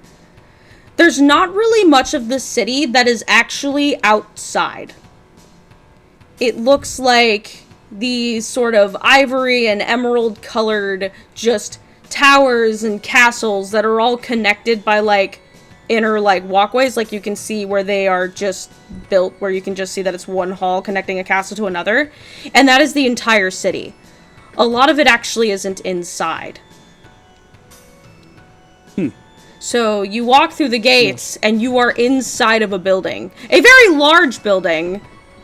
A: There's not really much of the city that is actually outside. It looks like these sort of ivory and emerald colored just towers and castles that are all connected by like inner like walkways, like you can see where they are just built, where you can just see that it's one hall connecting a castle to another, and that is the entire city. A lot of it actually isn't inside. So you walk through the gates and you are inside of a building, a very large building,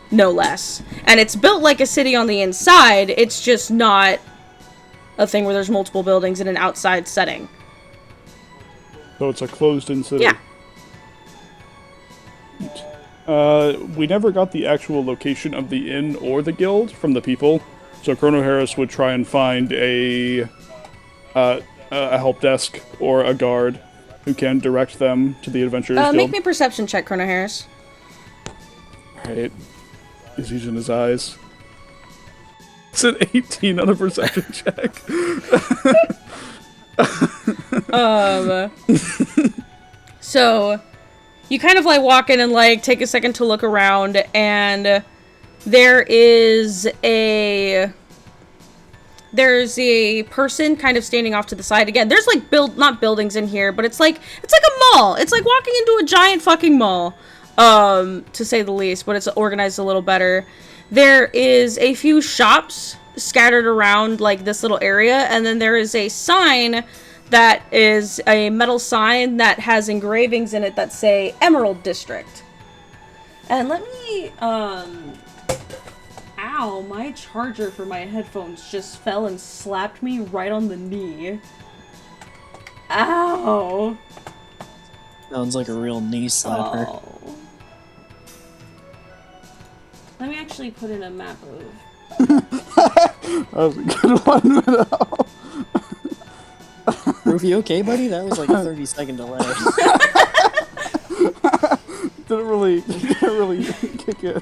A: no less, and it's built like a city on the inside. It's just not a thing where there's multiple buildings in an outside setting.
B: So it's a closed-in city.
A: Yeah.
B: We never got the actual location of the inn or the guild from the people, so Chrono Harris would try and find a help desk or a guard who can direct them to the Adventurers Guild.
A: Make me a perception check, Chrono Harris.
B: Alright. He's using his eyes. It's an 18 on a perception check.
A: So you kind of like walk in and like take a second to look around, and there's a person kind of standing off to the side. Again, there's like not buildings in here, but it's like a mall. It's like walking into a giant fucking mall, to say the least, but it's organized a little better. There is a few shops scattered around like this little area, and then there is a sign that is a metal sign that has engravings in it that say Emerald District. And let me, ow, my charger for my headphones just fell and slapped me right on the knee. Ow.
D: Sounds like a real knee slapper.
A: Oh. Let me actually put in a map of...
B: That was a good one, though.
D: Are you okay, buddy? That was like a 30-second delay.
B: Didn't really kick in.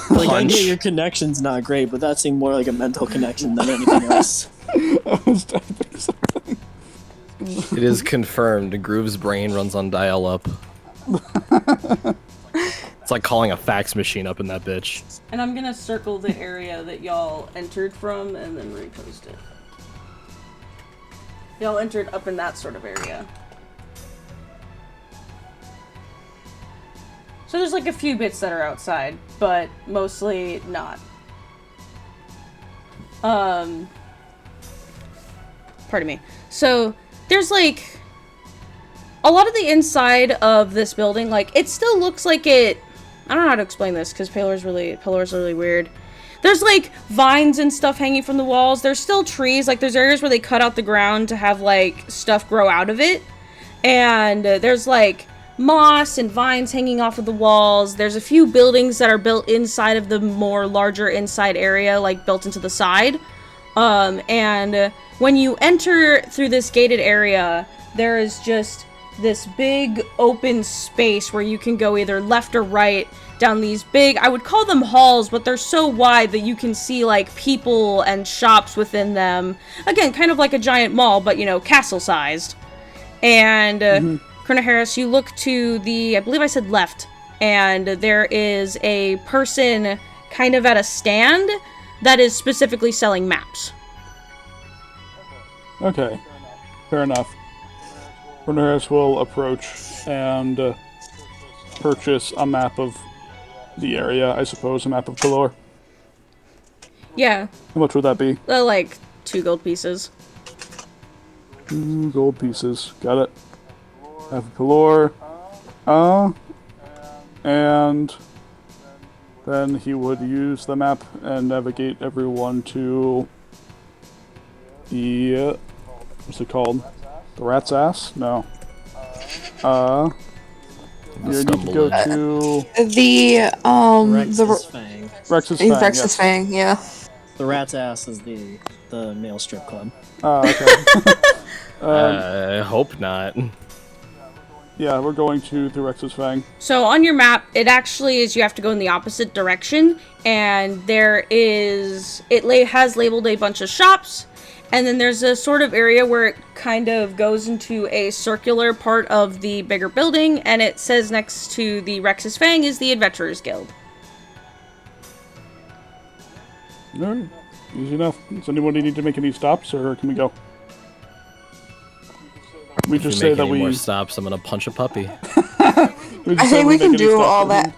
D: Like, I get your connection's not great, but that seemed more like a mental connection than anything else.
B: I was typing something.
G: It is confirmed. Groove's brain runs on dial-up. It's like calling a fax machine up in that bitch.
A: And I'm gonna circle the area that y'all entered from and then repost it. Y'all entered up in that sort of area. So there's like a few bits that are outside, but mostly not. Pardon me. So there's like a lot of the inside of this building, like it still looks like it. I don't know how to explain this because Pelor's really weird. There's like vines and stuff hanging from the walls. There's still trees. Like there's areas where they cut out the ground to have like stuff grow out of it. And there's like moss and vines hanging off of the walls. There's a few buildings that are built inside of the more larger inside area, like built into the side. And when you enter through this gated area, there is just this big open space where you can go either left or right down these big, I would call them halls, but they're so wide that you can see like people and shops within them. Again, kind of like a giant mall, but you know, castle sized. And Chrono Harris, you look to the, I believe I said left, and there is a person kind of at a stand that is specifically selling maps.
B: Okay, fair enough. Chrono Harris will approach and purchase a map of the area, I suppose, a map of Pelor.
A: Yeah.
B: How much would that be?
A: Like 2 gold pieces.
B: 2 gold pieces. Got it. Have a pillar. And then he would use the map and navigate everyone to the what's it called? The rat's ass? No. You need to go to
E: The
D: Rex's Fang.
B: Rex's Fang.
E: Rex's Fang, yeah.
D: The rat's ass is the male strip club.
B: Okay.
G: I hope not.
B: Yeah, we're going to the Rex's Fang.
A: So on your map, it actually is you have to go in the opposite direction, and has labeled a bunch of shops, and then there's a sort of area where it kind of goes into a circular part of the bigger building, and it says next to the Rex's Fang is the Adventurers Guild.
B: Alright, easy enough. Does anybody need to make any stops, or can we go? We just say that
G: more stops, I'm gonna punch a puppy.
E: I think we can do all that.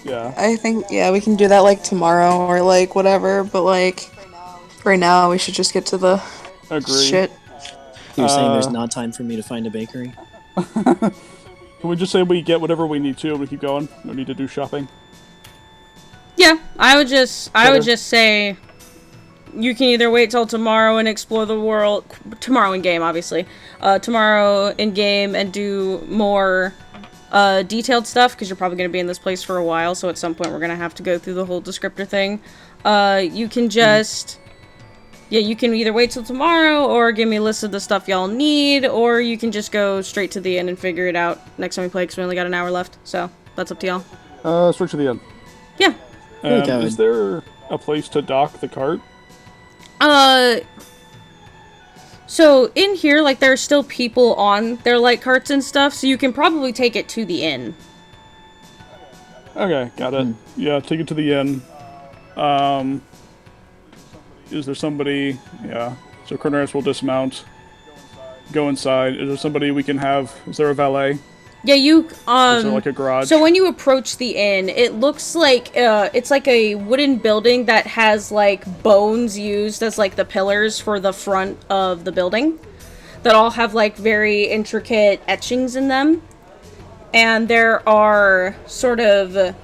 B: Yeah.
E: I think, yeah, we can do that, like, tomorrow or, like, whatever, but, like, right now we should just get to the shit.
D: You're saying there's not time for me to find a bakery?
B: Can we just say we get whatever we need to and we keep going? No need to do shopping?
A: Yeah, I would just say you can either wait till tomorrow and explore the world, tomorrow in game, obviously, tomorrow in game and do more detailed stuff, because you're probably going to be in this place for a while, so at some point we're going to have to go through the whole descriptor thing. You can just, you can either wait till tomorrow or give me a list of the stuff y'all need, or you can just go straight to the end and figure it out next time we play, because we only got an hour left, so that's up to y'all.
B: Straight to the end.
A: Yeah.
B: Is there a place to dock the cart?
A: So in here, like, there are still people on their light carts and stuff, so you can probably take it to the inn.
B: Okay, got it. Yeah, take it to the inn. Is there somebody? Yeah. So Cornelius will dismount. Go inside. Is there somebody we can have? Is there a valet?
A: Yeah, you,
B: Is there like a garage?
A: So when you approach the inn, it looks like, it's like a wooden building that has, like, bones used as, like, the pillars for the front of the building. That all have, like, very intricate etchings in them. And there are sort of,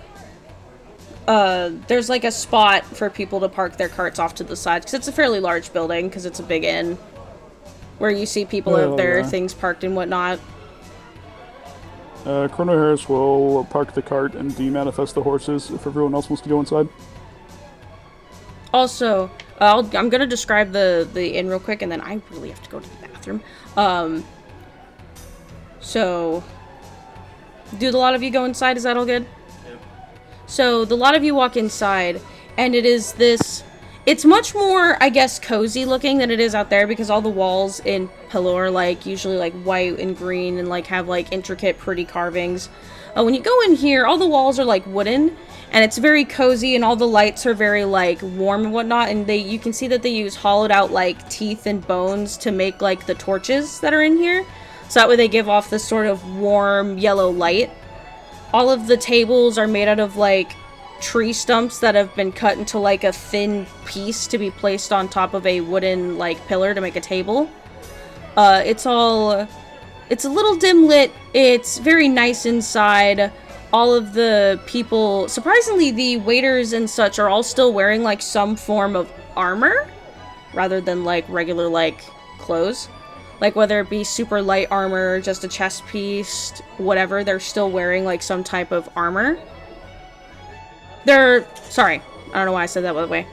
A: there's, like, a spot for people to park their carts off to the side. Because it's a fairly large building, because it's a big inn. Where you see people have their things parked and whatnot.
B: Chrono Harris will park the cart and demanifest the horses if everyone else wants to go inside.
A: Also, I'm gonna describe the inn real quick, and then I really have to go to the bathroom. So, do the lot of you go inside? Is that all good? Yeah. So, the lot of you walk inside, and it is this... It's much more, I guess, cozy looking than it is out there, because all the walls in Pillow are, like, usually, like, white and green and, like, have, like, intricate, pretty carvings. When you go in here, all the walls are, like, wooden, and it's very cozy, and all the lights are very, like, warm and whatnot, and you can see that they use hollowed out, like, teeth and bones to make, like, the torches that are in here. So that way they give off this sort of warm yellow light. All of the tables are made out of, like, tree stumps that have been cut into, like, a thin piece to be placed on top of a wooden, like, pillar to make a table. It's a little dim lit. It's very nice inside. All of the people, surprisingly, the waiters and such are all still wearing, like, some form of armor rather than, like, regular, like, clothes. Like, whether it be super light armor, just a chest piece, whatever, they're still wearing, like, some type of armor. Sorry, I don't know why I said that by the way.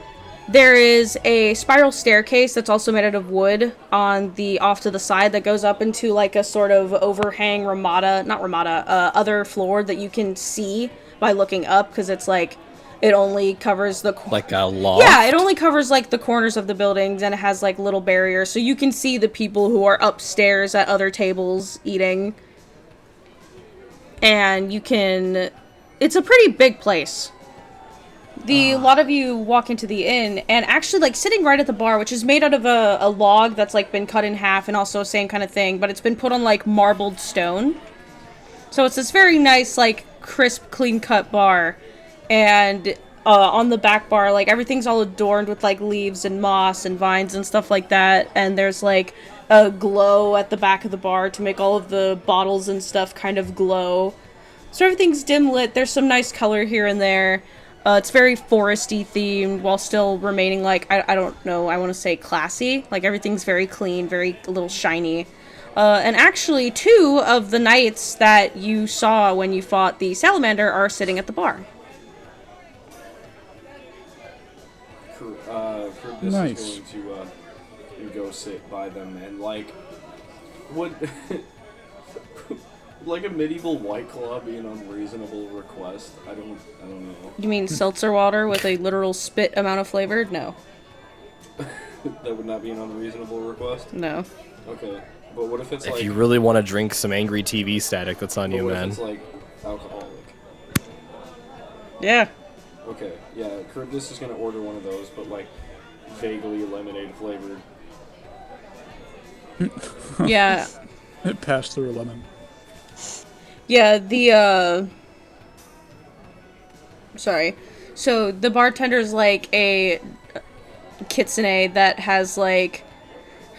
A: There is a spiral staircase that's also made out of wood on the off to the side that goes up into, like, a sort of overhang other floor that you can see by looking up, because it's like, it only covers the...
G: Like a loft?
A: Yeah, it only covers, like, the corners of the buildings, and it has, like, little barriers, so you can see the people who are upstairs at other tables eating. And you can... It's a pretty big place. A lot of you walk into the inn, and actually, like, sitting right at the bar, which is made out of a log that's, like, been cut in half, and also same kind of thing, but it's been put on, like, marbled stone. So it's this very nice, like, crisp, clean-cut bar. And on the back bar, like, everything's all adorned with, like, leaves and moss and vines and stuff like that. And there's, like, a glow at the back of the bar to make all of the bottles and stuff kind of glow. So everything's dim lit. There's some nice color here and there. It's very foresty themed while still remaining like, I don't know, I want to say classy. Like everything's very clean, very a little shiny. And actually 2 of the knights that you saw when you fought the Salamander are sitting at the bar.
C: This
B: Nice.
C: is going to go sit by them and like would like a medieval White Claw be an unreasonable request? I don't know.
A: You mean seltzer water with a literal spit amount of flavor? No.
C: That would not be an unreasonable request.
A: No.
C: Okay, but what if it's
G: If
C: like
G: you really want to drink some angry TV static, that's on
C: but
G: you,
C: what
G: man.
C: if it's like alcoholic?
A: Yeah.
C: Okay, yeah, Charybdis is gonna order one of those, but like vaguely lemonade flavored.
A: Yeah.
B: It passed through a lemon.
A: Yeah, the, sorry. So, the bartender's like a kitsune that has, like,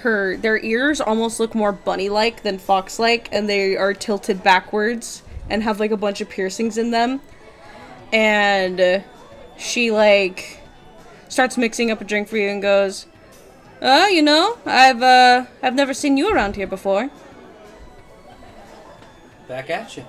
A: their ears almost look more bunny-like than fox-like, and they are tilted backwards and have, like, a bunch of piercings in them. And she, like, starts mixing up a drink for you and goes, you know, I've never seen you around here before.
H: Back at you.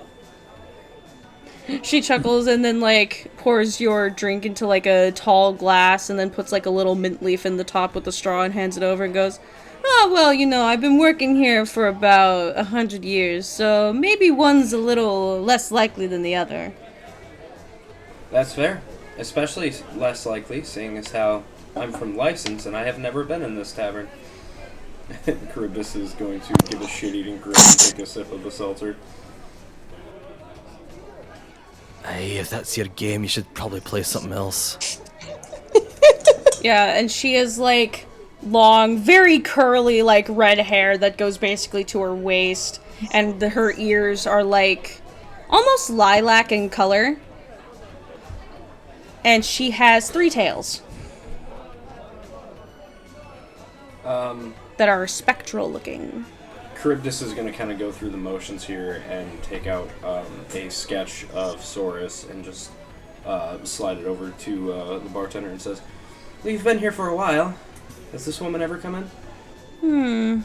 A: She chuckles and then, like, pours your drink into, like, a tall glass and then puts, like, a little mint leaf in the top with the straw and hands it over and goes, oh, well, you know, I've been working here for about 100 years, so maybe one's a little less likely than the other.
H: That's fair. Especially less likely, seeing as how I'm from license and I have never been in this tavern.
C: Charybdis is going to give a shit-eating grin and take a sip of the seltzer.
G: Hey, if that's your game, you should probably play something else.
A: Yeah, and she has, like, long, very curly, like, red hair that goes basically to her waist, and her ears are, like, almost lilac in color. And she has 3 tails. That are spectral looking.
C: Charybdis is going to kind of go through the motions here and take out a sketch of Saurus and just slide it over to the bartender and says,
H: We've been here for a while. Has this woman ever come in?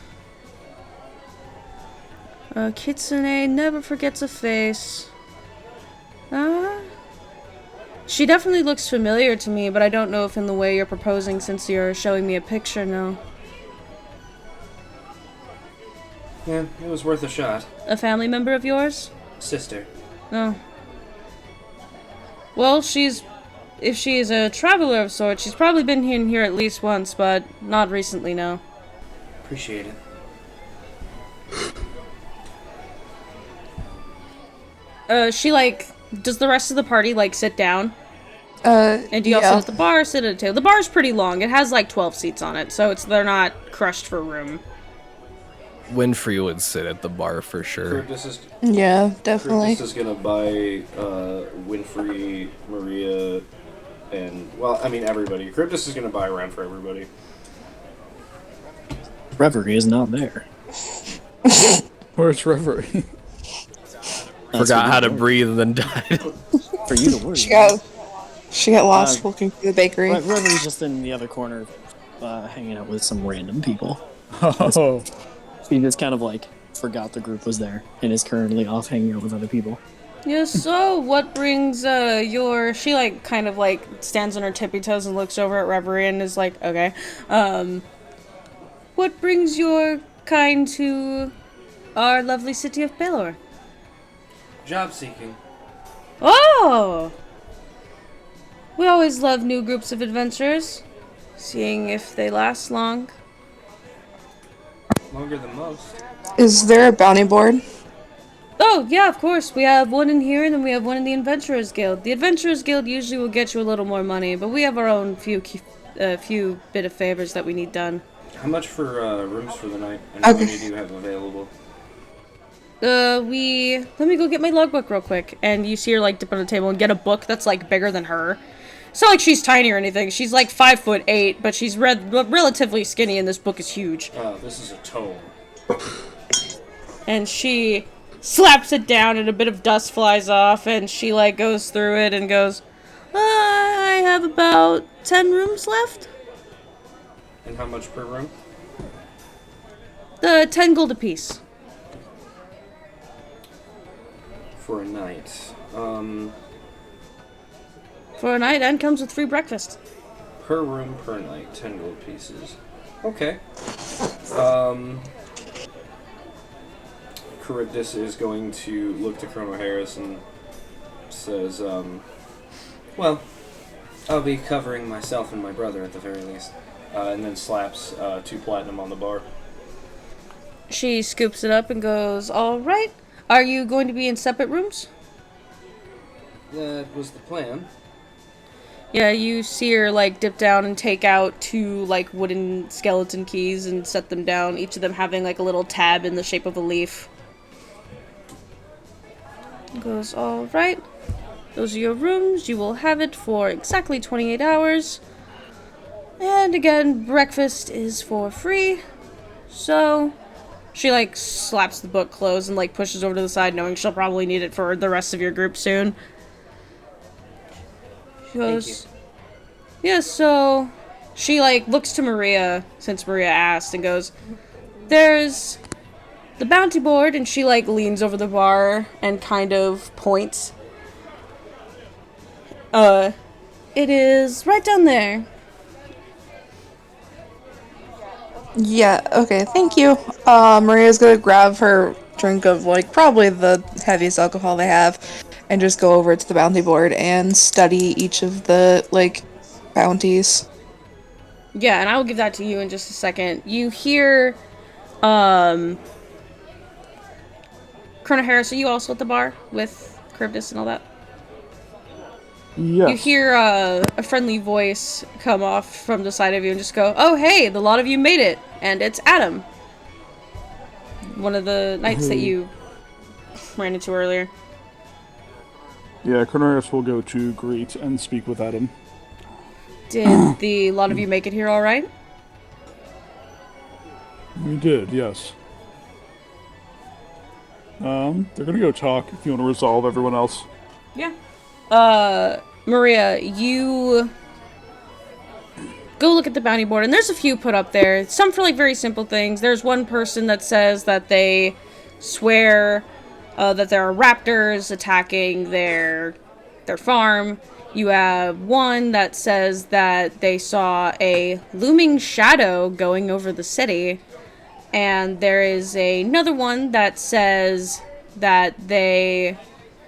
A: Kitsune never forgets a face. She definitely looks familiar to me, but I don't know if in the way you're proposing since you're showing me a picture now.
H: Yeah, it was worth a shot.
A: A family member of yours?
H: Sister.
A: No. Well, if she is a traveler of sorts, she's probably been in here at least once, but not recently, no.
H: Appreciate it.
A: She, like, does the rest of the party, like, sit down? And do you all sit at the bar or sit at a table? The bar's pretty long. It has, like, 12 seats on it, so they're not crushed for room.
G: Winfrey would sit at the bar for sure.
C: Charybdis is,
E: Yeah, definitely.
C: Charybdis is going to buy Winfrey, Maria, and, well, I mean everybody. Charybdis is going to buy a round for everybody.
D: Reverie is not there.
B: Where's Reverie?
G: Forgot how to breathe and then died.
D: For you to worry.
E: She got lost walking through the bakery.
D: Reverie's just in the other corner, hanging out with some random people.
B: Oh.
D: He just kind of like forgot the group was there and is currently off hanging out with other people.
A: Yes, so what brings she like kind of like stands on her tippy toes and looks over at Reverie and is like, okay. What brings your kind to our lovely city of Pelor?
H: Job seeking.
A: Oh! We always love new groups of adventurers, seeing if they last long.
H: Longer than most.
E: Is there a bounty board?
A: Oh, yeah, of course. We have one in here, and then we have one in the Adventurers Guild. The Adventurers Guild usually will get you a little more money, but we have our own few bit of favors that we need done.
H: How much for rooms for the night? And how many do you have available?
A: Let me go get my logbook real quick. And you see her, like, dip on the table and get a book that's, like, bigger than her. It's not like she's tiny or anything. She's like 5'8", but she's relatively skinny, and this book is huge.
C: Oh, this is a tome.
A: And she slaps it down, and a bit of dust flies off, and she like goes through it and goes, I have about 10 rooms left.
C: And how much per room?
A: 10 gold apiece.
C: For a night.
A: For a night, and comes with free breakfast.
C: Per room per night, 10 gold pieces. Okay. Charybdis is going to look to Chrono Harris and says, well, I'll be covering myself and my brother at the very least. And then slaps 2 platinum on the bar.
A: She scoops it up and goes, alright. Are you going to be in separate rooms?
C: That was the plan.
A: Yeah, you see her, like, dip down and take out 2, like, wooden skeleton keys and set them down, each of them having, like, a little tab in the shape of a leaf. Goes, alright. Those are your rooms. You will have it for exactly 28 hours. And again, breakfast is for free. So, she, like, slaps the book closed and, like, pushes over to the side, knowing she'll probably need it for the rest of your group soon. She goes, yeah, so she, like, looks to Maria, since Maria asked, and goes, there's the bounty board, and she, like, leans over the bar and kind of points. It is right down there.
E: Yeah, okay, thank you. Maria's gonna grab her drink of, like, probably the heaviest alcohol they have, and just go over to the bounty board and study each of the, like, bounties.
A: Yeah, and I will give that to you in just a second. You hear, Colonel Harris, are you also at the bar with Charybdis and all that?
B: Yes.
A: You hear a friendly voice come off from the side of you and just go, oh, hey, the lot of you made it. And it's Adam. One of the knights that you ran into earlier.
B: Yeah, Colonel Harris will go to greet and speak with Adam.
A: Did the lot of you make it here all right?
B: We did, yes. They're gonna go talk if you want to resolve everyone else.
A: Yeah. Maria, you go look at the bounty board, and there's a few put up there. Some for, like, very simple things. There's one person that says that they swear that there are raptors attacking their farm. You have one that says that they saw a looming shadow going over the city. And there is another one that says that they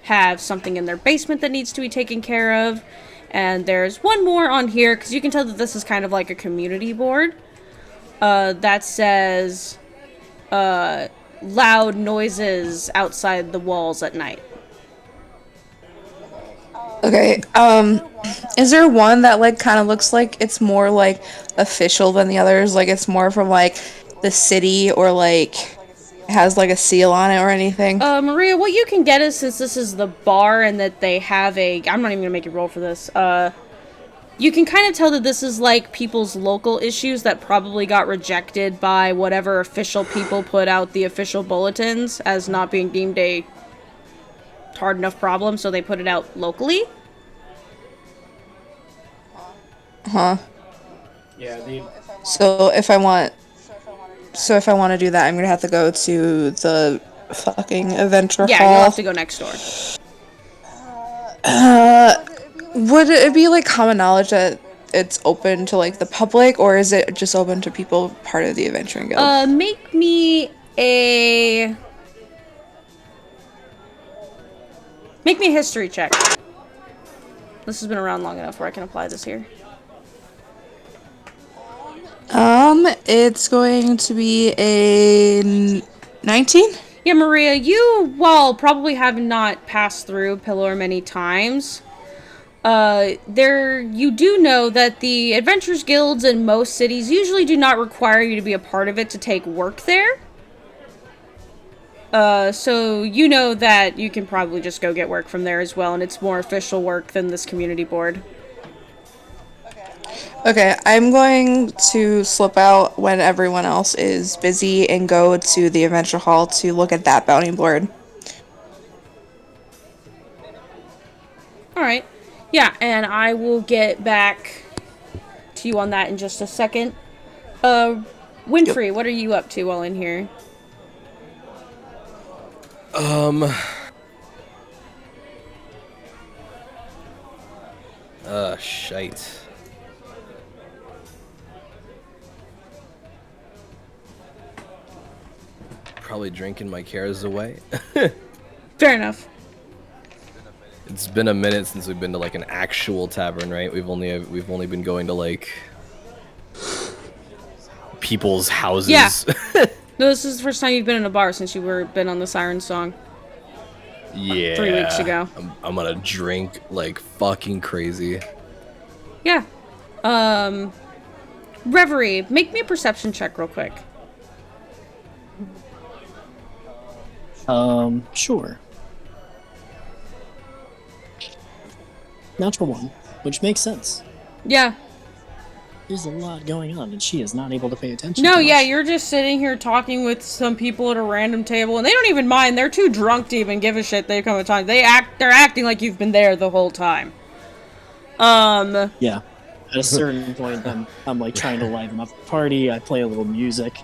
A: have something in their basement that needs to be taken care of. And there's one more on here, because you can tell that this is kind of like a community board, that says loud noises outside the walls at night.
E: Okay, is there one that, like, kind of looks like it's more, like, official than the others? Like, it's more from, like, the city, or, like, has, like, a seal on it or anything?
A: Maria, what you can get is, since this is the bar and that they have I'm not even gonna make you roll for this, you can kind of tell that this is, like, people's local issues that probably got rejected by whatever official people put out the official bulletins as not being deemed a hard enough problem, so they put it out locally.
E: Huh.
C: Yeah,
E: So if I want to do that, I'm gonna have to go to the fucking adventure
A: Yeah,
E: hall.
A: you'll have to go next door.
E: Would it be, like, common knowledge that it's open to, like, the public, or is it just open to people part of the adventuring guild?
A: Make me a history check. This has been around long enough where I can apply this here.
E: It's going to be a 19?
A: Yeah, Maria, you, while probably have not passed through Pillar many times, you do know that the Adventurers Guilds in most cities usually do not require you to be a part of it to take work there. So you know that you can probably just go get work from there as well, and it's more official work than this community board.
E: Okay, I'm going to slip out when everyone else is busy and go to the adventure hall to look at that bounty board.
A: All right. Yeah, and I will get back to you on that in just a second. Winfrey, what are you up to while in here?
G: Shite. Probably drinking my cares away.
A: Fair enough.
G: It's been a minute since we've been to like an actual tavern, right? We've only been going to like people's houses.
A: Yeah. No, this is the first time you've been in a bar since you been on the Siren Song.
G: Yeah.
A: 3 weeks ago.
G: I'm gonna drink like fucking crazy.
A: Yeah. Reverie, make me a perception check real quick.
D: Sure. Natural 1, which makes sense.
A: Yeah.
D: There's a lot going on, and she is not able to pay attention.
A: No,
D: to
A: yeah,
D: much.
A: you're just sitting here talking with some people at a random table, and they don't even mind. They're too drunk to even give a shit. They come at time. They're acting like you've been there the whole time.
D: Yeah. At a certain point, I'm like trying to liven up the party. I play a little music,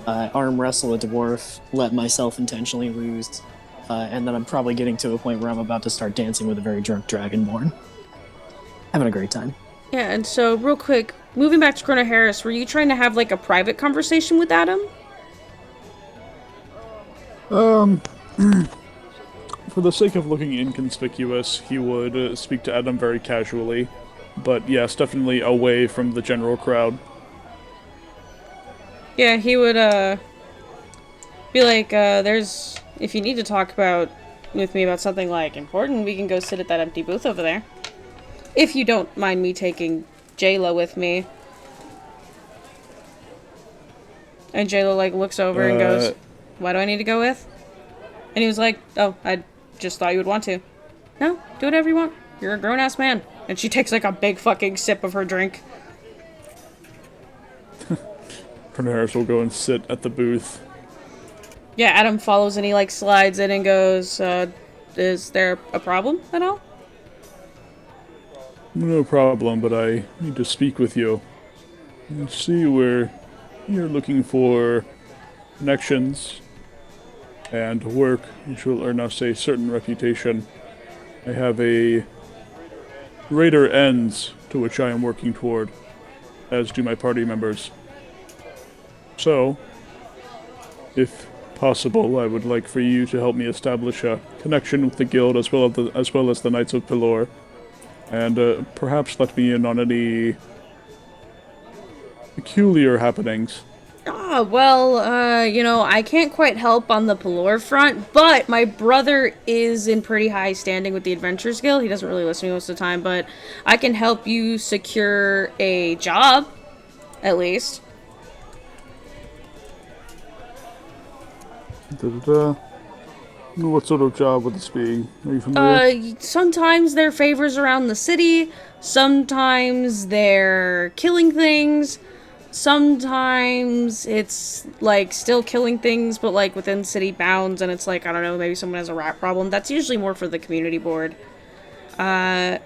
D: arm wrestle a dwarf, let myself intentionally lose, and then I'm probably getting to a point where I'm about to start dancing with a very drunk dragonborn. Having a great time.
A: Yeah, and so real quick, moving back to Chrono Harris, were you trying to have like a private conversation with Adam?
B: For the sake of looking inconspicuous, he would speak to Adam very casually. But yes, definitely away from the general crowd.
A: Yeah, he would be like, there's, if you need to talk with me about something like important, we can go sit at that empty booth over there. If you don't mind me taking Jayla with me. And Jayla like looks over and goes, why do I need to go with? And he was like, oh, I just thought you would want to. No, do whatever you want. You're a grown-ass man. And she takes like a big fucking sip of her drink.
B: Colonel Harris will go and sit at the booth.
A: Yeah, Adam follows and he like slides in and goes, is there a problem at all?
B: No problem, but I need to speak with you. I see where you're looking for connections and work which will earn us a certain reputation. I have a greater ends to which I am working toward, as do my party members. So, if possible, I would like for you to help me establish a connection with the guild as well as the Knights of Pelor. And perhaps let me in on any peculiar happenings.
A: Ah, well, I can't quite help on the Pelor front, but my brother is in pretty high standing with the Adventurers Guild. He doesn't really listen to me most of the time, but I can help you secure a job, at least.
B: What sort of job would this be? Are you familiar?
A: Sometimes they're favors around the city, sometimes they're killing things, sometimes it's, like, still killing things, but, like, within city bounds, and it's like, I don't know, maybe someone has a rat problem. That's usually more for the community board. I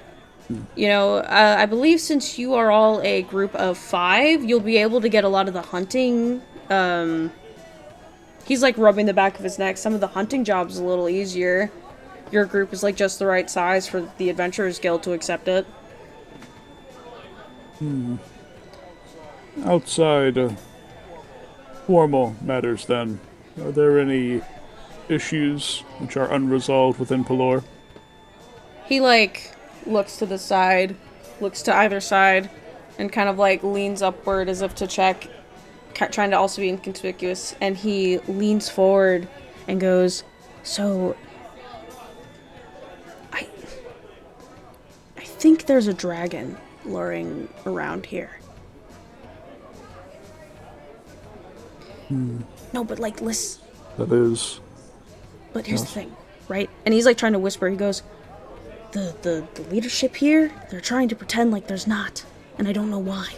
A: believe since you are all a group of 5, you'll be able to get a lot of the hunting, he's, like, rubbing the back of his neck. Some of the hunting jobs a little easier. Your group is, like, just the right size for the Adventurers Guild to accept it.
B: Outside formal matters, then, are there any issues which are unresolved within Pelor?
A: He, like, looks to the side, looks to either side, and kind of, like, leans upward as if to check, trying to also be inconspicuous, and he leans forward and goes, so, I think there's a dragon luring around here. No, but, like, listen.
B: That is...
A: But here's the thing, right? And he's, like, trying to whisper. He goes, the leadership here, they're trying to pretend like there's not, and I don't know why.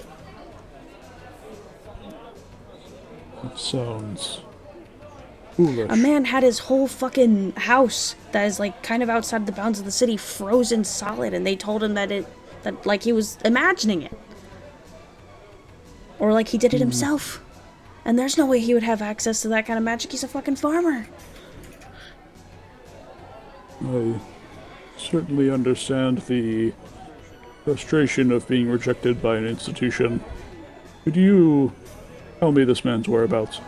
B: That sounds foolish.
A: A man had his whole fucking house that is like kind of outside the bounds of the city frozen solid, and they told him that like he was imagining it. Or like he did it himself. And there's no way he would have access to that kind of magic. He's a fucking farmer.
B: I certainly understand the frustration of being rejected by an institution. Could you tell me this man's whereabouts?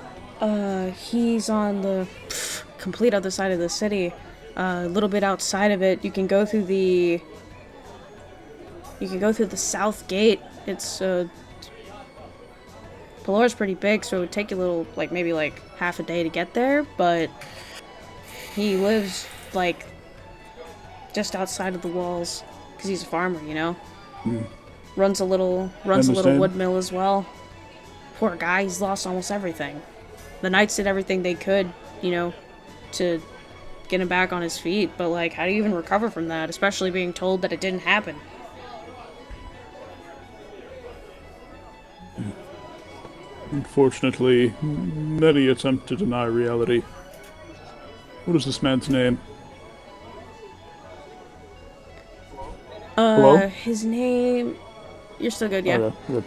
A: He's on the complete other side of the city. A little bit outside of it, you can go through the south gate. It's Palora's pretty big, so it would take you a little, like maybe like half a day to get there, but he lives like just outside of the walls because he's a farmer, you know. Runs a little wood mill as well. Poor guy, he's lost almost everything. The Knights did everything they could, you know, to get him back on his feet, but like, how do you even recover from that, especially being told that it didn't happen?
B: Unfortunately, many attempt to deny reality. What is this man's name? Hello?
A: His name... You're still good, yeah?
B: Okay, good.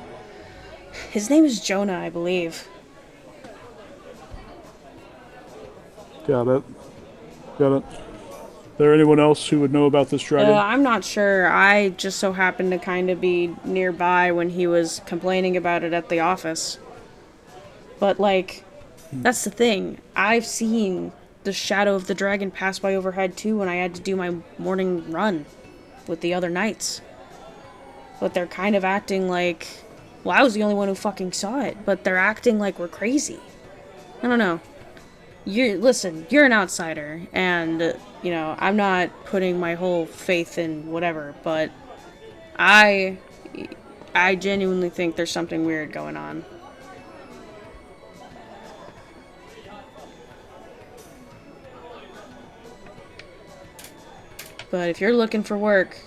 A: His name is Jonah, I believe.
B: Got it. Is there anyone else who would know about this dragon?
A: I'm not sure. I just so happened to kind of be nearby when he was complaining about it at the office. But, like, that's the thing. I've seen the shadow of the dragon pass by overhead, too, when I had to do my morning run with the other knights. But they're kind of acting like... Well, I was the only one who fucking saw it, but they're acting like we're crazy. I don't know. Listen, you're an outsider, and, you know, I'm not putting my whole faith in whatever, but I genuinely think there's something weird going on. But if you're looking for work,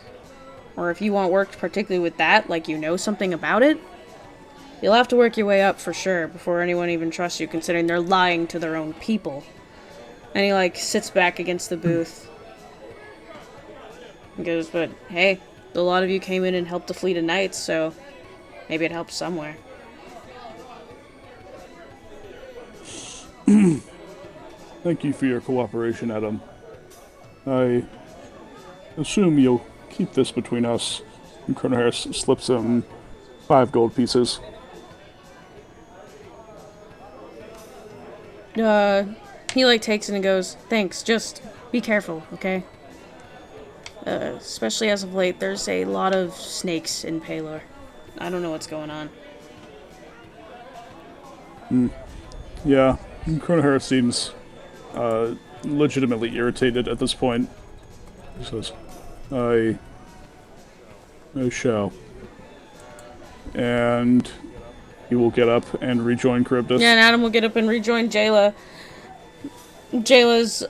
A: or if you want work particularly with that, like you know something about it, you'll have to work your way up for sure before anyone even trusts you, considering they're lying to their own people. And he, like, sits back against the booth. He goes, but hey, a lot of you came in and helped the fleet of knights, so maybe it helps somewhere.
B: Thank you for your cooperation, Adam. I assume you'll keep this between us. And Colonel Harris slips him 5 gold pieces.
A: He, like, takes it and goes, thanks, just be careful, okay? Especially as of late, there's a lot of snakes in Palor. I don't know what's going on.
B: Yeah, Colonel Harris seems legitimately irritated at this point. He says, I shall. And he will get up and rejoin Charybdis.
A: Yeah, and Adam will get up and rejoin Jayla. Jayla's,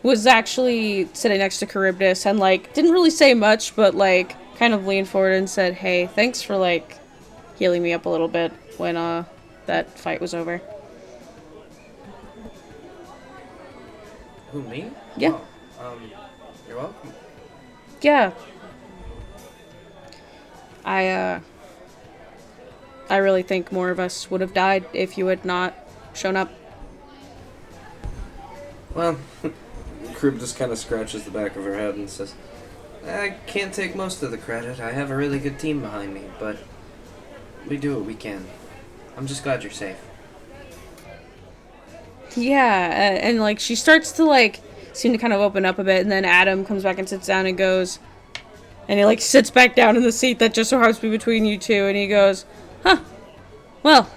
A: was actually sitting next to Charybdis and, like, didn't really say much, but, like, kind of leaned forward and said, hey, thanks for, like, healing me up a little bit when, that fight was over.
H: Who, me?
A: Yeah.
H: Oh, you're welcome.
A: Yeah. I really think more of us would have died if you had not shown up.
H: Well, Crib just kind of scratches the back of her head and says, I can't take most of the credit. I have a really good team behind me, but we do what we can. I'm just glad you're safe.
A: Yeah, and like she starts to like seem to kind of open up a bit, and then Adam comes back and sits down and goes, and he like sits back down in the seat that just so happens to be between you two, and he goes, huh, well,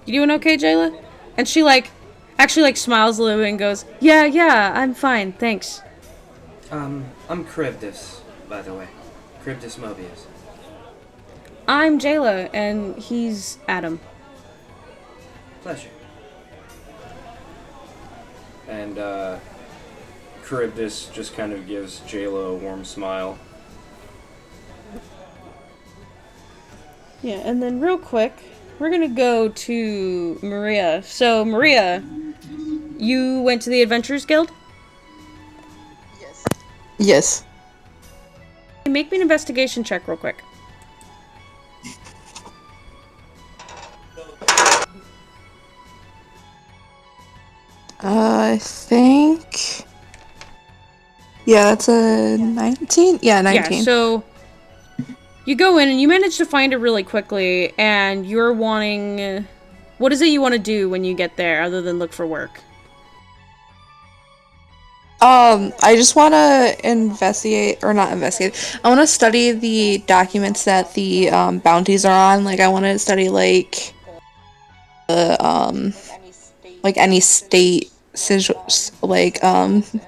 A: you doing okay, Jayla? And she like actually like smiles a little bit and goes, yeah, I'm fine, thanks.
H: I'm Charybdis, by the way. Charybdis Mobius.
A: I'm Jayla, and he's Adam.
H: Pleasure. And, Charybdis just kind of gives Jayla a warm smile.
A: Yeah, and then real quick, we're gonna go to Maria. So, Maria, you went to the Adventurers Guild?
E: Yes.
A: Make me an investigation check real quick.
E: I think. Yeah, that's a 19? Yeah, 19.
A: Yeah, so you go in and you manage to find it really quickly, and you're wanting... What is it you want to do when you get there, other than look for work?
E: I just want to investigate, or not investigate, I want to study the documents that the, bounties are on. Like, I want to study, like, the, like, any state, like,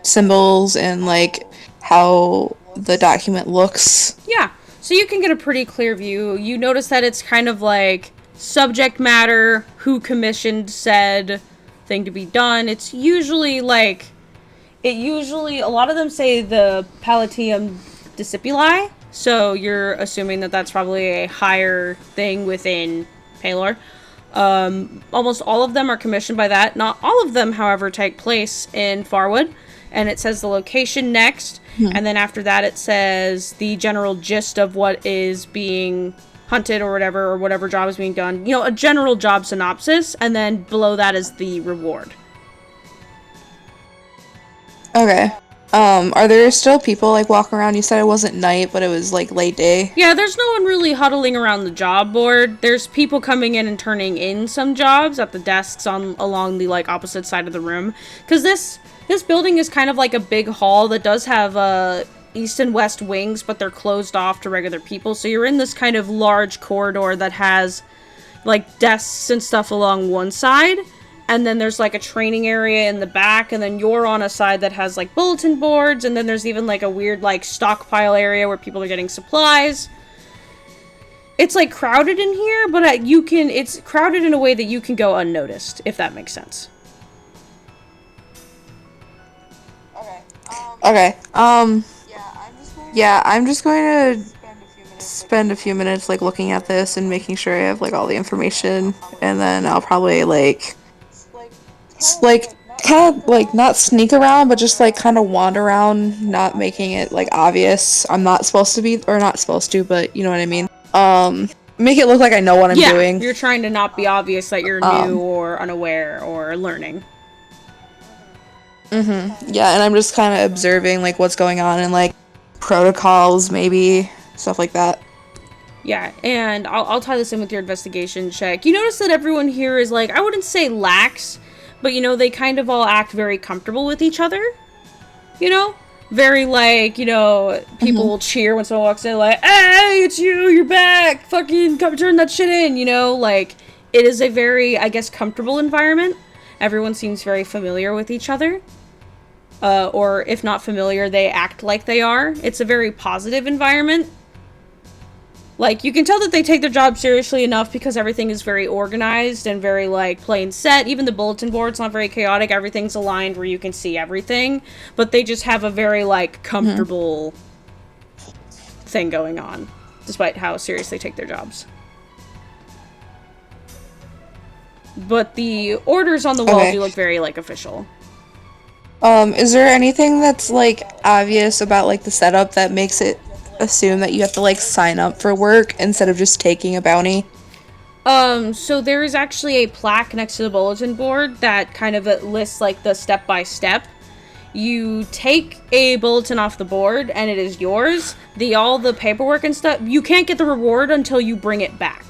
E: symbols and, like, how the document looks.
A: Yeah, so you can get a pretty clear view. You notice that it's kind of like subject matter, who commissioned said thing to be done. It's usually like... a lot of them say the Palatium Discipuli, so you're assuming that that's probably a higher thing within Palor. Almost all of them are commissioned by that. Not all of them, however, take place in Farwood, and it says the location next, and then after that it says the general gist of what is being hunted or whatever job is being done. You know, a general job synopsis, and then below that is the reward.
E: Okay. Are there still people, like, walking around? You said it wasn't night, but it was, like, late day.
A: Yeah, there's no one really huddling around the job board. There's people coming in and turning in some jobs at the desks along the, like, opposite side of the room. Because this building is kind of like a big hall that does have, east and west wings, but they're closed off to regular people. So you're in this kind of large corridor that has, like, desks and stuff along one side. And then there's, like, a training area in the back, and then you're on a side that has, like, bulletin boards, and then there's even, like, a weird, like, stockpile area where people are getting supplies. It's, like, crowded in here, but it's crowded in a way that you can go unnoticed, if that makes sense.
E: Okay. Yeah, I'm just going to spend a few minutes, like, looking at this and making sure I have, like, all the information, and then I'll probably, like, kind of, like, not sneak around, but just, like, kind of wander around, not making it, like, obvious. I'm not supposed to be, or not supposed to, but you know what I mean. Make it look like I know what I'm doing.
A: Yeah, you're trying to not be obvious that you're new or unaware or learning.
E: Yeah, and I'm just kind of observing, like, what's going on and, like, protocols, maybe, stuff like that.
A: Yeah, and I'll tie this in with your investigation check. You notice that everyone here is, like, I wouldn't say lax, but, you know, they kind of all act very comfortable with each other, you know? Very, like, you know, people will cheer when someone walks in, like, hey, it's you, you're back, fucking come turn that shit in, you know? Like, it is a very, I guess, comfortable environment. Everyone seems very familiar with each other. Or, if not familiar, they act like they are. It's a very positive environment. Like, you can tell that they take their job seriously enough because everything is very organized and very, like, plain set. Even the bulletin board's not very chaotic. Everything's aligned where you can see everything. But they just have a very, like, comfortable thing going on, despite how serious they take their jobs. But the orders on the wall do look very, like, official.
E: Is there anything that's, like, obvious about, like, the setup that makes it assume that you have to, like, sign up for work instead of just taking a bounty?
A: So there is actually a plaque next to the bulletin board that kind of lists, like, the step-by-step. You take a bulletin off the board, and it is yours. All the paperwork and stuff, you can't get the reward until you bring it back.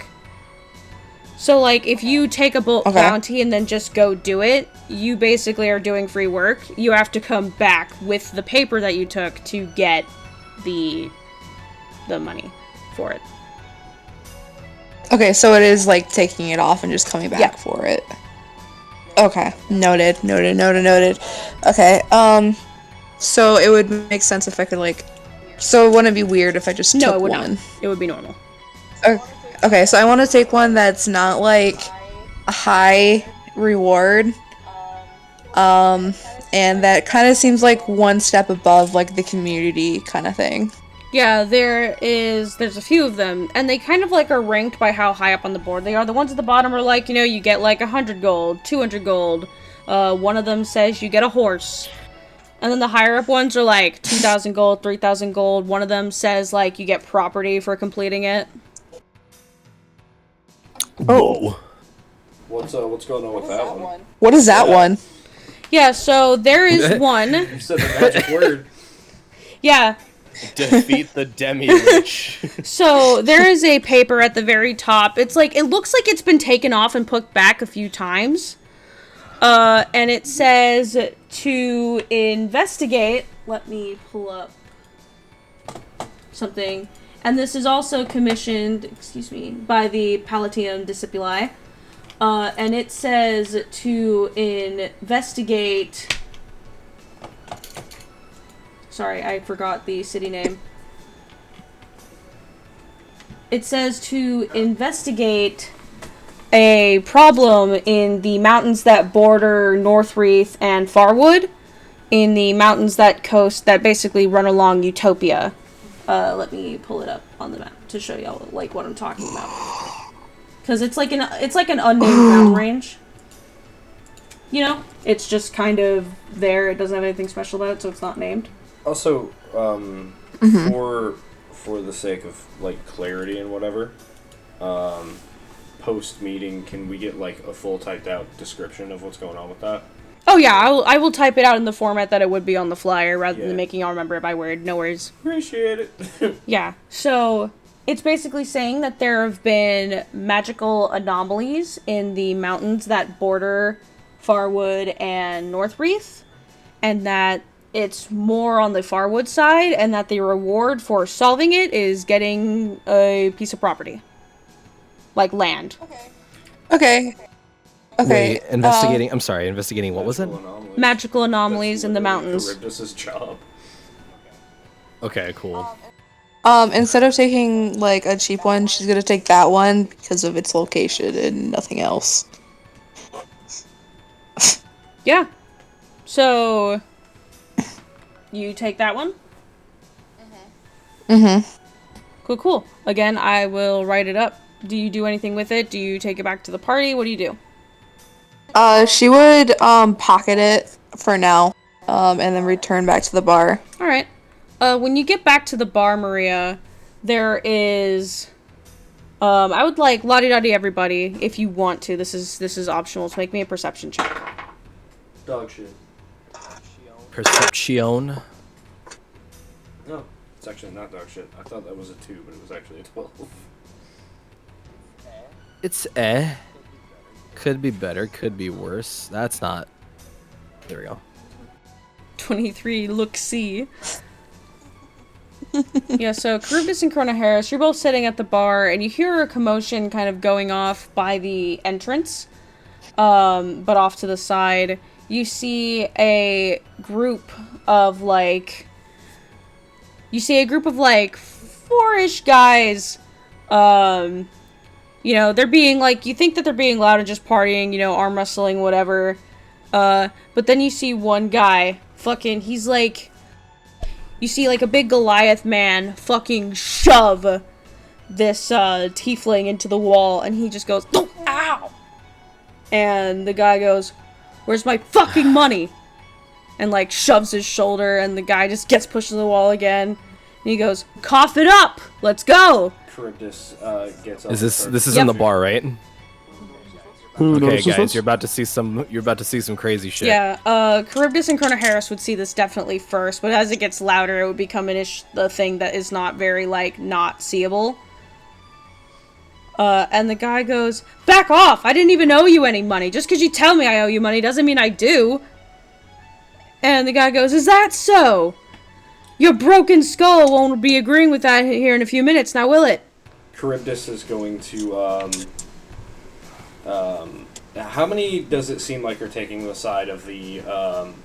A: So, like, if you take a bounty and then just go do it, you basically are doing free work. You have to come back with the paper that you took to get the money for it.
E: Okay, so it is, like, taking it off and just coming back for it. Okay, noted. Okay, so it would make sense if I could, like... So it wouldn't be weird if I just took one? No, it would not.
A: It would be normal.
E: Okay, so I want to take one that's not, like, a high reward. And that kind of seems like one step above, like, the community kind of thing.
A: Yeah, there's a few of them, and they kind of like are ranked by how high up on the board they are. The ones at the bottom are like, you know, you get like 100 gold, 200 gold. One of them says you get a horse. And then the higher up ones are like 2,000 gold, 3,000 gold. One of them says like you get property for completing it.
G: Whoa.
C: What's going on with that one?
E: What is that one?
A: Yeah, so there is one.
C: You said the magic word.
A: Yeah.
G: Defeat the demi-lich.
A: So there is a paper at the very top. It's like, it looks like it's been taken off and put back a few times. And it says to investigate. Let me pull up something. And this is also commissioned, by the Palatium Discipuli. And it says to investigate. Sorry, I forgot the city name. It says to investigate a problem in the mountains that border Northreath and Farwood, in the mountains that basically run along Utopia. Let me pull it up on the map to show y'all like what I'm talking about. Because it's like an unnamed mountain range. You know, it's just kind of there. It doesn't have anything special about it, so it's not named.
C: Also, for the sake of like clarity and whatever, post meeting, can we get like a full typed out description of what's going on with that?
A: Oh yeah, I will type it out in the format that it would be on the flyer rather than making y'all remember it by word. No worries.
C: Appreciate it.
A: Yeah, so it's basically saying that there have been magical anomalies in the mountains that border Farwood and Northreath, and that it's more on the Farwood side, and that the reward for solving it is getting a piece of property. Like land.
E: Okay.
G: Wait, investigating. I'm sorry, investigating. What was it?
A: Magical anomalies in the mountains.
C: Charybdis's job.
G: Okay, cool.
E: Instead of taking like a cheap one, she's gonna take that one because of its location and nothing else.
A: Yeah. So you take that one? Cool. Again, I will write it up. Do you do anything with it? Do you take it back to the party? What do you do?
E: She would pocket it for now, and then return back to the bar.
A: All right. When you get back to the bar, Maria, there is. I would like la-di-da-di everybody if you want to. This is optional. So make me a perception check.
C: Dog shit.
G: Perception.
C: No, it's actually not dog shit. I thought that was a 2, but it was actually a 12.
G: It's could be better, could be worse. That's not. There we go.
A: 23. Look, see. Yeah, so Charybdis and Corona Harris, you're both sitting at the bar, and you hear a commotion kind of going off by the entrance, but off to the side. You see a group of, like... You see a group of, like, 4-ish guys, you know, they're being, like, you think that they're being loud and just partying, you know, arm wrestling, whatever, but then you see one guy, he's, like... You see, like, a big Goliath man fucking shove this, tiefling into the wall, and he just goes, "Oh, ow!" And the guy goes, "Where's my fucking money?" And, like, shoves his shoulder, and the guy just gets pushed to the wall again. And he goes, "Cough it up! Let's go!"
C: Charybdis gets up.
G: Is this is
A: Yep.
G: in the bar, right?
B: Who
G: Okay,
B: notices
G: guys,
B: this?
G: you're about to see some crazy shit.
A: Yeah, Charybdis and Corona Harris would see this definitely first, but as it gets louder, it would become a thing that is not very, like, not seeable. And the guy goes, "Back off! I didn't even owe you any money. Just because you tell me I owe you money doesn't mean I do." And the guy goes, "Is that so? Your broken skull won't be agreeing with that here in a few minutes, now will it?"
C: Charybdis is going to, how many does it seem like are taking the side of the,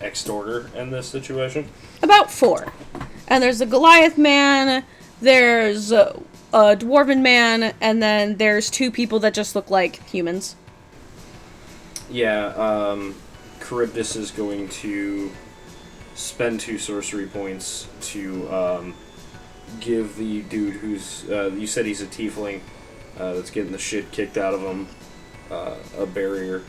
C: extorter in this situation?
A: About 4. And there's a Goliath man, there's a dwarven man, and then there's 2 people that just look like humans.
C: Yeah, Charybdis is going to spend 2 sorcery points to, give the dude who's you said he's a tiefling that's getting the shit kicked out of him a barrier.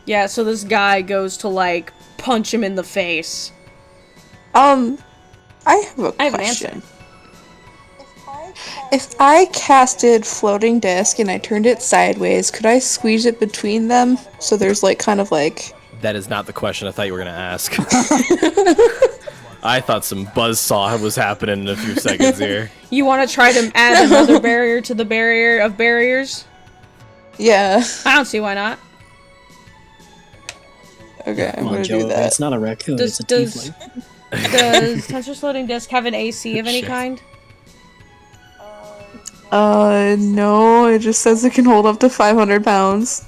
A: Yeah, so this guy goes to, like, punch him in the face.
E: I have a question.
A: I have an answer.
E: If I casted floating disc and I turned it sideways, could I squeeze it between them so there's like kind of like?
G: That is not the question I thought you were gonna ask. I thought some buzzsaw was happening in a few seconds here.
A: You want to try to add another barrier to the barrier of barriers?
E: Yeah.
A: I don't see why not.
E: Okay, I'm
D: Come on,
E: gonna
D: Joe.
E: do that.
D: It's not a raccoon.
A: Does
D: It's a tiefling.
A: Tensor's floating disc have an AC of any
G: Shit.
A: kind?
E: No, it just says it can hold up to 500 pounds.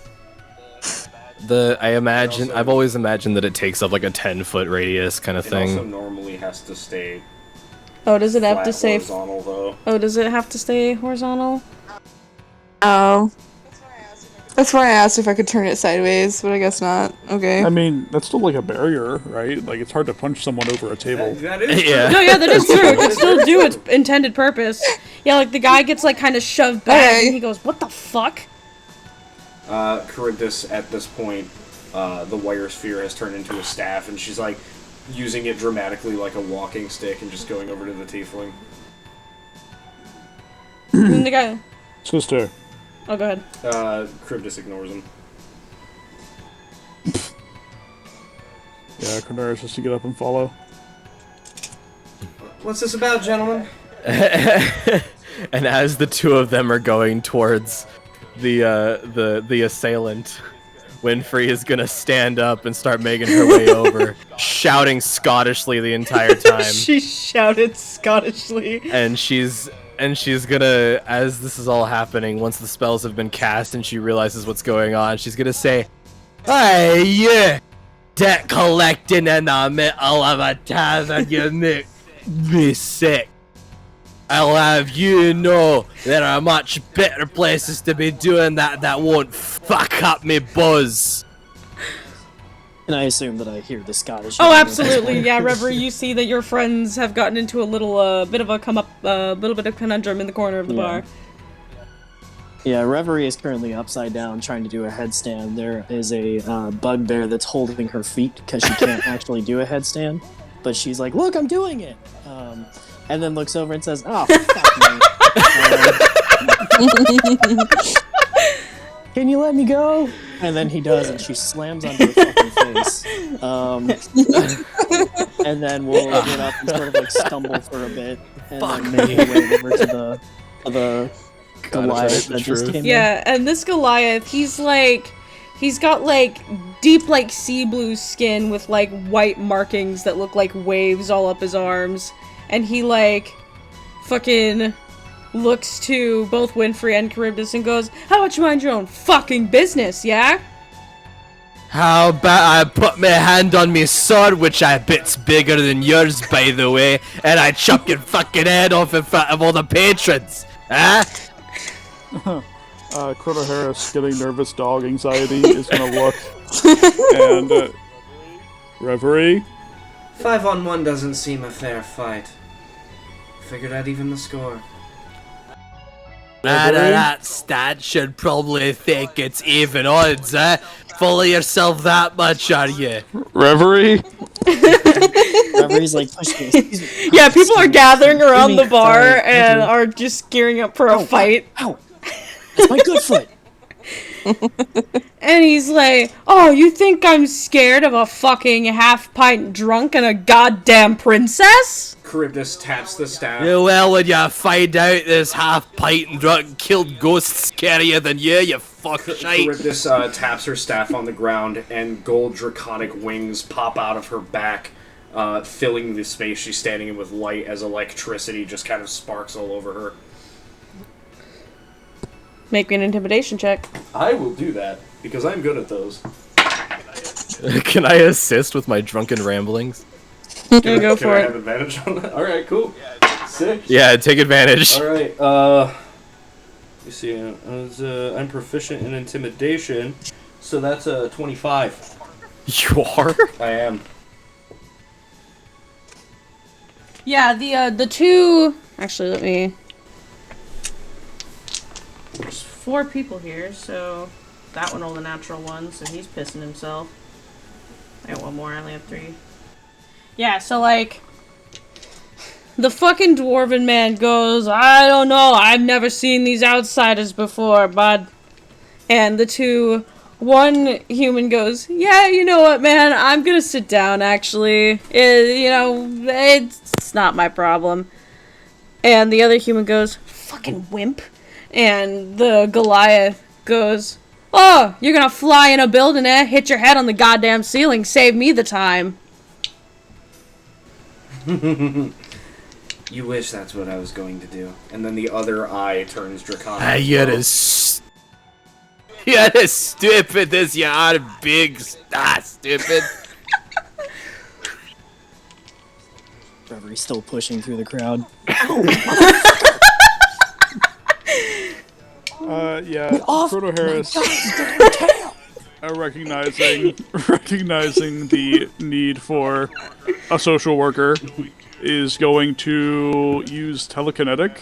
G: I've always imagined that it takes up like a 10-foot radius kind of
C: It also
G: thing.
C: normally has to stay
A: Oh, does it have to
C: flat
A: stay?
C: horizontal though.
A: Oh, does it have to stay horizontal?
E: Oh. That's why I asked if I could turn it sideways, but I guess not. Okay.
B: I mean, that's still like a barrier, right? Like, it's hard to punch someone over a table.
C: That is
G: Yeah.
A: No, yeah, that is true. It can still do its intended purpose. Yeah, like the guy gets like kind of shoved back,
E: Okay.
A: and he goes, "What the fuck?"
C: Charybdis, at this point, the wire sphere has turned into a staff, and she's like using it dramatically like a walking stick and just going over to the tiefling.
A: And the guy.
B: Sister,
A: Oh, go ahead.
C: Charybdis ignores him.
B: yeah, Cornelius has to get up and follow.
H: What's this about, gentlemen?
G: And as the two of them are going towards the assailant, Winfrey is gonna stand up and start making her way over, shouting Scottishly the entire time.
A: She shouted Scottishly.
G: And she's gonna, as this is all happening, once the spells have been cast and she realizes what's going on, she's gonna say, "Hey, yeah, debt collecting in the middle of a tavern, you make me sick. I'll have you know there are much better places to be doing that won't fuck up me buzz."
D: And I assume that I hear the Scottish.
A: Oh, absolutely. Yeah, Reverie, you see that your friends have gotten into a little bit of a little bit of conundrum in the corner of the bar.
D: Yeah, Reverie is currently upside down trying to do a headstand. There is a bugbear that's holding her feet because she can't actually do a headstand. But she's like, "Look, I'm doing it!" And then looks over and says, "Oh, fuck me. Can you let me go?" And then he does, and she slams onto her fucking face. And then we'll get up and sort of like stumble for a bit, and then make our way over to the Goliath that just came in.
A: Yeah, and this Goliath, he's got like deep like sea blue skin with like white markings that look like waves all up his arms, and he like fucking looks to both Winfrey and Charybdis and goes, "How about you mind your own fucking business, yeah?"
G: How about I put my hand on me sword, which I bet's bigger than yours, by the way, and I chop your fucking head off in front of all the patrons, huh?
B: Chrono Harris, getting nervous dog anxiety, is gonna look and Reverie.
H: 5-on-1 doesn't seem a fair fight. Figured I'd even the score.
G: That stat should probably think it's even odds, eh? Full of yourself that much, are you?
B: Reverie.
D: Reverie's like, "Push me." Excuse me.
A: Yeah, people are gathering around
D: Excuse
A: the
D: me,
A: bar
D: sorry,
A: and
D: Reverie.
A: are just gearing up for a fight.
D: Ow! It's my good foot.
A: And he's like, "Oh, you think I'm scared of a fucking half-pint drunk and a goddamn princess?"
C: Charybdis taps the staff.
G: Yeah, well, when you find out this half-pint and drunk killed ghosts scarier than you fuck shite.
C: Charybdis taps her staff on the ground, and gold draconic wings pop out of her back, filling the space she's standing in with light as electricity just kind of sparks all over her.
A: Make me an intimidation check.
C: I will do that, because I'm good at those.
G: Can I assist with my drunken ramblings?
A: Yeah, go
C: Can
A: for
C: I
A: it.
C: have advantage on that? Alright, cool. Sick.
G: Yeah, take advantage.
C: Alright, let me see. I'm proficient in intimidation, so that's a 25.
G: You are?
C: I am.
A: Yeah, the two... Actually, let me... There's 4 people here, so... That one rolled a natural 1, so he's pissing himself. I got 1 more, I only have 3. Yeah, so, like... The fucking dwarven man goes, I don't know, I've never seen these outsiders before, bud. And the two... One human goes, yeah, you know what, man, I'm gonna sit down, actually. It's not my problem. And the other human goes, fucking wimp. And the Goliath goes, oh, you're gonna fly in a building, hit your head on the goddamn ceiling, save me the time.
H: You wish that's what I was going to do. And then the other eye turns draconic.
G: You're as stupid as you are big. Stupid.
D: Reverie still pushing through the crowd.
B: Yeah, Chrono Harris, recognizing the need for a social worker, is going to use telekinetic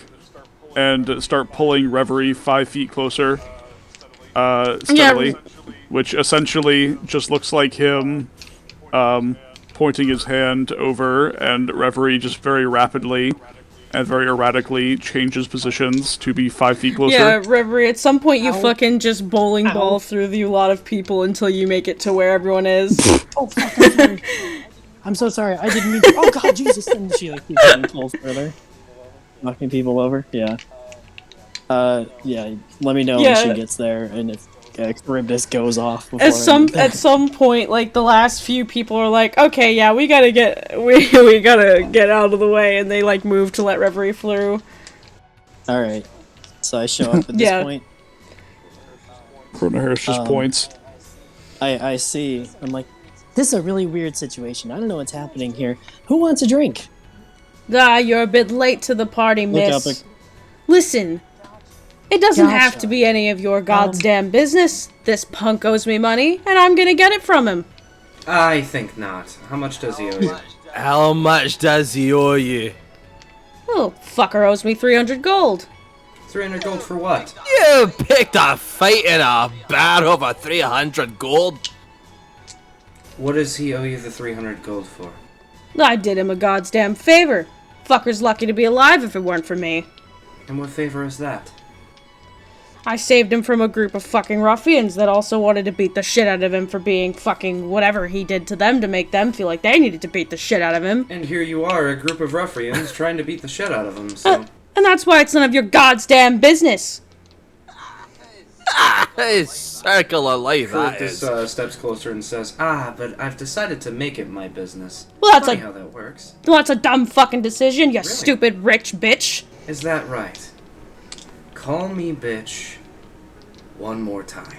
B: and start pulling Reverie 5 feet closer, steadily,
A: Yeah.
B: which essentially just looks like him pointing his hand over, and Reverie just very rapidly and very erratically changes positions to be 5 feet closer.
A: Yeah, Reverie, at some point you fucking just bowling ball through a lot of people until you make it to where everyone is.
D: Oh, fuck, I'm sorry. I'm so sorry. I didn't mean to. Oh, God, Jesus. And she, like, keeps getting pulled further. Knocking people over. Yeah. Yeah, let me know when she gets there, and if Charybdis goes off before
A: At some point, like, the last few people are like, okay, yeah, we gotta get out of the way, and they, like, move to let Reverie through.
D: Alright. So I show up at this point.
B: Chrono Harris just points.
D: I see. I'm like, this is a really weird situation. I don't know what's happening here. Who wants a drink?
A: You're a bit late to the party, miss. Listen, it doesn't have to be any of your goddamn business. This punk owes me money, and I'm gonna get it from him.
H: I think not. How much does he owe you?
G: How much does he owe you?
A: Oh, fucker owes me 300 gold.
H: 300 gold for what?
G: You picked a fight in a bar over 300 gold.
H: What does he owe you the 300 gold for?
A: I did him a goddamn favor. Fucker's lucky to be alive if it weren't for me.
H: And what favor is that?
A: I saved him from a group of fucking ruffians that also wanted to beat the shit out of him for being fucking whatever he did to them to make them feel like they needed to beat the shit out of him.
H: And here you are, a group of ruffians trying to beat the shit out of him, so...
A: And that's why it's none of your goddamn business.
G: Circle of life, that
H: Charybdis
G: is.
H: steps closer and says, but I've decided to make it my business.
A: Well, that's
H: Funny how that works.
A: Well, that's a dumb fucking decision, you stupid rich bitch.
H: Is that right? Call me bitch one more time.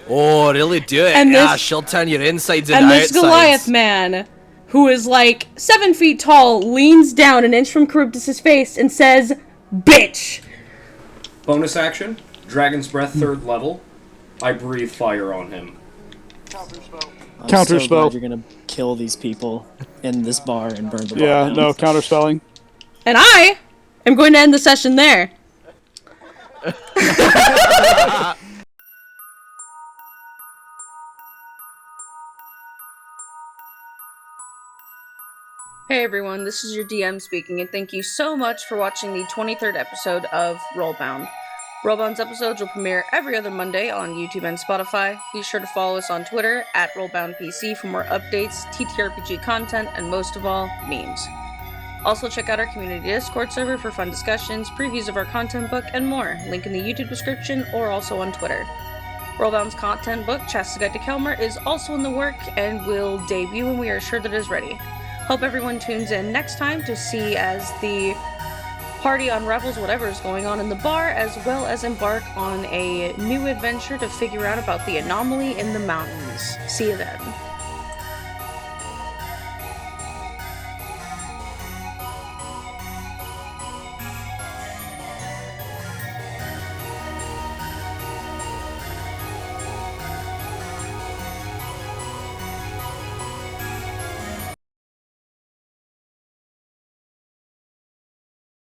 G: Oh, really do it.
A: And
G: Yeah, she'll turn your insides and
A: And
G: outsides.
A: this Goliath man, who is like 7 feet tall, leans down an inch from Charybdis' face and says, bitch.
C: Bonus action, Dragon's Breath 3rd level. I breathe fire on him.
D: I'm
B: Counter
D: so
B: spell.
D: glad you're gonna kill these people in this bar and burn the bar
B: Yeah,
D: down.
B: no, counterspelling.
A: And I am going to end the session there. Hey everyone, this is your DM speaking, and thank you so much for watching the 23rd episode of RollBound. RollBound's episodes will premiere every other Monday on YouTube and Spotify. Be sure to follow us on Twitter at RollBoundPC for more updates, TTRPG content, and most of all, memes. Also check out our community Discord server for fun discussions, previews of our content book, and more. Link in the YouTube description or also on Twitter. RollBound's content book, Chast's Guide to Kelmer, is also in the work and will debut when we are sure that it is ready. Hope everyone tunes in next time to see as the party unravels whatever is going on in the bar, as well as embark on a new adventure to figure out about the anomaly in the mountains. See you then.